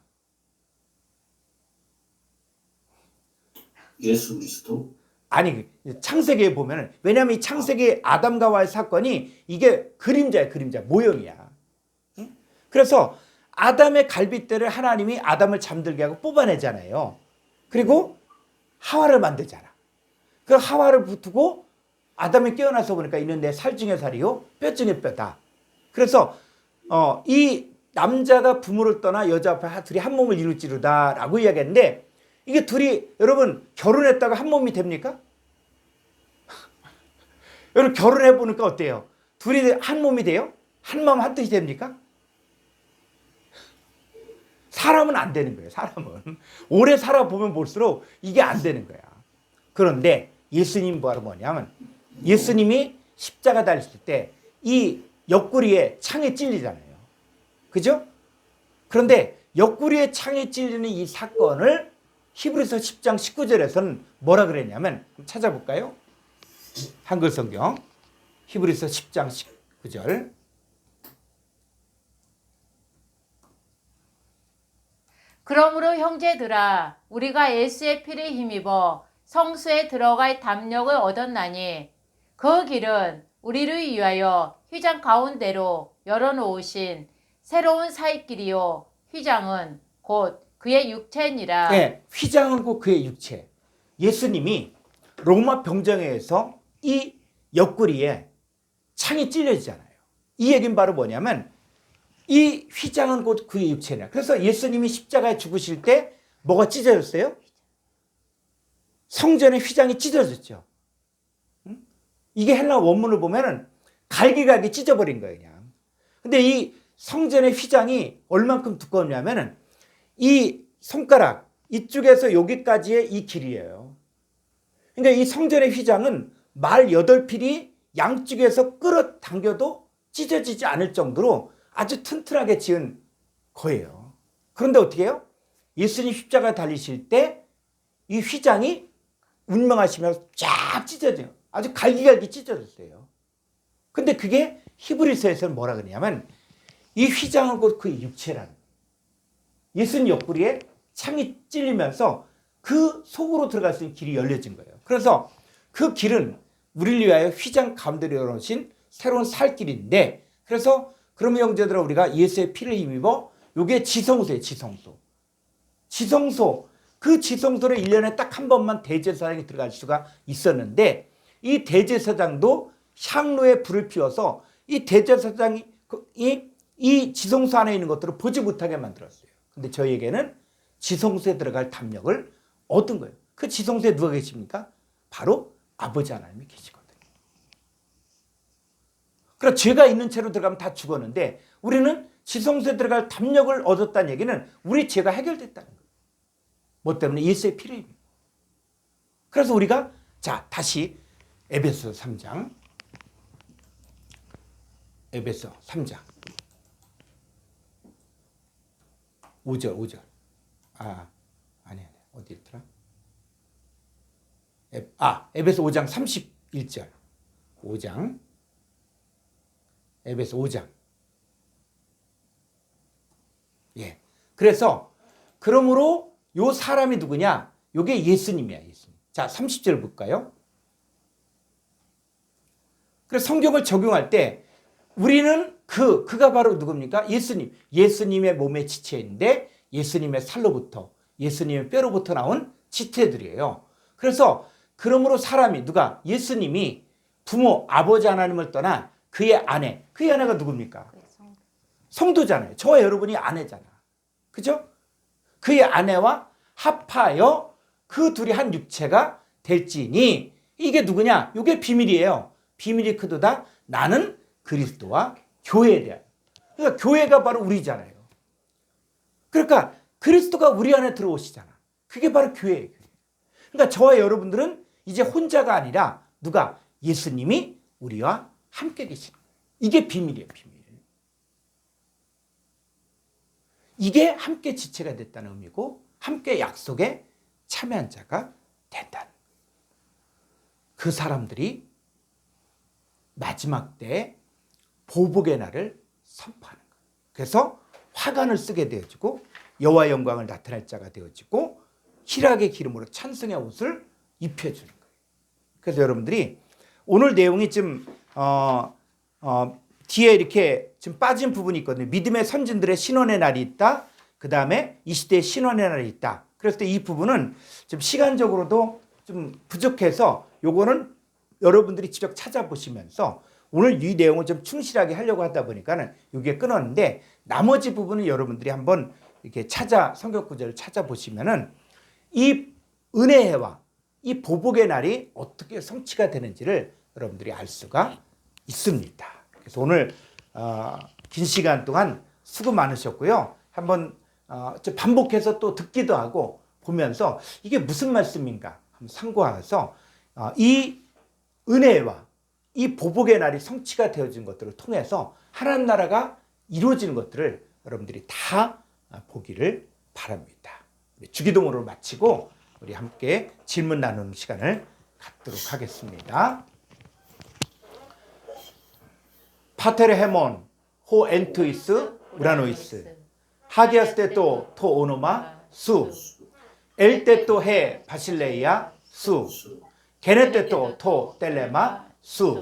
예수 그리스도. 아니 창세기에 보면은 왜냐하면 이 창세기 아담과 하와의 사건이 이게 그림자야 그림자 모형이야. 응? 그래서 아담의 갈빗대를 하나님이 아담을 잠들게 하고 뽑아내잖아요. 그리고 하와를 만들잖아. 그 하와를 두고 아담이 깨어나서 보니까 이는 내 살 중의 살이요 뼈 중의 뼈다. 그래서 이 남자가 부모를 떠나 여자 앞에 둘이 한 몸을 이룰지로다 라고 이야기했는데 이게 둘이 여러분 결혼했다가 한 몸이 됩니까? 여러분 결혼해 보니까 어때요? 둘이 한 몸이 돼요? 한 마음 한 뜻이 됩니까? 사람은 안 되는 거예요. 사람은 오래 살아보면 볼수록 이게 안 되는 거야. 그런데 예수님 바로 뭐냐면 예수님이 십자가 달리실 때 이 옆구리에 창에 찔리잖아요. 그죠? 그런데 옆구리에 창에 찔리는 이 사건을 히브리서 10장 19절에서는 뭐라 그랬냐면 한번 찾아볼까요? 한글 성경 히브리서 10장 19절 그러므로 형제들아 우리가 예수의 피를 힘입어 성수에 들어갈 담력을 얻었나니 그 길은 우리를 위하여 휘장 가운데로 열어놓으신 새로운 사이길이요 휘장은 곧 그의 육체니라. 네, 휘장은 곧 그의 육체. 예수님이 로마 병정에서 이 옆구리에 창이 찔려지잖아요. 이 얘기는 바로 뭐냐면 이 휘장은 곧 그의 육체냐. 그래서 예수님이 십자가에 죽으실 때 뭐가 찢어졌어요? 성전의 휘장이 찢어졌죠. 이게 헬라 원문을 보면은 갈기갈기 찢어버린 거예요, 그냥. 근데 이 성전의 휘장이 얼만큼 두꺼웠냐면은 이 손가락 이쪽에서 여기까지의 이 길이에요. 그러니까 이 성전의 휘장은 말 8필이 양쪽에서 끌어당겨도 찢어지지 않을 정도로 아주 튼튼하게 지은 거예요. 그런데 어떻게 해요? 예수님 십자가 달리실 때 이 휘장이 운명하시면서 쫙 찢어져요. 아주 갈기갈기 찢어졌어요. 근데 그게 히브리서에서는 뭐라 그러냐면 이 휘장은 곧 그의 육체라는 거예요. 예수님 옆구리에 창이 찔리면서 그 속으로 들어갈 수 있는 길이 열려진 거예요. 그래서 그 길은 우리를 위하여 휘장 가운데로 열어놓으신 새로운 살길인데 그래서 그러면 형제들아 우리가 예수의 피를 힘입어 요게 지성소예요. 지성소. 그 지성소를 1년에 딱 한 번만 대제사장이 들어갈 수가 있었는데 이 대제사장도 향로에 불을 피워서 이 대제사장이 이 지성소 안에 있는 것들을 보지 못하게 만들었어요. 근데 저희에게는 지성소에 들어갈 담력을 얻은 거예요. 그 지성소에 누가 계십니까? 바로 아버지 하나님이 계시거든요. 그러니까 죄가 있는 채로 들어가면 다 죽었는데 우리는 지성소에 들어갈 담력을 얻었다는 얘기는 우리 죄가 해결됐다는 거예요. 뭐 때문에? 예수의 피를. 그래서 우리가 자 다시 에베소 3장. 에베소 3장. 5절. 아니. 어디 있더라? 에베소 5장 31절. 5장. 에베소 5장. 예. 그래서 그러므로 요 사람이 누구냐? 요게 예수님이야, 예수님. 자, 30절 볼까요? 그래서 성경을 적용할 때 우리는 그가 바로 누굽니까? 예수님. 예수님의 몸에 지체인데 예수님의 살로부터, 예수님의 뼈로부터 나온 지체들이에요. 그래서 그러므로 사람이 누가? 예수님이 부모, 아버지 하나님을 떠나 그의 아내가 누굽니까? 성도잖아요. 저와 여러분이 아내잖아. 그죠? 그의 아내와 합하여 그 둘이 한 육체가 될지니 이게 누구냐? 이게 비밀이에요. 비밀이 크도다. 나는 그리스도와 교회에 대하여. 그러니까 교회가 바로 우리잖아요. 그러니까 그리스도가 우리 안에 들어오시잖아. 그게 바로 교회예요. 그러니까 저와 여러분들은 이제 혼자가 아니라 누가? 예수님이 우리와 함께 계시는 거예요. 이게 비밀이에요. 비밀. 이게 함께 지체가 됐다는 의미고 함께 약속에 참여한 자가 된다는 거예요. 그 사람들이 마지막 때에 보복의 날을 선포하는 거예요. 그래서 화관을 쓰게 되어지고 여호와 영광을 나타낼 자가 되어지고 희락의 기름으로 찬송의 옷을 입혀주는 거예요. 그래서 여러분들이 오늘 내용이 좀 뒤에 이렇게 좀 빠진 부분이 있거든요. 믿음의 선진들의 신원의 날이 있다. 그 다음에 이 시대의 신원의 날이 있다. 그래서 이 부분은 좀 시간적으로도 좀 부족해서 요거는 여러분들이 직접 찾아보시면서 오늘 이 내용을 좀 충실하게 하려고 하다 보니까는 이게 끊었는데 나머지 부분은 여러분들이 한번 이렇게 성경 구절을 찾아보시면은 이 은혜와 이 보복의 날이 어떻게 성취가 되는지를 여러분들이 알 수가 있습니다. 그래서 오늘 긴 시간 동안 수고 많으셨고요. 한번 반복해서 또 듣기도 하고 보면서 이게 무슨 말씀인가 한번 상고해서 이 은혜와 이 보복의 날이 성취가 되어진 것들을 통해서 하나님 나라가 이루어지는 것들을 여러분들이 다 보기를 바랍니다. 주기도문으로 마치고 우리 함께 질문 나누는 시간을 갖도록 하겠습니다. 파테르 헤몬 호 엔투이스 우라노이스 하기아스 테토 토 오노마 수 엘테토 해 바실레이아 수 게네테토 토 텔레마 수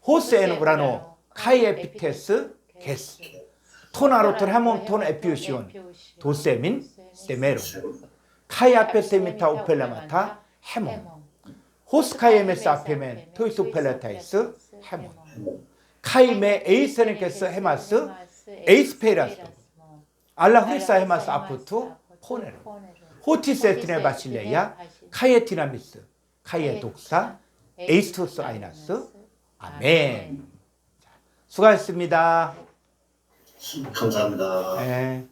호세엔 우라노 카이 에피테스 게스 토나로톤 헤몬 톤 에피오시온 도세민 세메로 카이 아페세미타 오펠라마타 헤몬 호스카이에메스 아페멘 토이스 오펠라타이스 헤몬 카이메 에이세네케스 헤마스 에이스페라스 알라 후리사 헤마스 아프투 포네로 호티세트네 바실레이아 카이에티나미스 카이에 독사 에이스토스 아이나스 아멘. 수고하셨습니다. 감사합니다. 네.